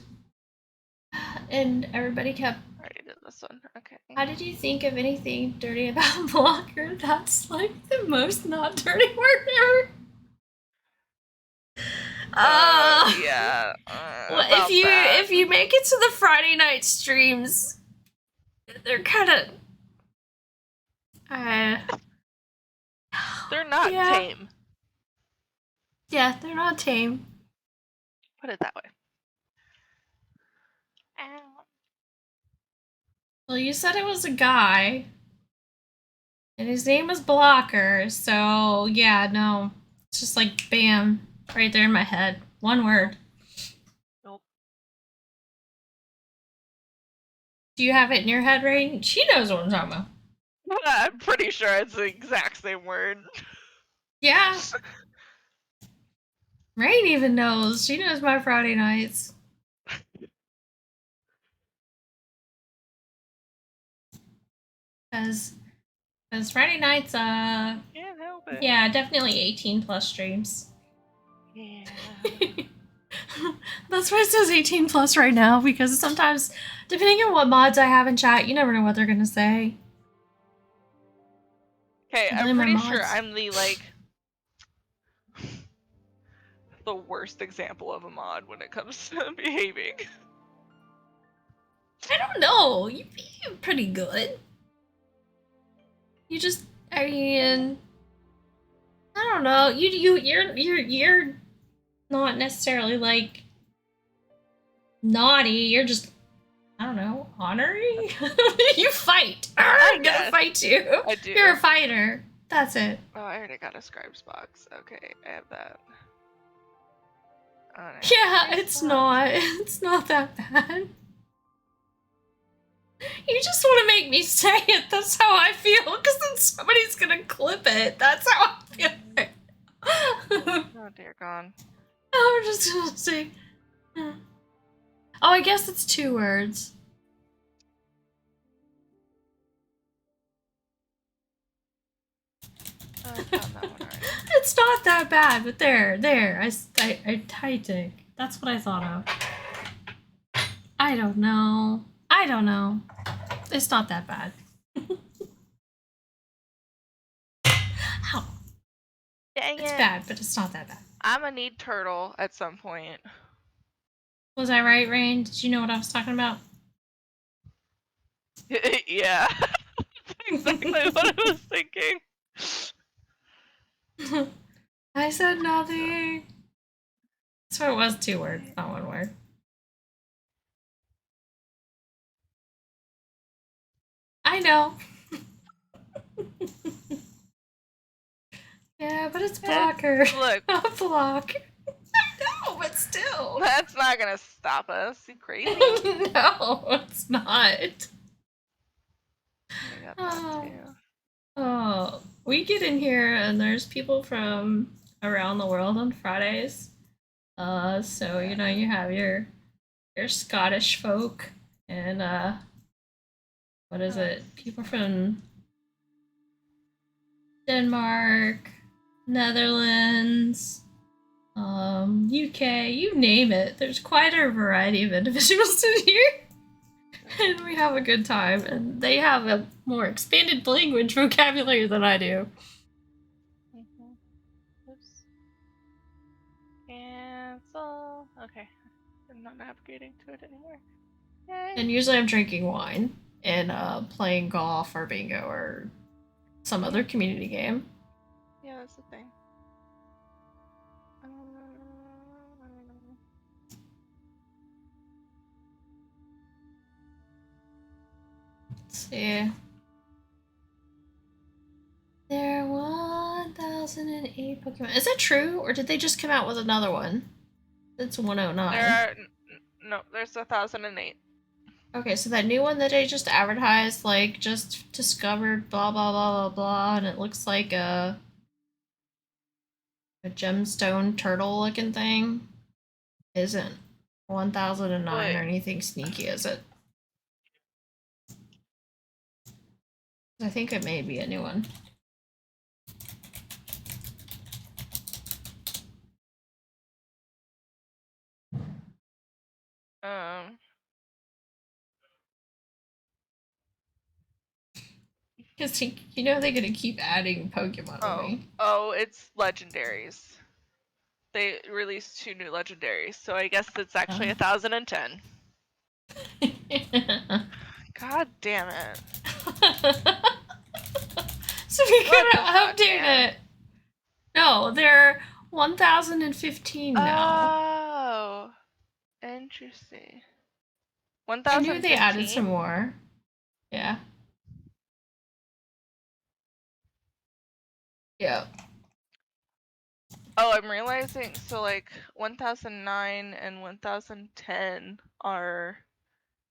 and everybody kept. I already did this one. Okay. How did you think of anything dirty about Blocker? That's like the most not dirty word ever. Yeah. Well, if you make it to the Friday night streams, they're kind of. They're not tame. Yeah, they're not tame. Put it that way. Ow. Well, you said it was a guy, and his name was Blocker, so yeah, no. It's just like, bam, right there in my head. One word. Nope. Do you have it in your head, Rain? She knows what I'm talking about. I'm pretty sure it's the exact same word. Yeah. Rain even knows. She knows my Friday nights. Because Friday nights, Can't help it. yeah, definitely 18 plus streams. Yeah. That's why it says 18 plus right now, because sometimes, depending on what mods I have in chat, you never know what they're gonna say. Okay, I blame I'm my pretty sure mods. I'm the, like, the worst example of a mod when it comes to behaving. I don't know. You're pretty good. You just, I mean, I don't know. You're not necessarily like naughty. You're just, I don't know, honorary. You fight. I'm gonna guess. fight you. I do. You're a fighter. That's it. Oh, I already got a scribe's box. Okay, I have that. Oh, Yeah, it's not. It's not that bad. You just want to make me say it. That's how I feel. Because then somebody's gonna clip it. That's how I feel. Oh dear God. I'm just gonna say. Oh, I guess it's 2 words. Oh, I found that one already. It's not that bad, but there. I think. That's what I thought of. I don't know. It's not that bad. Ow. Dang It's it. bad, but it's not that bad. I'm gonna need turtle at some point. Was I right, Rain? Did you know what I was talking about? Yeah. That's exactly what I was thinking. I said nothing. So it was 2 words, not 1 word. I know. Yeah, but it's blocker. Look. Not block. I know, but still. That's not gonna stop us. You crazy? No, it's not. I got that too. Oh, we get in here and there's people from around the world on Fridays. So you know you have your Scottish folk and what is it? People from Denmark, Netherlands, UK, you name it. There's quite a variety of individuals in here. And we have a good time, and they have a more expanded language vocabulary than I do. Oops. Cancel. Okay. I'm not navigating to it anymore. Yay. And usually I'm drinking wine and playing golf or bingo or some other community game. Yeah, that's the thing. Let's see. There are 1,008 Pokemon. Is that true, or did they just come out with another one? It's 109. There's 1,008. Okay, so that new one that they just advertised, like, just discovered, blah, blah, blah, blah, blah, and it looks like a gemstone turtle-looking thing, isn't 1,009 or anything sneaky, is it? I think it may be a new one. Because you know they're gonna keep adding Pokemon on me. Oh, it's legendaries. They released 2 new legendaries, so I guess it's actually 1,010. God damn it. So we gotta update it. No, they're 1,015 now. Oh, interesting. I 1,015? knew they added some more. Yeah. Yeah. Oh, I'm realizing, so like 1,009 and 1,010 are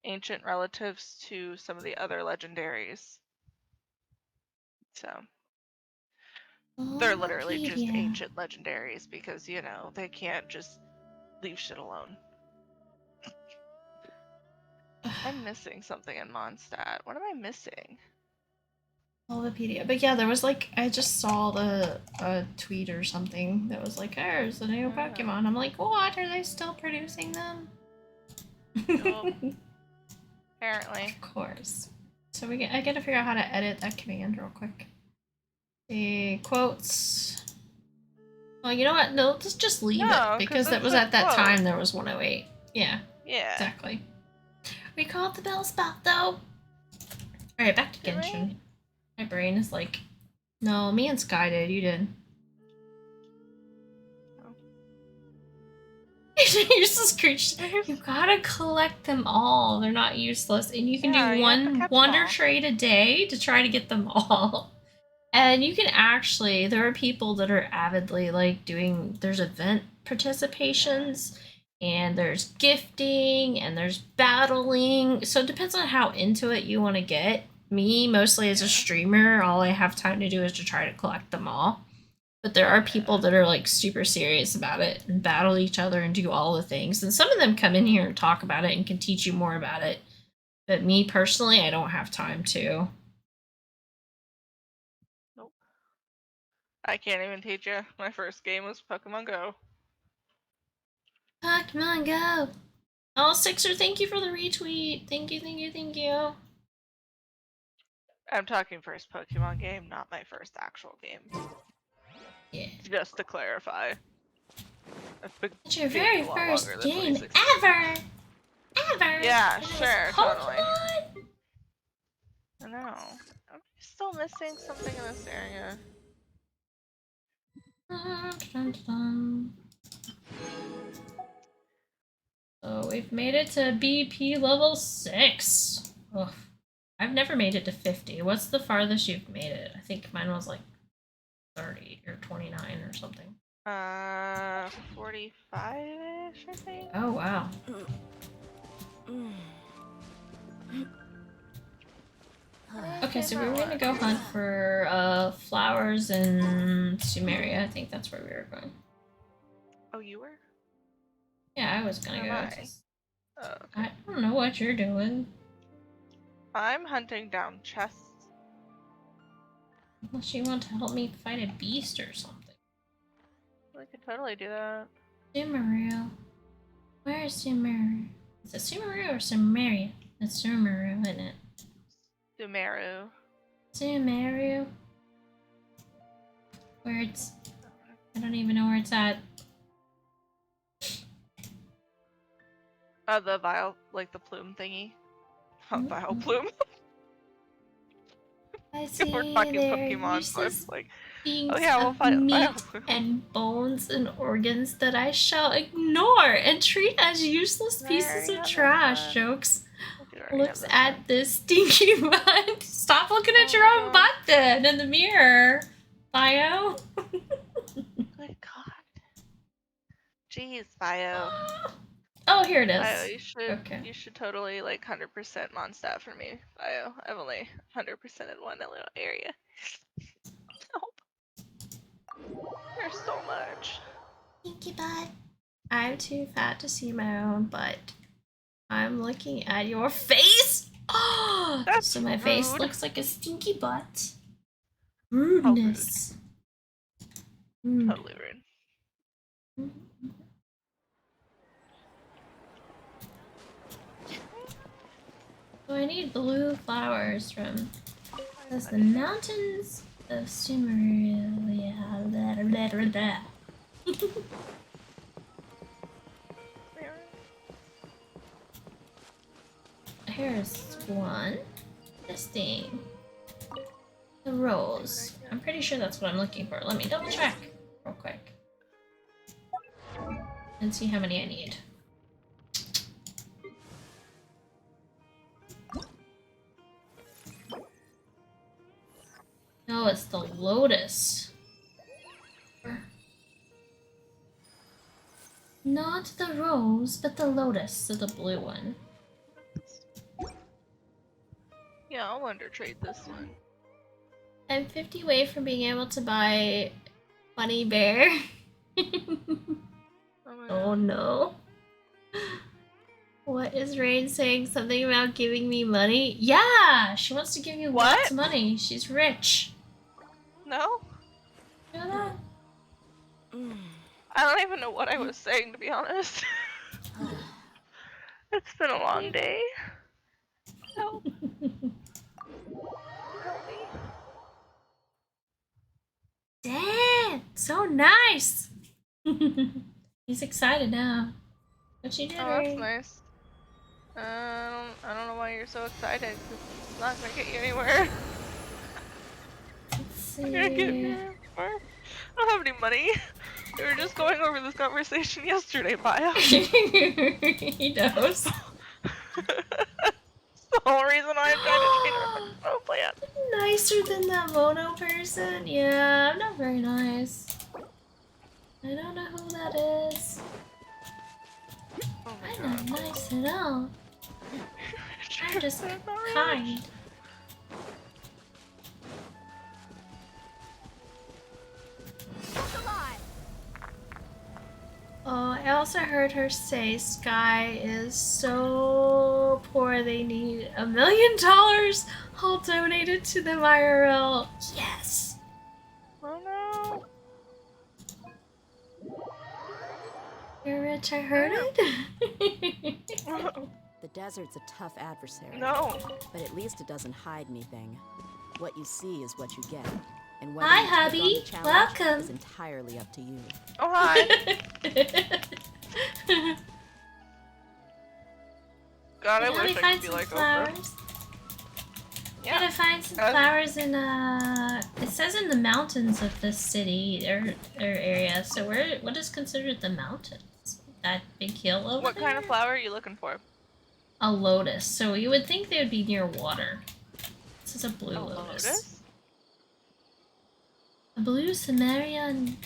ancient relatives to some of the other legendaries. So they're literally just Wikipedia. ancient legendaries because, you know, they can't just leave shit alone. I'm missing something in Mondstadt. What am I missing? Wikipedia. But yeah, there was like, I just saw a tweet or something that was like, there's a new Pokemon. I'm like, what? Are they still producing them? Nope. Apparently. Of course. So I gotta figure out how to edit that command real quick. The quotes. Well, you know what? No, let's just leave it because that was at that time there was 108. Yeah. Yeah. Exactly. We called the bell spot though. Alright, back to Genshin. My brain is like, no, me and Sky did. You did. Oh. Useless creatures. You gotta collect them all. They're not useless, and you can do one wonder trade a day to try to get them all. And you can actually, there are people that are avidly like doing. There's event participations. And there's gifting, and there's battling. So it depends on how into it you want to get. Me, mostly as a streamer, all I have time to do is to try to collect them all. But there are people that are like super serious about it and battle each other and do all the things. And some of them come in here and talk about it and can teach you more about it. But me personally, I don't have time to. Nope. I can't even teach you. My first game was Pokemon Go. Pokemon Go! Oh, Sixer, thank you for the retweet. Thank you, thank you, thank you. I'm talking first Pokemon game, not my first actual game. Yeah. Just to clarify. It's your very first game ever! Ever! Yeah, sure, totally. I know. I'm still missing something in this area. So we've made it to BP level 6. Ugh. I've never made it to 50. What's the farthest you've made it? I think mine was like 30 or 29 or something. 45-ish, I think. Oh, wow. Okay, so we were gonna go hunt for flowers in Sumeria. I think that's where we were going. Oh, you were? Yeah, I was gonna go. Oh, okay. I don't know what you're doing. I'm hunting down chests. Unless you want to help me fight a beast or something. We could totally do that. Sumeru. Where is Sumeru? Is it Sumeru or Sumeria? It's Sumeru, isn't it? Sumeru. Sumeru. Where it's... I don't even know where it's at. Oh, the vial, like the plume thingy. Vial plume. I see We're talking there Pokemon, so useless it's like, beings oh yeah, we'll of find meat and bones and organs that I shall ignore and treat as useless pieces of trash. Jokes. Looks at this stinky butt. Stop looking at your own butt then in the mirror, Bio. Good God. Jeez, Bio. Oh, here it is. Bio, you should totally like 100% Mondstadt for me, Bio. I've only 100% in one little area. Nope. There's so much. Stinky butt. I'm too fat to see my own butt. I'm looking at your face. Oh, that's so my rude. face looks like a stinky butt. Rudeness. Rude. Totally rude. So I need blue flowers from the mountains of Sumeria. Blah, blah, blah, blah. Here's one. This thing. The rose. I'm pretty sure that's what I'm looking for. Let me double check real quick. And see how many I need. No, it's the lotus. Not the rose, but the lotus, so the blue one. Yeah, I'll wonder trade this one. I'm 50 away from being able to buy Funny Bear. Oh no. What is Rain saying? Something about giving me money? Yeah! She wants to give you lots of money. She's rich. No? You know that? I don't even know what I was saying, to be honest. It's been a long day. Help. Help me. Dad! So nice! He's excited now. What you doing? Oh, that's nice. I don't know why you're so excited, 'cause it's not gonna get you anywhere. Let's see. Not gonna get you anywhere. I don't have any money. We were just going over this conversation yesterday, Bio. He knows. It's the whole reason why I'm trying to change our mono plan. Nicer than that mono person? Yeah, I'm not very nice. I don't know who that is. Oh my I'm god. not nice at all. I'm just kind. Oh, I also heard her say Sky is so poor they need $1 million. I'll donate it to them IRL. Yes. Oh no. You're rich, I heard it. The desert's a tough adversary. No. But at least it doesn't hide anything. What you see is what you get. And whether Hi, you take on hubby. the challenge Welcome. is entirely up to you. Oh hi. God, I wish I could be like Oprah. Yeah. Gotta find some flowers in it says in the mountains of this city or area. So what is considered the mountains? That big hill over What there? kind of flower are you looking for? A lotus. So you would think they would be near water. This is a blue lotus. A blue Sumerian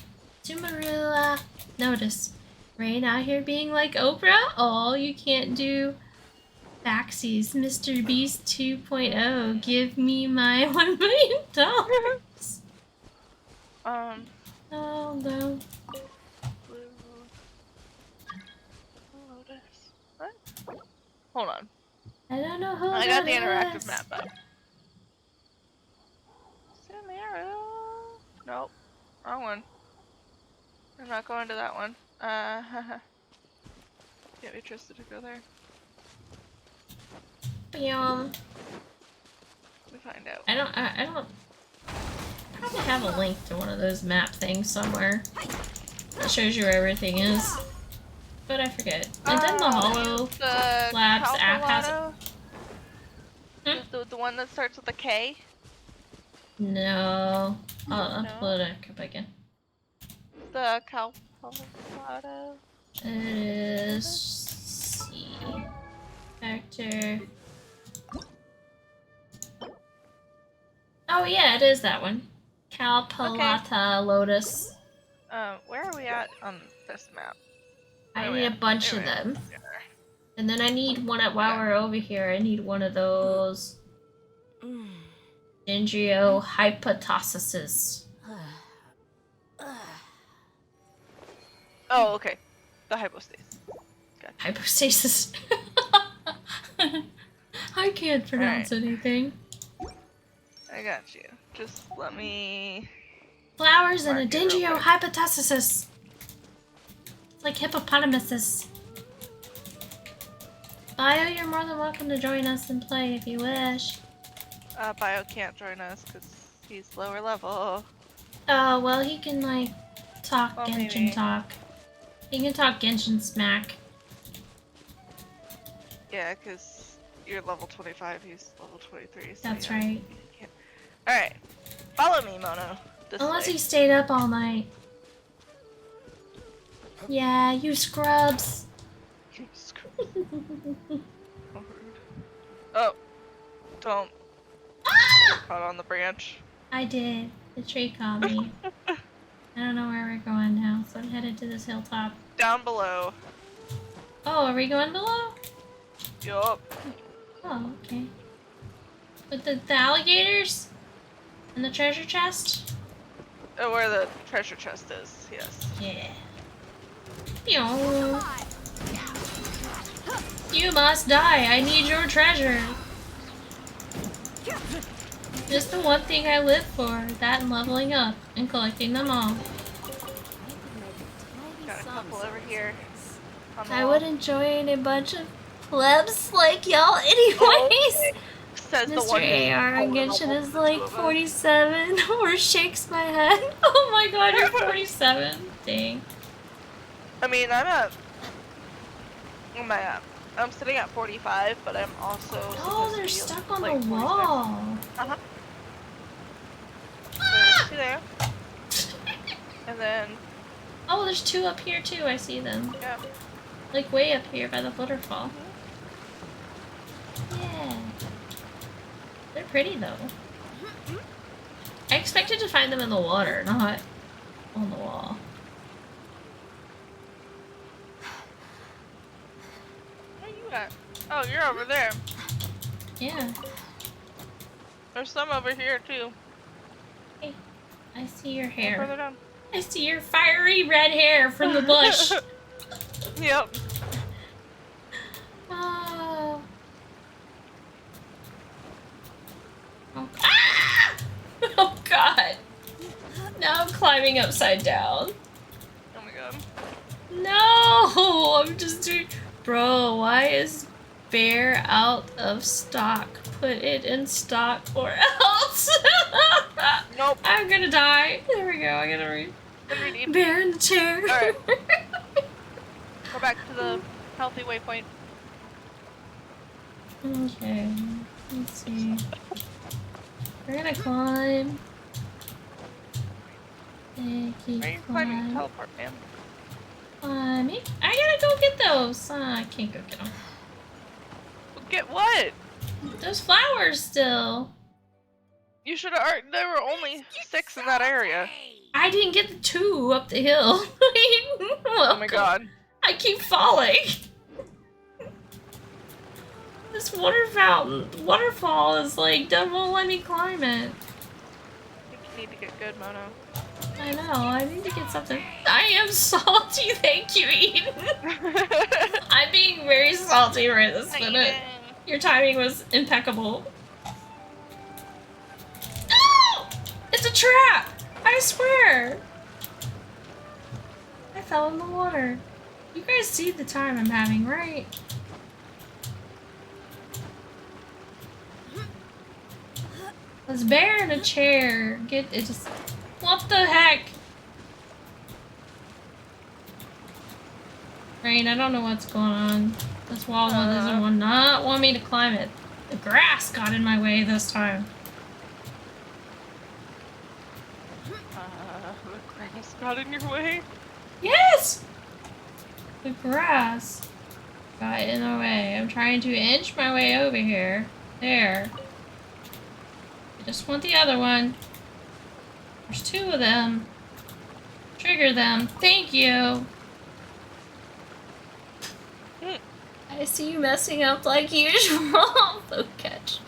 Tumarula notice. Rain out here being like Oprah? Oh, you can't do Baxies. Mr. Beast 2.0. Give me my $1 million. Oh no. Blue lotus. What? Hold on. I don't know who I got the that interactive is. map up. Samara. Nope. Wrong one. I'm not going to that one. Can't be trusted to go there. Yeah. We find out. I don't probably have a link to one of those map things somewhere that shows you where everything is. But I forget. And then the Hollow Labs app has it. The one that starts with a K? No. I'll upload it up again. The Calpolado. It is C factor. Oh yeah, it is that one. Calpolata Lotus. Where are we at on this map? I need a bunch of them. And then I need one while we're over here, I need one of those Dendrio hypotheses. Oh, okay. The hypostasis. Gotcha. Hypostasis. I can't pronounce anything. I got you. Just let me... Flowers and a Dendrio hypothesis. It's like hippopotamuses. Bio, you're more than welcome to join us and play if you wish. Bio can't join us because he's lower level. Oh, well, he can, like, talk Genshin maybe. talk. He can talk Genshin smack. Yeah, because you're level 25, he's level 23. So That's yeah, right. Alright. Follow me, Mono. This Unless way. he stayed up all night. Yeah, you scrubs. Oh. Don't. Caught on the branch. I did. The tree caught me. I don't know where we're going now, so I'm headed to this hilltop. Down below. Oh, are we going below? Yup. Oh, okay. With the alligators? And the treasure chest? Where the treasure chest is, yes. Yeah. Yo. You must die. I need your treasure. Just the one thing I live for. That and leveling up and collecting them all. Got a couple over here. On the I wall. would join a bunch of plebs like y'all anyways. Says the Mr. one who's AR holding Genshin almost is the like two of us. 47 or shakes my head. Oh my god, you're 47. Dang. I mean, I'm sitting at 45, but I'm also Oh, supposed they're to be, stuck on like, the 46. wall. Uh-huh. There's two there. And then, Oh, there's two up here too. I see them. yeah. Like way up here by the waterfall. Yeah. They're pretty though. I expected to find them in the water, not on the wall. Where you at? Oh, you're over there. Yeah. There's some over here, too. Hey, I see your Go hair. further down. I see your fiery red hair from the bush. Yep. Oh. Oh. Ah! Oh god. Now I'm climbing upside down. Oh my god. No! I'm just doing. Bro, why is bear out of stock? Put it in stock or else. Nope. I'm gonna die. There we go. I gotta read. Redeem. Bear in the chair. Alright. Go back to the healthy waypoint. Okay. Let's see. We're gonna climb. Okay, keep Are you climbing climbing. teleport, man? Climbing. I gotta go get those. I can't go get them. Get what? Those flowers still. You should have. There were only 6 in that area. I didn't get the 2 up the hill. Oh my god. I keep falling. This waterfall is like, won't let me climb it. I think you need to get good, Mono. I know, I need to get something. I am salty, thank you, Eden. I'm being very salty right this minute. Your timing was impeccable. No! It's a trap! I swear! I fell in the water. You guys see the time I'm having, right? This bear in a chair. Get it just. What the heck? Rain, I don't know what's going on. This wall one doesn't not want me to climb it. The grass got in my way this time. The grass got in your way? Yes! The grass got in the way. I'm trying to inch my way over here. There. I just want the other one. There's 2 of them. Trigger them. Thank you. I see you messing up like usual. Folk catch.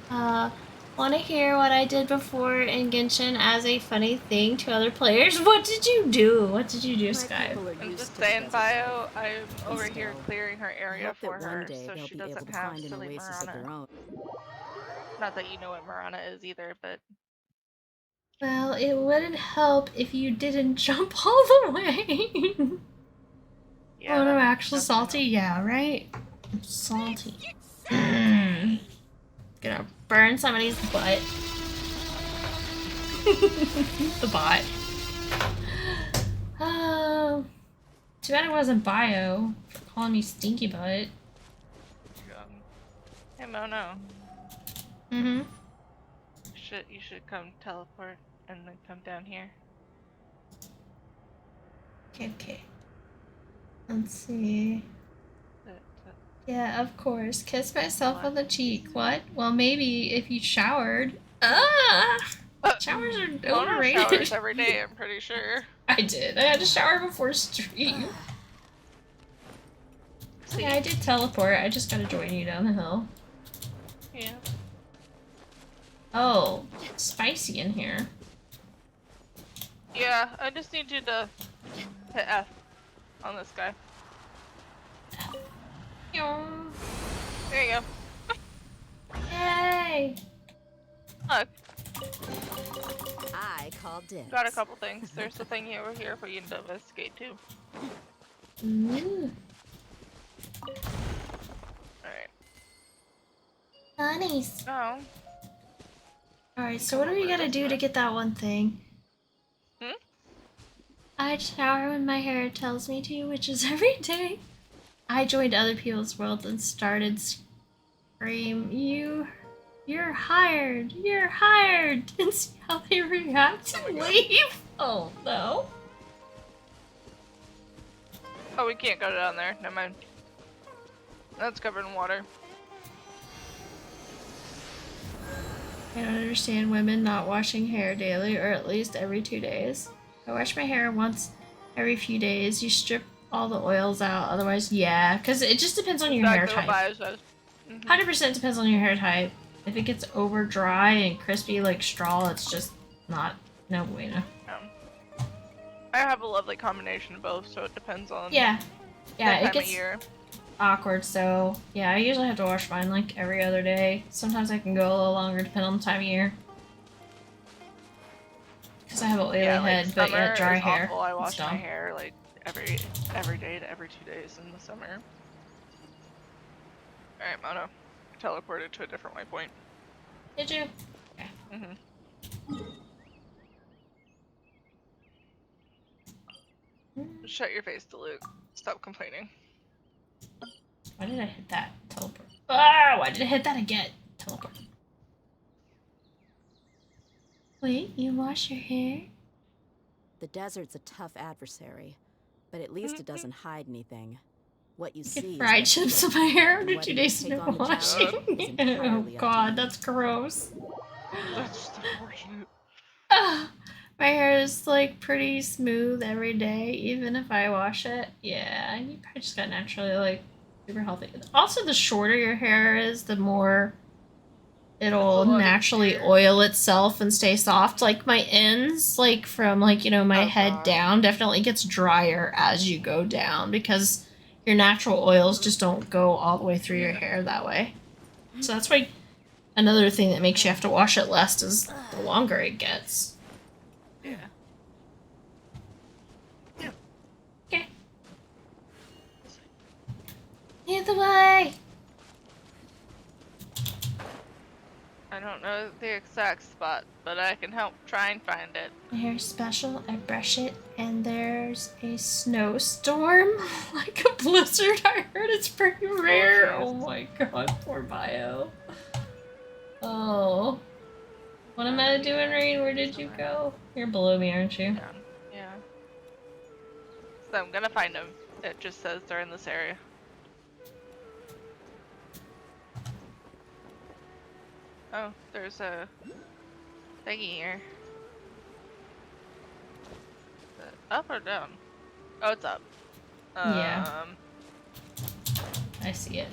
Want to hear what I did before in Genshin as a funny thing to other players? What did you do? What did you do, Sky? In the sand bio, I'm over here clearing her area for her, so they'll she be able doesn't to have find an silly oasis of their Marana. own. Not that you know what Marana is either, but Well, it wouldn't help if you didn't jump all the way. yeah. Oh, no, actually that's salty? Yeah, right? I'm salty. Mm. Gonna burn somebody's butt. The bot. Oh. Too bad it wasn't bio for calling me stinky butt. Hey Mono, Mm-hmm. you should come teleport and then come down here. Okay. Let's see. Yeah, of course. Kiss myself on the cheek. What? Well, maybe if you showered. Ah! Showers are Mono overrated. showers every day, I'm pretty sure. I did. I had to shower before stream. See? Yeah, I did teleport. I just gotta join you down the hill. Yeah. Oh, it's spicy in here. Yeah, I just need you to hit F on this guy. There you go. Yay! Look, I call dibs. got a couple things. There's the thing over here for you to investigate too. Ooh, Alright. bunnies. Oh. Alright, so what do we gotta do to get that one thing? Hmm? I shower when my hair tells me to, which is every day. I joined other people's worlds and started scream, you're hired, you're hired, and see how they react and leave. Oh no. Oh, we can't go down there. Never mind. That's covered in water. I don't understand women not washing hair daily or at least every 2 days. I wash my hair once every few days. You strip all the oils out, otherwise, yeah, because it just depends on your hair Exactly what type. Bio says. 100% depends on your hair type. If it gets over dry and crispy like straw, it's just not no bueno. I have a lovely combination of both, so it depends on Yeah, the it time gets of year. awkward. So yeah, I usually have to wash mine like every other day. Sometimes I can go a little longer depending on the time of year. Because I have an oily head, but yet dry hair. Awful. I It's wash my dumb. hair like every day to every 2 days in the summer. Alright, Mono. Teleported to a different waypoint. Did you? Shut your face, Luke. Stop complaining. Why did I hit that? Teleport. Ah! Why did I hit that again? Teleport. Wait, you wash your hair? The desert's a tough adversary, but at least it doesn't hide anything. What you see Get is fried what you chips in get. my hair And after whether 2 you days take of on the washing. challenge is Oh entirely up to god, you. that's gross. That's just unfortunate. Ah, my hair is like pretty smooth every day, even if I wash it. Yeah, you probably just got naturally like super healthy. Also, the shorter your hair is, the more it'll naturally oil itself and stay soft. Like my ends, like from like, you know, my head down definitely gets drier as you go down because your natural oils just don't go all the way through your hair that way. So that's why another thing that makes you have to wash it less is the longer it gets. Yeah. Okay. Either way. I don't know the exact spot, but I can help try and find it. My hair's special. I brush it, and there's a snowstorm, like a blizzard. I heard it's pretty rare. Oh my god, poor Bio. Oh. What am I doing, Rain? Where did you go? You're below me, aren't you? Yeah. So I'm gonna find them. It just says they're in this area. Oh, there's a thingy here. Is it up or down? Oh, it's up. Yeah. I see it.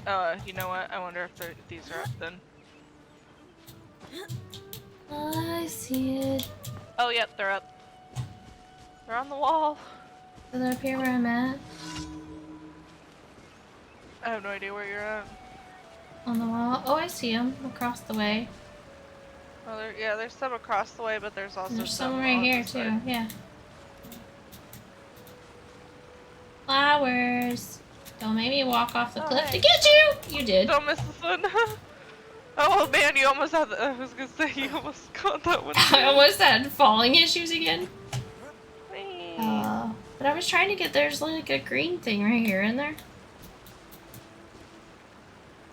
You know what? I wonder if these are up then. I see it. Oh, yep, they're up. They're on the wall. So they're up here where I'm at? I have no idea where you're at. On the wall? Oh, I see them across the way. Oh, there's some across the way, but there's also There's some some right on here this too, side. yeah. Flowers. Don't make me walk off the cliff to get you! You did. Don't miss this one. Oh man, you almost had I was gonna say, you almost got that one. I almost had falling issues again. Whee. But I was trying to get, there's like a green thing right here in there.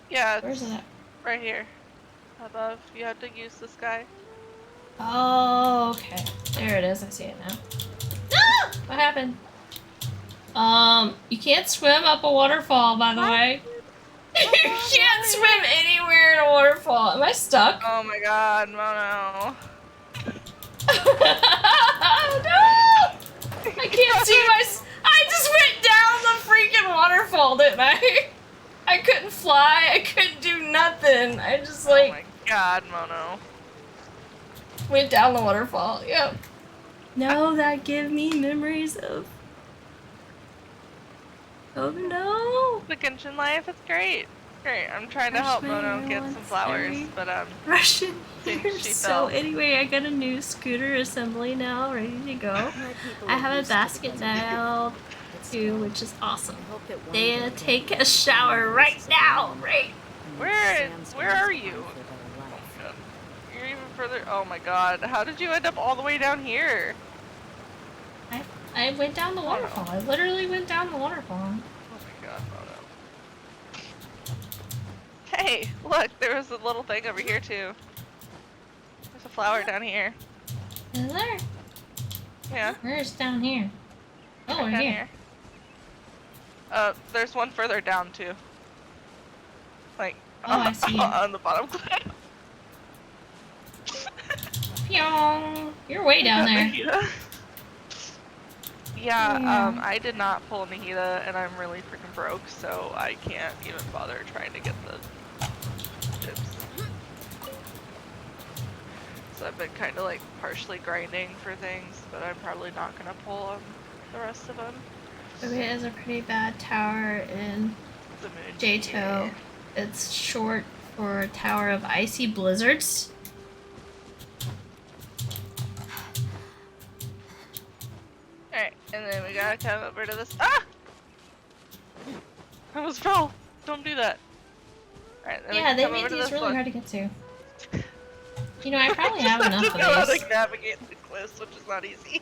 Yeah, Where's it's it at? right here. Above. You have to use this guy. Oh, okay. There it is. I see it now. No! What happened? You can't swim up a waterfall, by the way. You can't swim anywhere in a waterfall. Am I stuck? Oh my god, no. No! I can't see I just went down the freaking waterfall, didn't I? I couldn't fly. I couldn't do nothing. I just like. Oh my god, Mono. Went down the waterfall. Yep. No, that give me memories of. Oh no! The Genshin life, it's great. It's great. I'm trying to help Mono get some flowers, but Russian think here. she So fell. anyway, I got a new scooter assembly now, ready to go. My people I are have a used to the basket desert. now It's too, fun. which is awesome. I hope that one They day take they'll a shower right places now, alone, right? and Where sandstorms are find you? for a better Oh life. my god. You're even further. Oh my god. How did you end up all the way down here? I went down the Oh, no. waterfall. I literally went down the waterfall. Oh my god, Mono. Hey, look, there was a little thing over here too. There's a flower down here. Is there? Yeah, Where's down here? Oh, right we're down here. here. There's one further down too. Like, Oh, I see. on the bottom cliff. Pyong! You're way down there. Yeah, Yeah. I did not pull Nahida, and I'm really freaking broke, so I can't even bother trying to get the chips. So I've been kind of like partially grinding for things, but I'm probably not gonna pull on the rest of them. Okay, has a pretty bad tower in The moon. Jato. It's short for Tower of Icy Blizzards. Alright, and then we gotta come over to this. Ah! I almost fell. Don't do that. Alright, then Yeah, we they come made over to these this really one. hard to get to. You know, I probably have enough Just know how of these. to navigate the cliffs, which is not easy.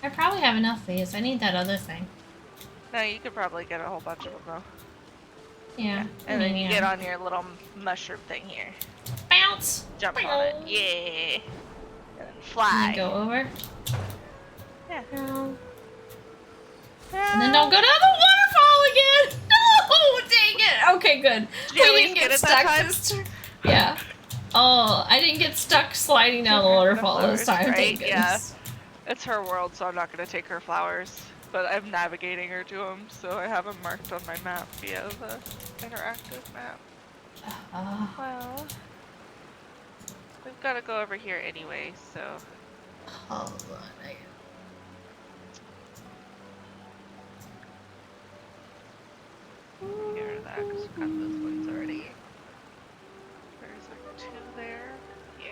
I probably have enough of these. I need that other thing. No, you could probably get a whole bunch of them though. Yeah. And then you yeah. get on your little mushroom thing here. Bounce! Jump on it. Yeah. And then fly. And then go over. Yeah. No. And then don't go down the waterfall again! No! Dang it! Okay, good. Did you at We least didn't get get it that stuck time? this time. Yeah. Oh, I didn't get stuck sliding down the waterfall this time, Right? thank Yeah. goodness. It's her world, so I'm not gonna take her flowers. But I'm navigating her to them, so I have them marked on my map via the interactive map. Well, we've got to go over here anyway, so. Hold on. Get rid of that because we've got those ones already. There's like 2 there. Yeah,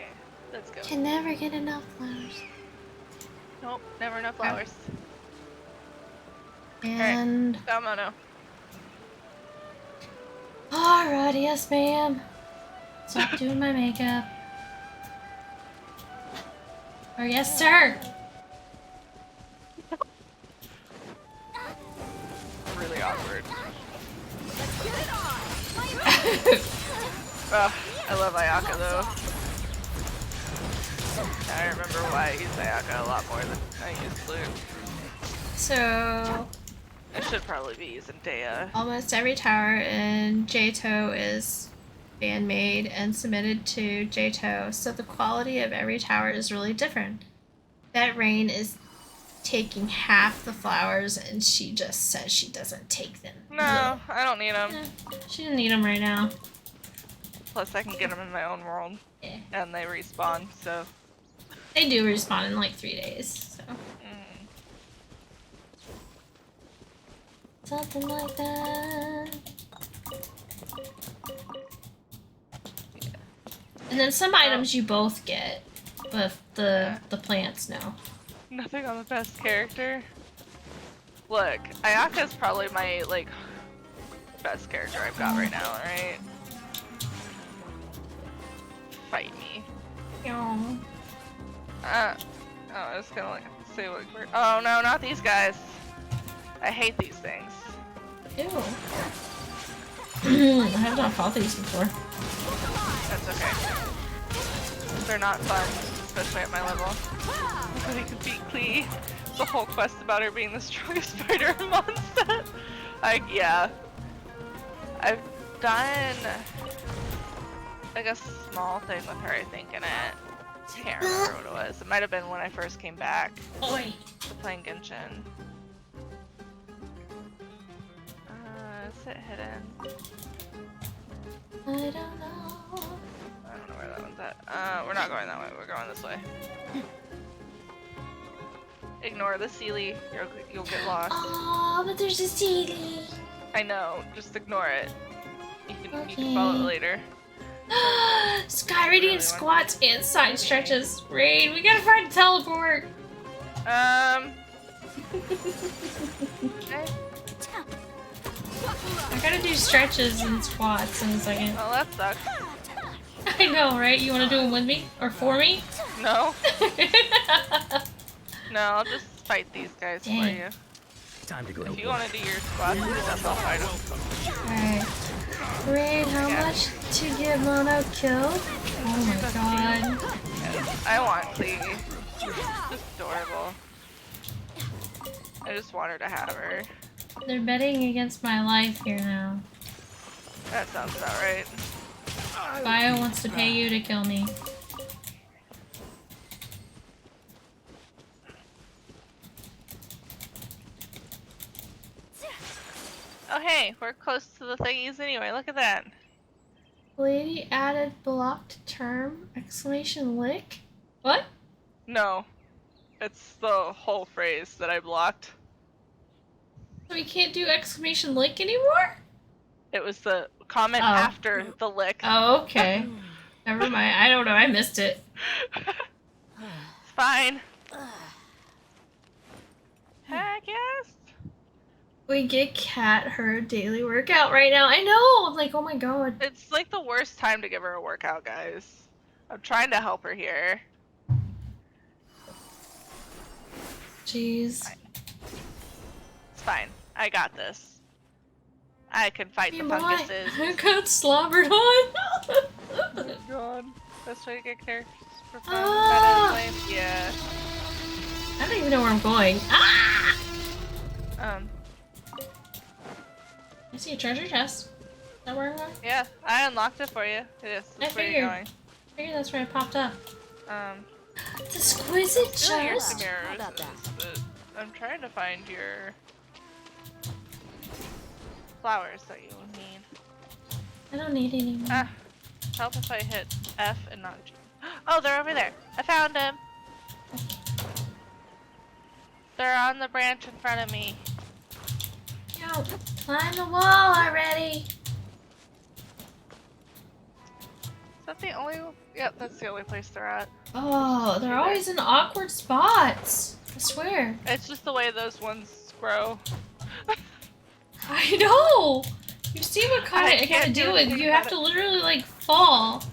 let's go. Can never get enough flowers. Nope, never enough flowers. And Come on now. alrighty, yes ma'am. Stop doing my makeup. Or yes, sir. Really awkward. Let's get it on! I love Ayaka though. I remember why I use Ayaka a lot more than I use Luke. So I should probably be using Dea. almost every tower in Jato is fan-made and submitted to Jato, so the quality of every tower is really different. That Rain is taking half the flowers and she just says she doesn't take them. No, I don't need them. She doesn't need them right now. Plus I can get them in my own world. Yeah. And they respawn, so. They do respawn in like 3 days, so. Something like that. Yeah. And then some items you both get, but the plants no. Nothing on the best character. Look, Ayaka's probably my, like, best character I've got right now, right? Fight me. Oh. I was gonna, like, say what we're- oh no, not these guys. I hate these things. Ew. I have not fought these before. That's okay. They're not fun, especially at my level. Nobody can beat Klee. The whole quest about her being the strongest fighter in Mondstadt. Yeah. I've done like a small thing with her, I think, in it. Can't remember what it was. It might have been when I first came back Oi. to playing Genshin. Is it hidden? I don't know. I don't know where that one's at. We're not going that way. We're going this way. Ignore the Sealy. You'll get lost. Oh, but there's a Sealy. I know. Just ignore it. You Okay. can follow it later. Sky Radiant squats and side stretches. Raid, we gotta find a teleport. Okay. I gotta do stretches and squats in a second. Oh, that sucks. I know, right? You wanna do them with me? Or for me? No. No, I'll just fight these guys for Dang. you. Time to go. If you want to do your squats and stuff, I'll fight them. Alright. Raid, how much to get Mono killed? Oh my god. I want Clee. She's adorable. I just want her to have her. They're betting against my life here now. That sounds about right. Bio wants to pay you to kill me. Oh hey, we're close to the thingies anyway. Look at that. Lady added blocked term! Exclamation lick? What? No, it's the whole phrase that I blocked. So we can't do exclamation lick anymore? It was the comment Oh. after the lick. Oh, okay. Never mind. I don't know. I missed it. It's fine. Heck yes. We get Kat her daily workout right now. I know! Like, oh my god. It's like the worst time to give her a workout, guys. I'm trying to help her here. Jeez. It's fine. I got this. I can fight Hey, the boy. funguses. I got slobbered on. Oh my god. Best way to get characters for fun. Ah. That is lame. Yeah. I don't even know where I'm going. Ah! I see a treasure chest. Is that where I'm going? Yeah, I unlocked it for you. It is. That's where you're going. I figured that's where it popped up. It's exquisite Still your chest. Chimeras, How about that? but I'm trying to find your flowers that you will need. I don't need any more. Ah, help if I hit F and not G. Oh, they're over there. I found them. They're on the branch in front of me. Yo, climb the wall already. Is that the only? Yep, that's the only place they're at. Oh, they're always in awkward spots. I swear. It's just the way those ones grow. I know. You see what kind I of I can't gotta do do it. anything You have about to literally like fall.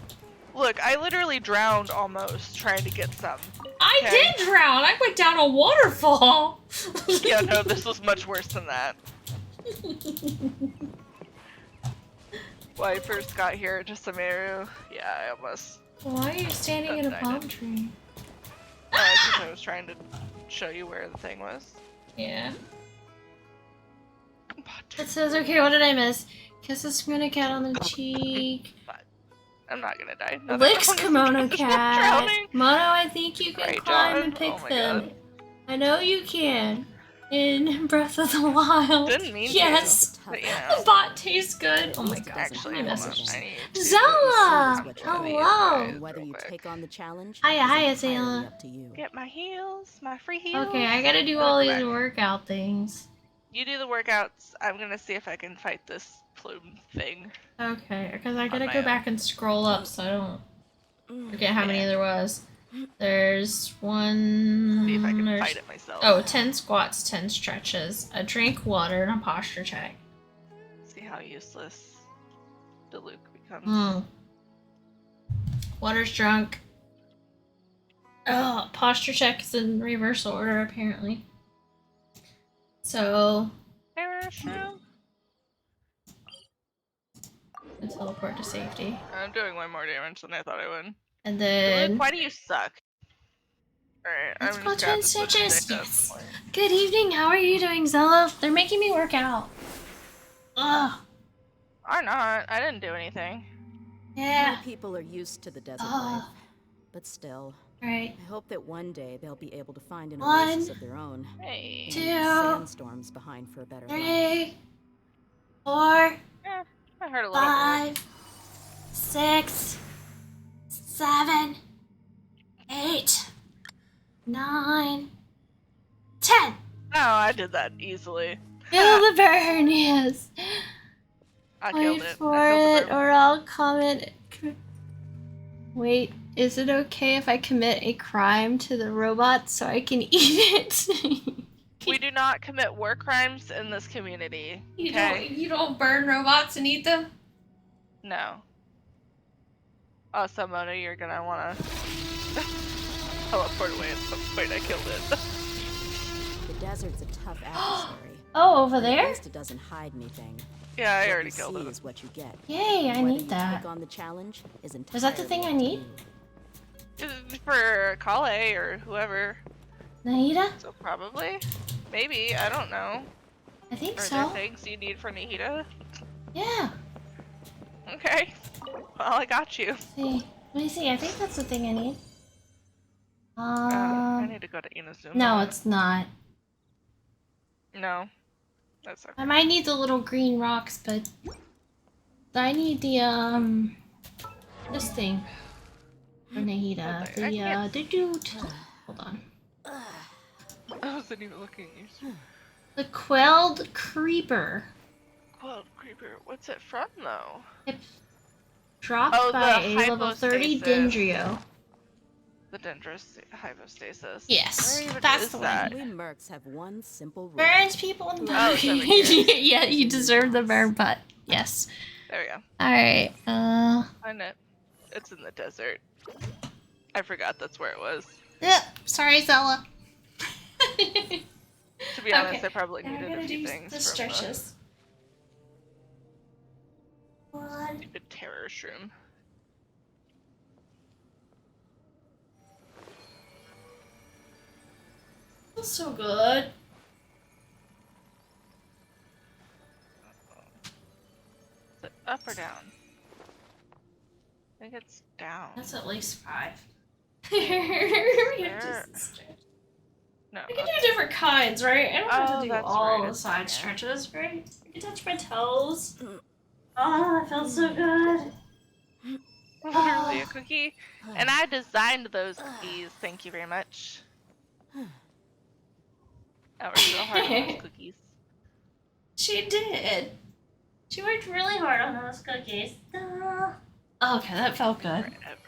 Look, I literally drowned almost trying to get some. I Okay. did drown. I went down a waterfall. Yeah, no, this was much worse than that. When I first got here to Samaru, yeah, I almost. Why are you standing in a That's palm excited. tree? Because I was trying to show you where the thing was. Yeah. It says, okay, what did I miss? Kiss a KimonoKat on the cheek. I'm not gonna die. No, Licks no, KimonoKat. drowning. Mono, I think you can Right, climb John? and pick Oh my them. God. I know you can. In Breath of the Wild. Didn't mean to. Yes. But, you The know, bot tastes good. Oh my god. actually, I hold miss on. it. I need to Zella! switch one of these Hello! guys And whether real you quick. take on the challenge Hiya, is hiya, entirely Zayla. up to you. Get my heals, my free heals. Okay, I gotta do Gotta all go these back. workout things. You do the workouts. I'm gonna see if I can fight this plume thing. Okay, because I gotta my go own. back and scroll up so I don't forget how many there was. There's one. See if I can there's- fight it myself. Oh, 10 squats, 10 stretches, a drink water, and a posture check. See how useless Diluc becomes. Hmm. Water's drunk. Oh, posture check is in reverse order, apparently. So, Parachute. I teleport to safety. I'm doing way more damage than I thought I would. And Diluc, then. why do you suck? Alright, Let's I'm go just gonna 10 have to switch stitches. things up. Yes. Good evening, how are you doing, Zella? They're making me work out. Ugh. Or not. I didn't do anything. Yeah. More people are used to the desert Ah. life, but still, Alright. I hope that one day they'll be able to find an One, oasis of their own. Hey. two, Leave sandstorms behind for a better life. 3, 4, Yeah, I heard a little bit. 5, 6, 7, 8, 9, 10. Oh, I did that easily. Kill the burn, yes. I killed Wait it. for I killed it, the or I'll comment. Wait, is it okay if I commit a crime to the robot so I can eat it? We do not commit war crimes in this community. Okay? You don't burn robots and eat them? No. Oh, so Mona, you're gonna wanna teleport away at some point. I killed it. The desert's a tough adversary. Oh, over but at there? least it doesn't hide anything. Yeah, I What already you killed see it. is what you get. Yay, I Whether need you that. Take on the challenge is Is that the entirely thing I up to need? you. For Kale or whoever. Nahida? So probably. Maybe. I don't know. I think Are so. there things you need for Nahida? Yeah. Okay. Well, I got you. See. Let me see. I think that's the thing I need. I need to go to Inazuma. No, it's not. No. That's okay. I might need the little green rocks, but I need the this thing for Nahida. Okay, I The can't- hold on. I wasn't even looking at you. The quelled creeper. Quelled creeper. What's it from though? It's dropped Oh, by the a level 30 hypostasis. Dendrio. The Dendrous hypostasis. Yes, Where even that's is the one I that? We mercs have one simple rule. Burns people in the Oh, it's over here. Yeah, you deserve the burn butt. Yes. There we go. Alright, Find it. It's in the desert. I forgot that's where it was. sorry, Zella. To be honest, Okay. I probably Now needed I'm a gonna few do things the from stretches. the One. stupid terror shroom. Feels so good. Is it up or down? I think it's down. That's at least 5. There. No. We can do different kinds, right? I don't have Oh, to do that's all right, the it's side in there. stretches, right? I can touch my toes. Oh, that feels so good. Literally a cookie. And I designed those cookies. Thank you very much. I worked real hard on those cookies. She did. She worked really hard on those cookies. Okay, that felt good. Forever.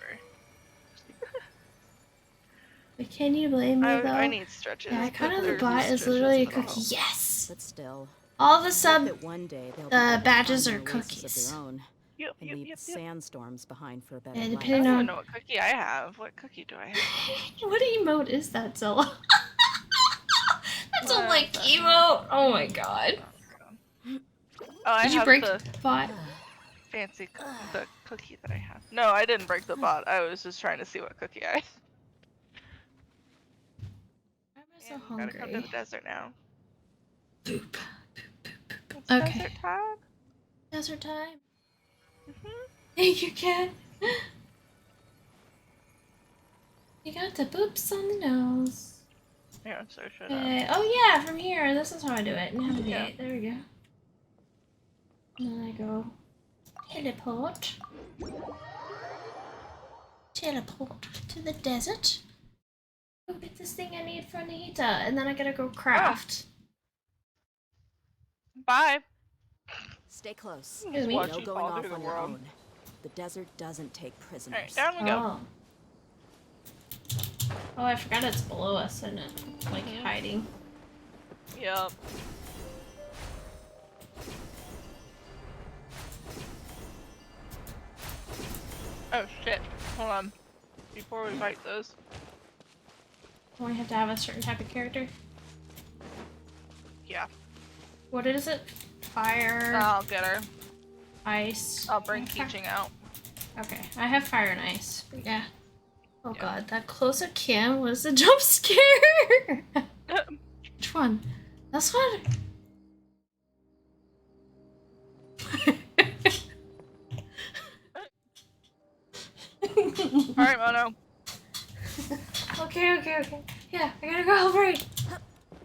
But can you blame me though? I need stretches. Yeah, kind of the There's bot is stretches literally a that'll cookie. help. Yes! But still, All the hope sub that one day they'll be able to badges find are an oasis cookies. of their own Yep, and yep, leave yep, yep. sandstorms behind for a better Yeah, life. I depending don't on even know what cookie I have. What cookie do I have? what emote is that, Zilla? That's a What like the emote. Oh my god. Oh, I Did you have break the the bot? fancy the cookie that I have. No, I didn't break the bot. I was just trying to see what cookie I. I'm so Man, gotta come to hungry. the desert now. Boop. It's Okay. desert time. Desert time. Mhm. Thank you, cat. You got the boops on the nose. Yeah, so should I. Okay. Oh yeah, from here. This is how I do it. Navigate. Yeah. There we go. And then I go teleport. Teleport to the desert. Go get this thing I need for Nahida, and then I gotta go craft. Bye. Stay close. Excuse me. Watch No you going fall off through on the your world. own. The desert doesn't take prisoners. Alright, down we go. Oh, I forgot it's below us, isn't it? Like hiding. Yep. Oh shit. Hold on. Before we fight those. Do I have to have a certain type of character? Yeah. What is it? Fire, I'll get her. ice. I'll bring Okay. teaching out. Okay, I have fire and ice. But yeah. Oh Yeah. god, that close up cam was a jump scare. Which one? This one? Alright, Mono. Okay. Yeah, I gotta go help right.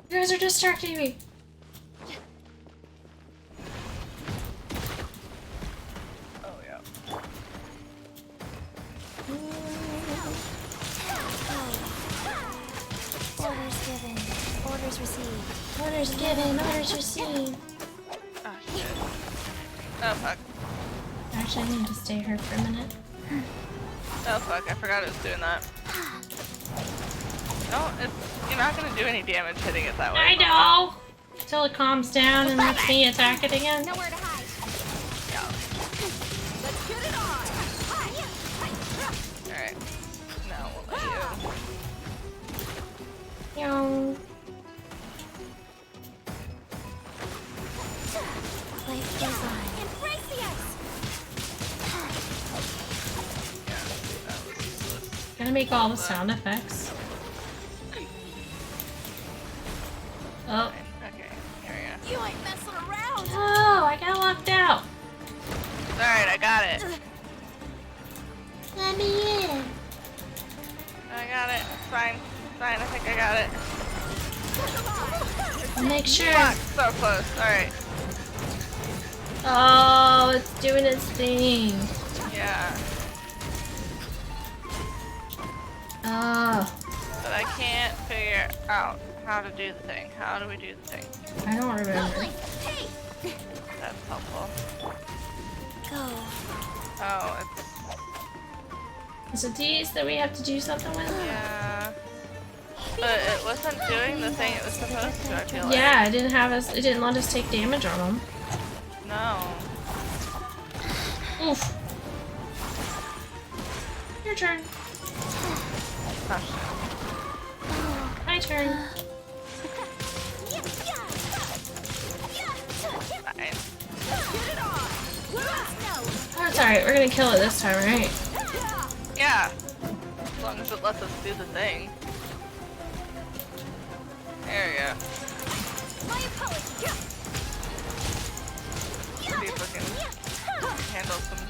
You guys are distracting me. Oh yeah. Orders given. Orders received. Orders given, orders received. Oh shit. Oh fuck. Actually, I need to stay here for a minute. Oh fuck, I forgot it was doing that. No, you're not gonna do any damage hitting it that way. I know! Until it calms down and lets me attack it again. Nowhere to hide. Let's get it on! Alright. Now we'll let you. Yo. Life goes on. Embrace the ice. Yeah, that was useless. Gonna make all the sound effects. Oh. Okay, here we go. You ain't messing around. Oh, I got locked out. Alright, I got it. Let me in. I got it. It's fine. It's fine. I think I got it. Make sure. Fuck, so close. Alright. Oh, it's doing its thing. Yeah. Oh, But I can't figure out how to do the thing. How do we do the thing? I don't remember. Hey. That's helpful. Go. Oh, Is it these that we have to do something with? yeah. But it wasn't doing the thing it was supposed to, I feel like. Yeah, it didn't have us. It didn't let us take damage on them. No. Oof. Your turn. Oh, shit. My turn. Fine. Oh, it's alright. We're gonna kill it this time, right? Yeah. As long as it lets us do the thing. There we go. See if we can handle some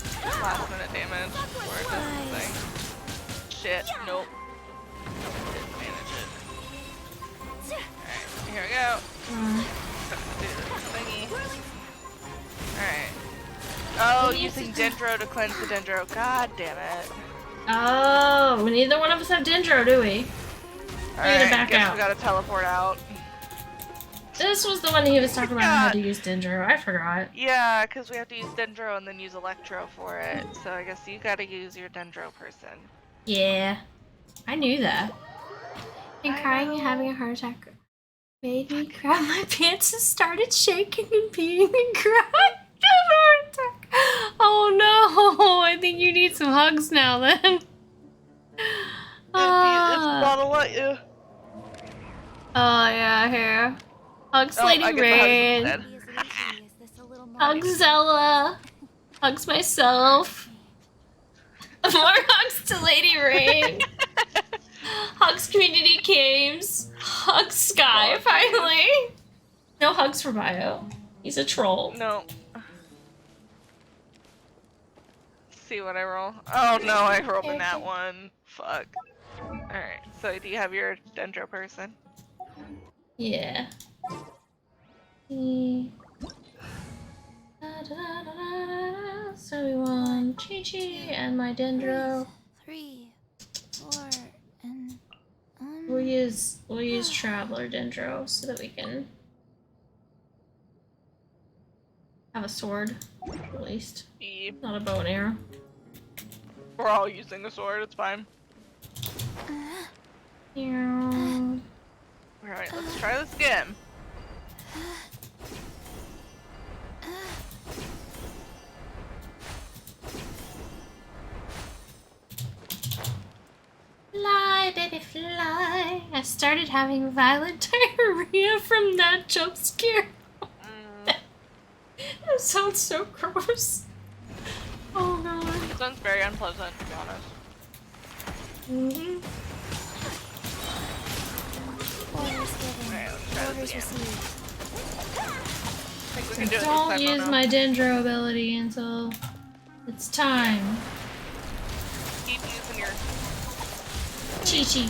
last minute damage before it does the thing. Shit, nope. Didn't manage it. Alright, here we go. Gonna do this thingy. Alright. Oh, using Dendro to cleanse the Dendro. God damn it. Oh, neither one of us have Dendro, do we? Alright, back guess out. we gotta teleport out. This was the one he was talking about how to use Dendro. I forgot. Yeah, because we have to use Dendro and then use Electro for it. So I guess you gotta use your Dendro person. Yeah. I knew that. And I crying and know. having a heart attack made me grab my pants and started shaking and peeing and crying. Heart attack. Oh no! I think you need some hugs now then. If I'll let you. Oh yeah, here. Hugs Oh, Lady I get the Rain. hugs instead. Is this a little more? Hugs Zella. Hugs myself. More hugs to Lady Rain. Hugs Community Games. Hugs Sky, finally. No hugs for Bio. He's a troll. No. See what I roll. Oh no, I rolled in that one. Fuck. Alright, so do you have your Dendro person? Yeah. So we want Chi-Chi and my Dendro. 3, 4, and We'll use Traveler Dendro so that we can have a sword, at least. Yeah. Not a bow and arrow. We're all using a sword, it's fine. Alright, let's try this again. Fly, baby, fly. I started having violent diarrhea from that jump scare. That sounds so gross. Oh god. This one's very unpleasant, to be honest. orders given. Alright, let's try this Orders again. received. I think we can do it this Don't time, use Mono. my Dendro ability until it's time. Keep using your... Chi-Chi.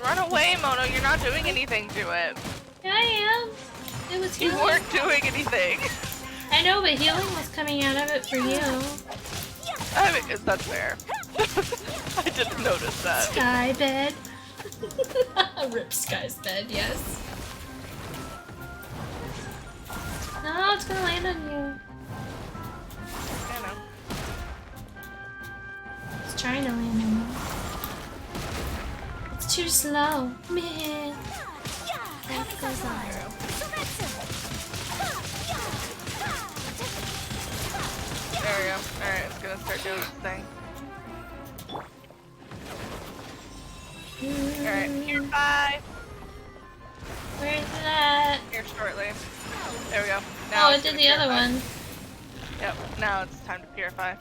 Run away, Mono, you're not doing anything to it. Yeah, I am. It was You healing. weren't doing anything. I know, but healing was coming out of it for you. I mean, that's fair. I didn't notice that. Sky bed. Rip Sky's bed, yes. No, it's gonna land on you. I know. It's trying to land on you. It's too slow. Man. Life goes on. There we go. Alright, it's gonna start doing its thing. Alright, here 5. Where is it at? Here shortly. There we go. Oh, it it's did gonna the other purify. one. Yep, now it's time to purify.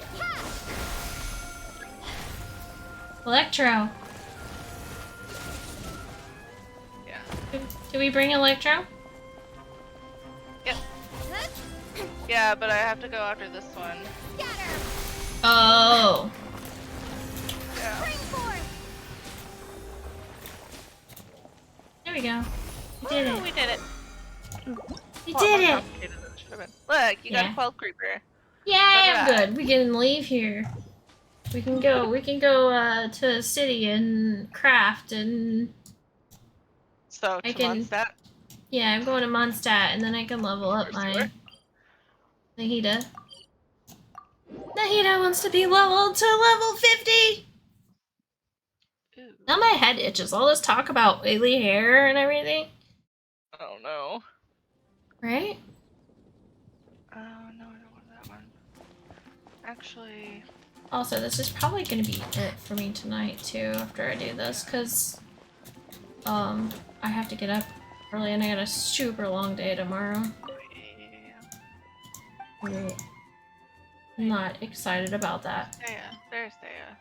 Electro. Yeah. Do we bring Electro? Yep. Yeah, but I have to go after this one. Oh. Yeah. There we go. We did it. We did it. We Well, did more it. complicated than it should have been. Look, you got Yeah. a 12 creeper. Yay, I'm good. We can leave here. We can go to the city and craft and So, I to can- Mondstadt. yeah, I'm going to Mondstadt and then I can level up Of course you my are. Nahida. Nahida wants to be leveled to level 50! Ooh. Now my head itches. All this talk about oily hair and everything. Oh no. Right? Oh no, I don't want that one. Actually, Also, this is probably gonna be it for me tonight too after I do this, because I have to get up early and I got a super long day tomorrow. yeah. I'm not excited about that. There's Daya.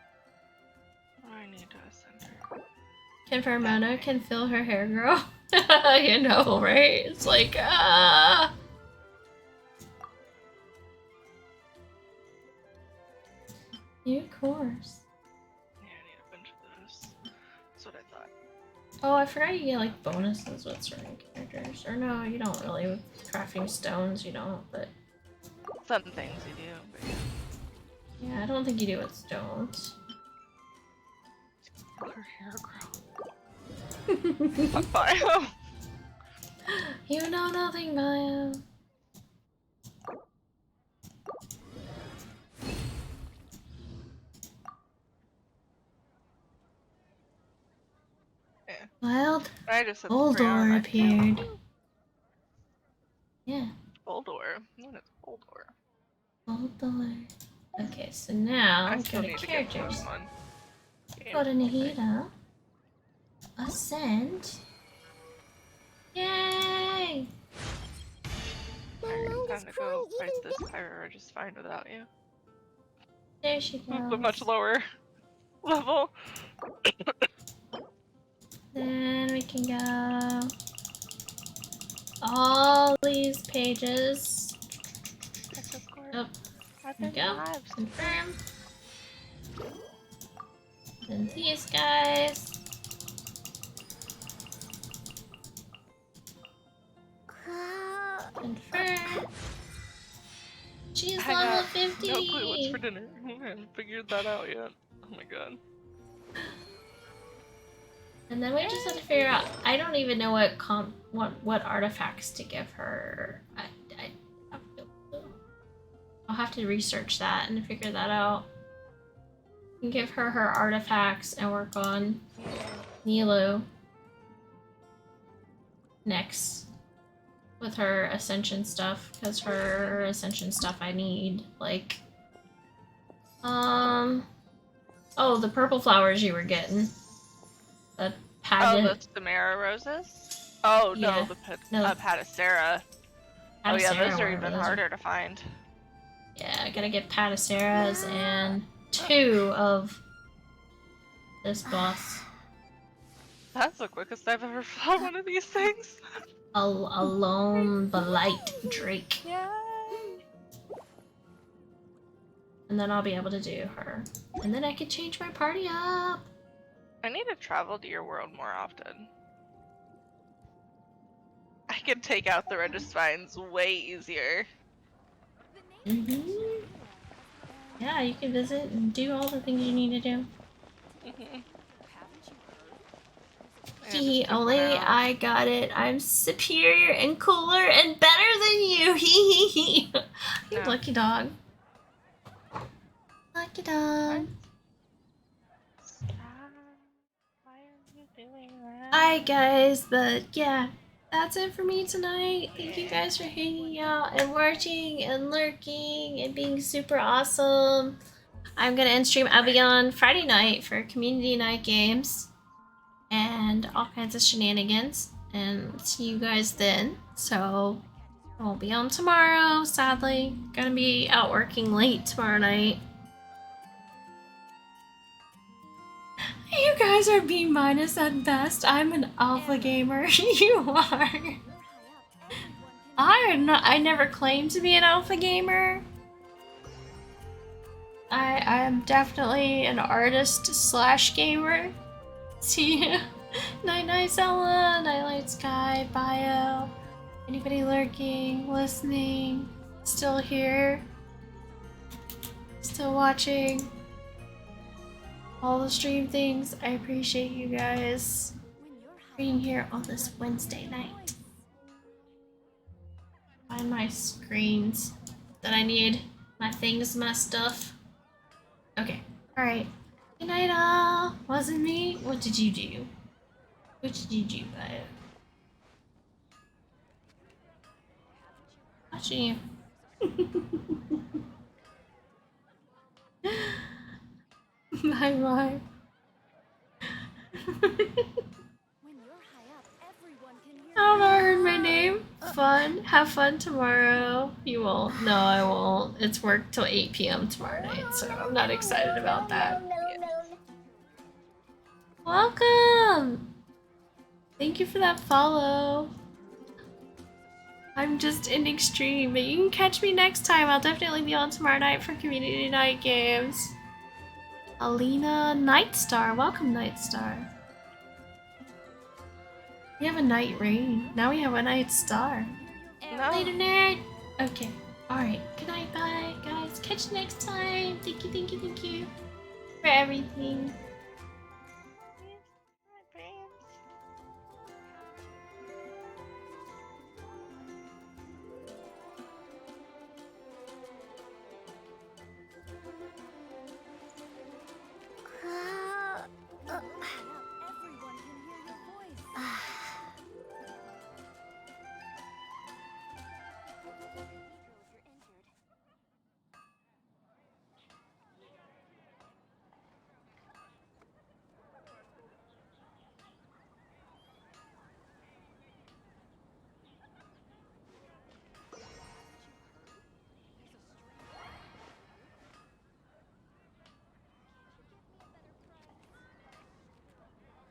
I need to ascend her. Can Fermona can feel her hair grow? You know, right? It's like, Yeah, of course. Yeah, I need a bunch of those. That's what I thought. Oh, I forgot you get like bonuses with certain characters. Or no, you don't really. With crafting stones, you don't, but Some things you do, but yeah. yeah, I don't think you do with stones. Her hair grow. Fuck bio. You know nothing, Maya. Yeah. Wild I just said Boldor appeared. Yeah, Boldor? What is Boldor? Boldor. Okay, so now I go still to need to get characters. Pokemon. Go to Nahida. Ascend. Yay! Alright, time to go fight this Pyro or just fine without you. There she goes. The much lower level. Then we can go all these pages. Access cord. Oh, there we go. Confirm. Then these guys. Confirm. She's I level have 50. no clue what's for dinner. I haven't figured that out yet. Oh my god. And then we just have to figure out. I don't even know what artifacts to give her. I have no clue. I'll have to research that and figure that out. And give her her artifacts and work on Nilo next with her ascension stuff, because her ascension stuff I need, like, oh, the purple flowers you were getting. The Oh, the Samara roses? Oh, no, Yeah. the No. Patacera. Oh yeah, Patacera, those are whatever even those are. harder to find. Yeah, I gotta get Pataceras and 2 of this boss. That's the quickest I've ever found one of these things. Alone Blight Drake. And then I'll be able to do her. And then I can change my party up. I need to travel to your world more often. I can take out the Regispines way easier. Yeah, you can visit and do all the things you need to do. Mhm. Only I got it. I'm superior and cooler and better than you. You No. lucky dog. Lucky dog. Stop. Why are you doing that? Alright guys, but yeah, that's it for me tonight. Thank you guys for hanging out and watching and lurking and being super awesome. I'm gonna end stream. I'll be on Friday night for community night games and all kinds of shenanigans, and see you guys then. So I won't be on tomorrow, sadly. Gonna be out working late tomorrow night. You guys are B minus at best. I'm an alpha gamer. You are. I never claimed to be an alpha gamer. I am definitely an artist slash gamer. See ya. Night night Zella, night night Sky, Bio. Anybody lurking, listening, still here, still watching all the stream things. I appreciate you guys being here on this Wednesday night. Find my screens that I need, my things, my stuff. Okay, alright. Good night all. Wasn't me? What did you do? What did you do, Bio? Watching you. Bye bye. I don't know, I heard my name. Fun. Have fun tomorrow. You won't. No, I won't. It's work till 8 p.m. tomorrow night, so I'm not excited about that. Welcome! Thank you for that follow. I'm just in extreme, but you can catch me next time. I'll definitely be on tomorrow night for community night games. Alina Nightstar. Welcome, Nightstar. We have a night rain. Now we have a night star. No. Later, nerd. Okay. Alright. Good night, bye, guys. Catch you next time. Thank you, thank you, thank you for everything.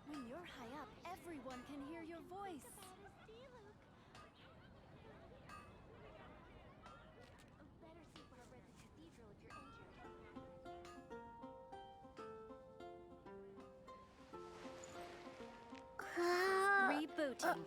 When you're high up, everyone can hear your voice. Rebooting.